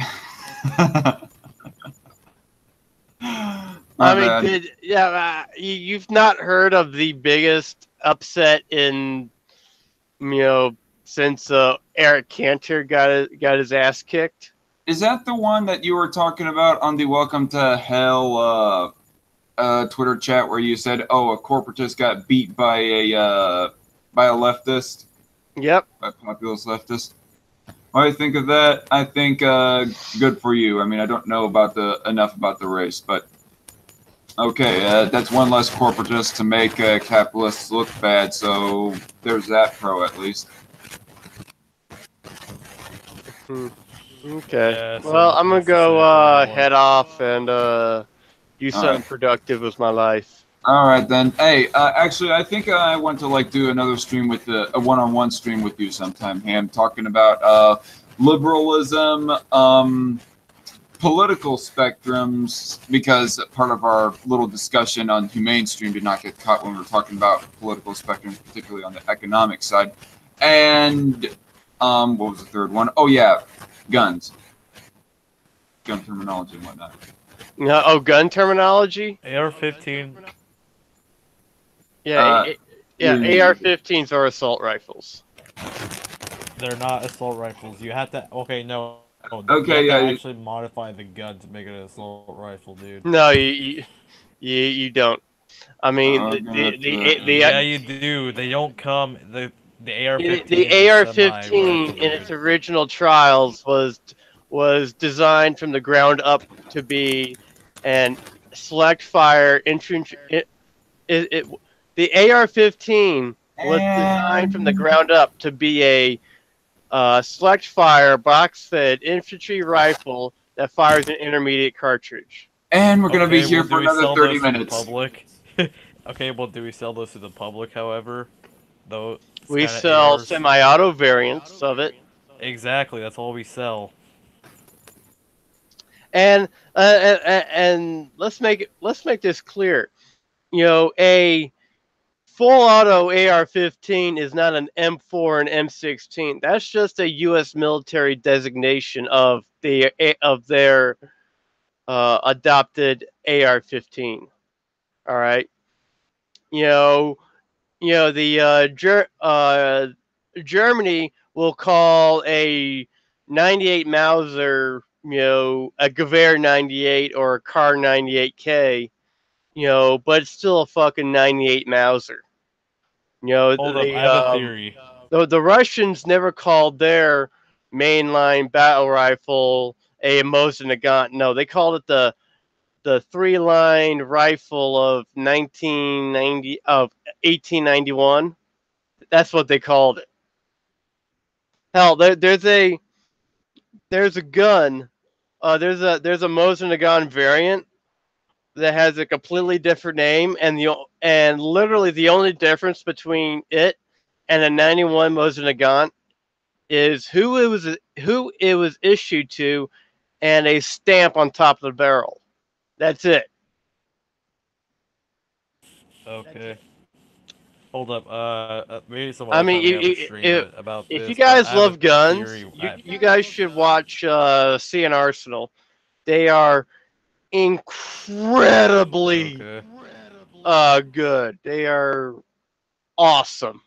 [SPEAKER 14] I mean, you've not heard of the biggest upset in, since Eric Cantor got his ass kicked?
[SPEAKER 1] Is that the one that you were talking about on the Welcome to Hell Twitter chat where you said, "Oh, a corporatist got beat by a leftist"?
[SPEAKER 14] Yep.
[SPEAKER 1] By a populist leftist. What do you think of that? I think good for you. I mean, I don't know enough about the race, but okay, that's one less corporatist to make capitalists look bad. So there's that pro at least.
[SPEAKER 14] Okay.
[SPEAKER 6] Yeah,
[SPEAKER 14] Well, I'm gonna go head off and do something productive with my life.
[SPEAKER 1] All right then. Hey, actually, I think I want to do another stream with a one-on-one stream with you sometime, Ham, talking about liberalism, political spectrums, because part of our little discussion on Humane Stream did not get caught when we were talking about political spectrums, particularly on the economic side. And what was the third one? Oh yeah, guns, gun terminology and whatnot.
[SPEAKER 14] Gun terminology?
[SPEAKER 6] AR-15.
[SPEAKER 14] Yeah, AR-15s are assault rifles.
[SPEAKER 6] They're not assault rifles. You have to. Okay, no.
[SPEAKER 1] Okay,
[SPEAKER 6] you have
[SPEAKER 1] yeah.
[SPEAKER 6] to actually modify the gun to make it an assault rifle, dude.
[SPEAKER 14] No, you don't. I mean,
[SPEAKER 6] yeah, you do. They don't come. The AR-15.
[SPEAKER 14] The AR-15 in its original trials was designed from the ground up to be an select fire infantry. The AR-15 was designed from the ground up to be a select fire box-fed infantry rifle that fires an intermediate cartridge.
[SPEAKER 1] And we're gonna be here for another 30 minutes.
[SPEAKER 6] Public? Okay, well, do we sell those to the public? However, though
[SPEAKER 14] we sell semi-auto variants of it.
[SPEAKER 6] Exactly, that's all we sell.
[SPEAKER 14] And let's make this clear. A full auto AR-15 is not an M4 and M16. That's just a U.S. military designation of their adopted AR-15. All right. Germany will call a 98 Mauser, a Gewehr 98 or a Kar 98K, but it's still a fucking 98 Mauser.
[SPEAKER 6] Hold up, I have a theory.
[SPEAKER 14] The Russians never called their mainline battle rifle a Mosin Nagant. No, they called it the three-line rifle of 1891. That's what they called it. Hell, there's a gun. There's a Mosin Nagant variant that has a completely different name, and literally the only difference between it and a 91 Mosin Nagant is who it was issued to, and a stamp on top of the barrel. That's it.
[SPEAKER 6] Okay. Hold up. Maybe someone.
[SPEAKER 14] I mean, if you guys love guns, you guys should watch CN Arsenal. They are incredibly good. They are awesome.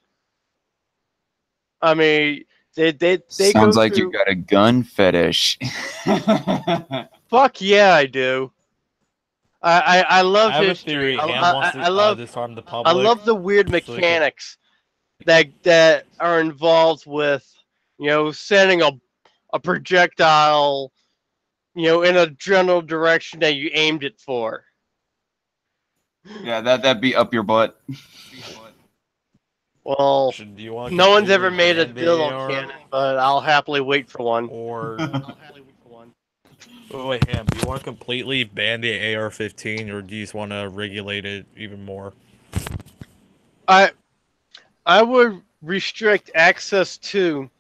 [SPEAKER 14] I mean, they
[SPEAKER 15] sounds like you got a gun fetish.
[SPEAKER 14] Fuck yeah, I do. I love history.
[SPEAKER 6] I love disarm the public.
[SPEAKER 14] I love the weird mechanics that are involved with, sending a projectile, in a general direction that you aimed it for.
[SPEAKER 1] Yeah, that'd be up your butt.
[SPEAKER 14] Well,
[SPEAKER 16] Do you want
[SPEAKER 14] no one's ever
[SPEAKER 16] completely
[SPEAKER 14] made a
[SPEAKER 16] ban the
[SPEAKER 14] dildo
[SPEAKER 16] AR?
[SPEAKER 14] cannon, but I'll happily wait for one.
[SPEAKER 16] Or wait, Ham, do you want to completely ban the AR-15, or do you just want to regulate it even more?
[SPEAKER 14] I would restrict access to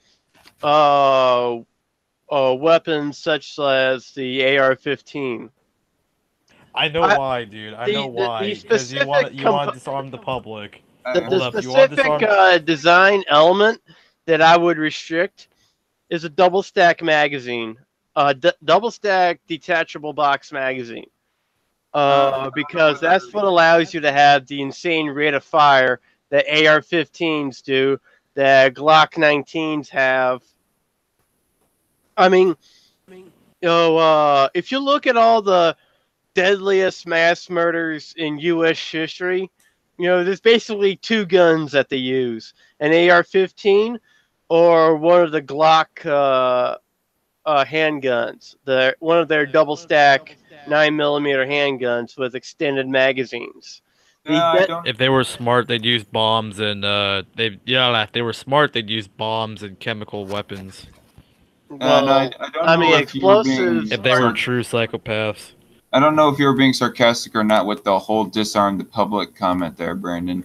[SPEAKER 14] weapons such as the AR-15.
[SPEAKER 16] I know why, dude. I know why. Because you want to disarm the public.
[SPEAKER 14] The specific design element that I would restrict is a double stack magazine, double stack detachable box magazine, because that's what allows you to have the insane rate of fire that AR-15s do, that Glock 19s have. I mean, if you look at all the deadliest mass murders in U.S. history, there's basically two guns that they use: an AR-15 or one of the Glock handguns. One of their double stack 9mm handguns with extended magazines.
[SPEAKER 16] If they were smart, they'd use bombs and if they were smart, they'd use bombs and chemical weapons.
[SPEAKER 14] Well,
[SPEAKER 1] I don't know if you were being
[SPEAKER 16] if they were true psychopaths.
[SPEAKER 1] I don't know if you were being sarcastic or not with the whole disarm the public comment there, Brandon.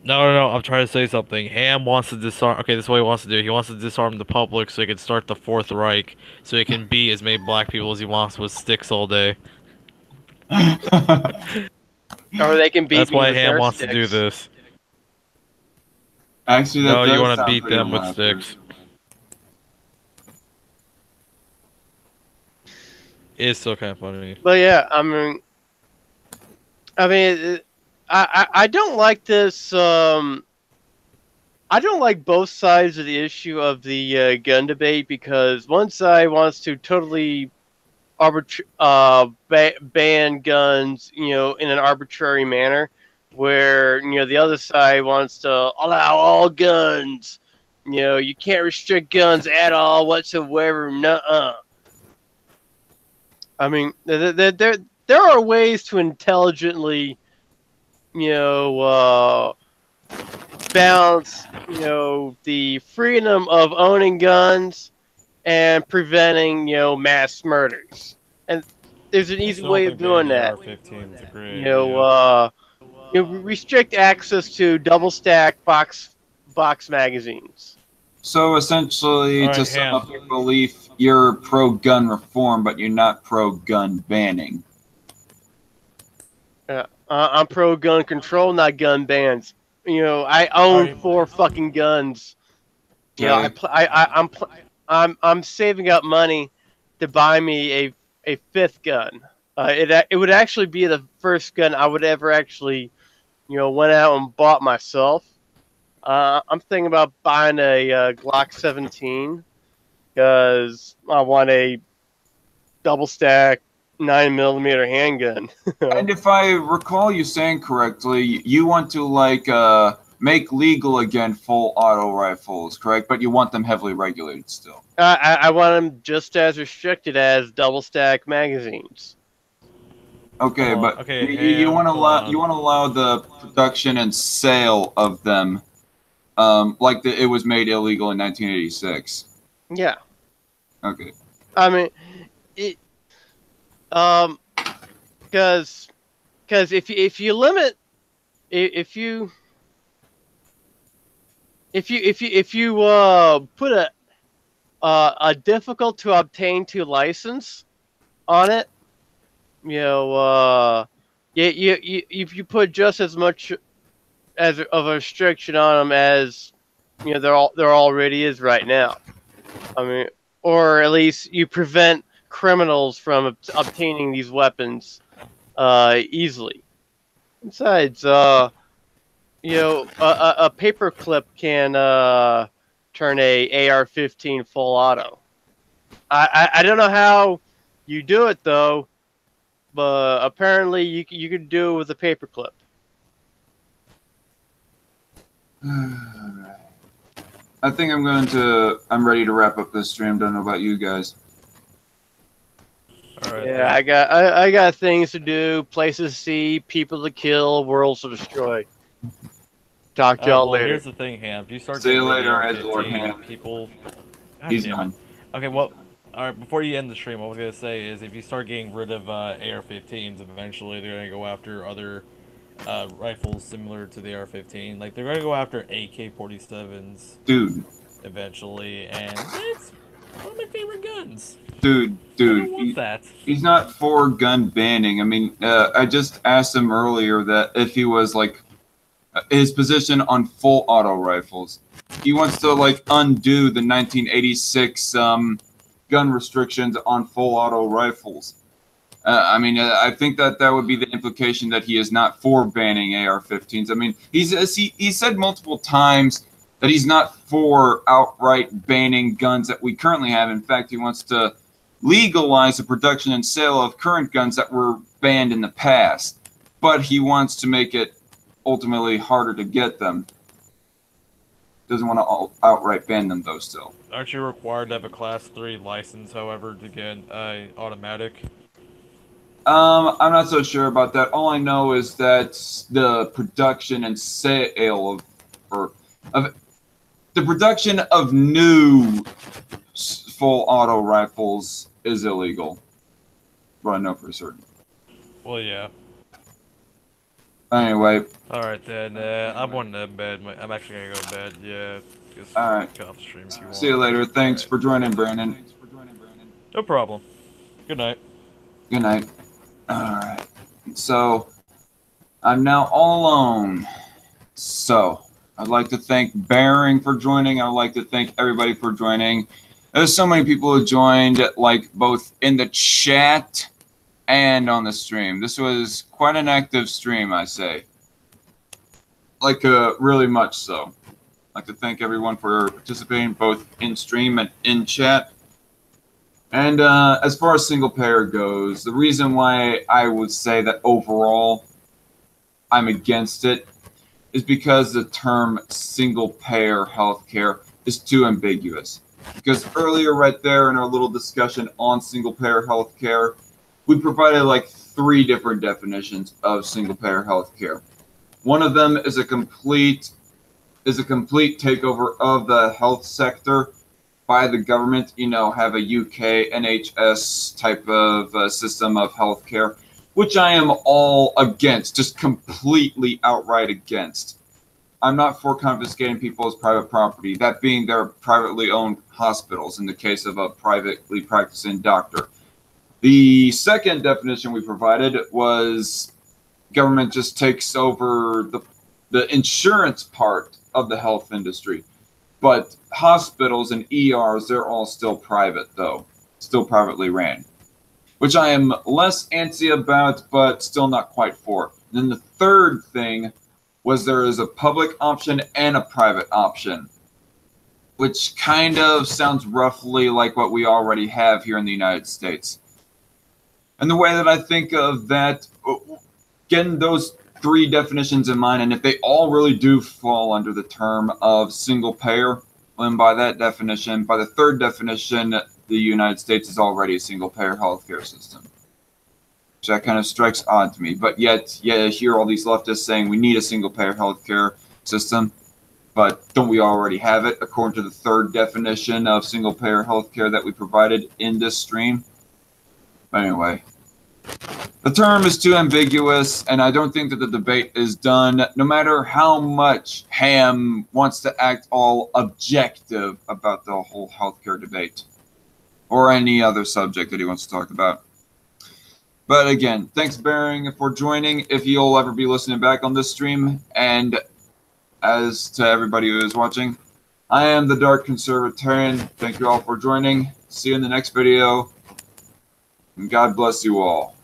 [SPEAKER 16] No. I'm trying to say something. Ham wants to disarm. Okay, this is what he wants to do. He wants to disarm the public so he can start the Fourth Reich, so he can beat as many black people as he wants with sticks all day.
[SPEAKER 14] Or they can beat.
[SPEAKER 16] That's
[SPEAKER 14] me
[SPEAKER 16] why
[SPEAKER 14] with
[SPEAKER 16] Ham
[SPEAKER 14] their
[SPEAKER 16] wants
[SPEAKER 14] sticks.
[SPEAKER 16] to do this.
[SPEAKER 1] Actually, that
[SPEAKER 16] no, you
[SPEAKER 1] want to
[SPEAKER 16] beat them with sticks. It's still kind of funny.
[SPEAKER 14] But yeah, I mean, I don't like this. I don't like both sides of the issue of the gun debate, because one side wants to totally ban guns, in an arbitrary manner, where the other side wants to allow all guns. You can't restrict guns at all whatsoever. Nuh-uh. I mean, there are ways to intelligently, balance, the freedom of owning guns and preventing, mass murders. And there's an easy way of doing that. Restrict access to double stack box magazines.
[SPEAKER 1] So essentially, to sum up your belief, you're pro-gun reform, but you're not pro-gun banning.
[SPEAKER 14] I'm pro-gun control, not gun bans. I own 4 fucking guns. I'm saving up money to buy me a 5th gun. It would actually be the first gun I would ever actually, went out and bought myself. I'm thinking about buying a Glock 17 because I want a double stack 9mm handgun.
[SPEAKER 1] And if I recall you saying correctly, you want to make legal again full auto rifles, correct? But you want them heavily regulated still.
[SPEAKER 14] I want them just as restricted as double stack magazines.
[SPEAKER 1] Okay, but you want to allow the production and sale of them, it was made illegal in 1986.
[SPEAKER 14] Yeah.
[SPEAKER 1] Okay.
[SPEAKER 14] I mean, because if you limit, if you put a difficult to obtain to license on it, if you put just as much of a restriction on them as there already is right now. I mean, or at least you prevent criminals from obtaining these weapons easily. Besides, a paper clip can turn a AR-15 full auto. I don't know how you do it though, but apparently you could do it with a paper clip.
[SPEAKER 1] I think I'm ready to wrap up this stream. Don't know about you guys.
[SPEAKER 16] All right.
[SPEAKER 14] Yeah, I got things to do, places to see, people to kill, worlds to destroy. Talk to y'all
[SPEAKER 16] well,
[SPEAKER 14] later.
[SPEAKER 16] here's the thing, Ham. If you start
[SPEAKER 1] See you
[SPEAKER 16] getting rid
[SPEAKER 1] later,
[SPEAKER 16] of
[SPEAKER 1] Edgelord
[SPEAKER 16] AR-15,
[SPEAKER 1] Ham.
[SPEAKER 16] people. God
[SPEAKER 1] He's
[SPEAKER 16] damn it.
[SPEAKER 1] done.
[SPEAKER 16] Okay, well, all right. Before you end the stream, what I was gonna say is, if you start getting rid of AR-15s, eventually they're gonna go after other rifles similar to the AR-15. Like they're gonna go after AK-47s,
[SPEAKER 1] dude.
[SPEAKER 16] Eventually, and it's one of my favorite guns.
[SPEAKER 1] Dude, he's not for gun banning. I mean, I just asked him earlier that if he was like his position on full auto rifles. He wants to like undo the 1986 gun restrictions on full auto rifles. I mean, I think that would be the implication that he is not for banning AR-15s. I mean, he said multiple times that he's not for outright banning guns that we currently have. In fact, he wants to legalize the production and sale of current guns that were banned in the past. But he wants to make it ultimately harder to get them. Doesn't want to outright ban them, though, still.
[SPEAKER 16] Aren't you required to have a Class 3 license, however, to get automatic?
[SPEAKER 1] I'm not so sure about that. All I know is that the production and sale of the production of new full auto rifles is illegal. But I know for certain.
[SPEAKER 16] Well, yeah.
[SPEAKER 1] Anyway.
[SPEAKER 16] All right then. I'm going to bed. I'm actually gonna go to bed. Yeah.
[SPEAKER 1] All right.
[SPEAKER 16] Stream if you want.
[SPEAKER 1] See you later. Thanks for joining, Brandon.
[SPEAKER 16] No problem. Good night.
[SPEAKER 1] Good night. Alright, so I'm now all alone. So I'd like to thank Bearing for joining. I'd like to thank everybody for joining. There's so many people who joined, like both in the chat and on the stream. This was quite an active stream, I say. Like really much so. I'd like to thank everyone for participating both in stream and in chat. And as far as single payer goes, the reason why I would say that overall I'm against it is because the term single payer healthcare is too ambiguous. Because earlier right there in our little discussion on single payer healthcare, we provided like 3 different definitions of single payer healthcare. One of them is a complete takeover of the health sector by the government, you know, have a UK NHS type of system of healthcare, which I am all against, just completely outright against. I'm not for confiscating people's private property, that being their privately owned hospitals in the case of a privately practicing doctor. The second definition we provided was government just takes over the insurance part of the health industry. But hospitals and ERs, they're all still private, though. Still privately ran. Which I am less antsy about, but still not quite for. And then the third thing was there is a public option and a private option. Which kind of sounds roughly like what we already have here in the United States. And the way that I think of that, getting those 3 definitions in mind, and if they all really do fall under the term of single payer, then by that definition, by the third definition, the United States is already a single payer healthcare system. So that kind of strikes odd to me. But yet, yeah, I hear all these leftists saying we need a single payer healthcare system, but don't we already have it according to the third definition of single payer healthcare that we provided in this stream? But anyway. The term is too ambiguous, and I don't think that the debate is done, no matter how much Ham wants to act all objective about the whole healthcare debate, or any other subject that he wants to talk about. But again, thanks, Bearing, for joining. If you'll ever be listening back on this stream, and as to everybody who is watching, I am the Dark Conservatarian. Thank you all for joining. See you in the next video, and God bless you all.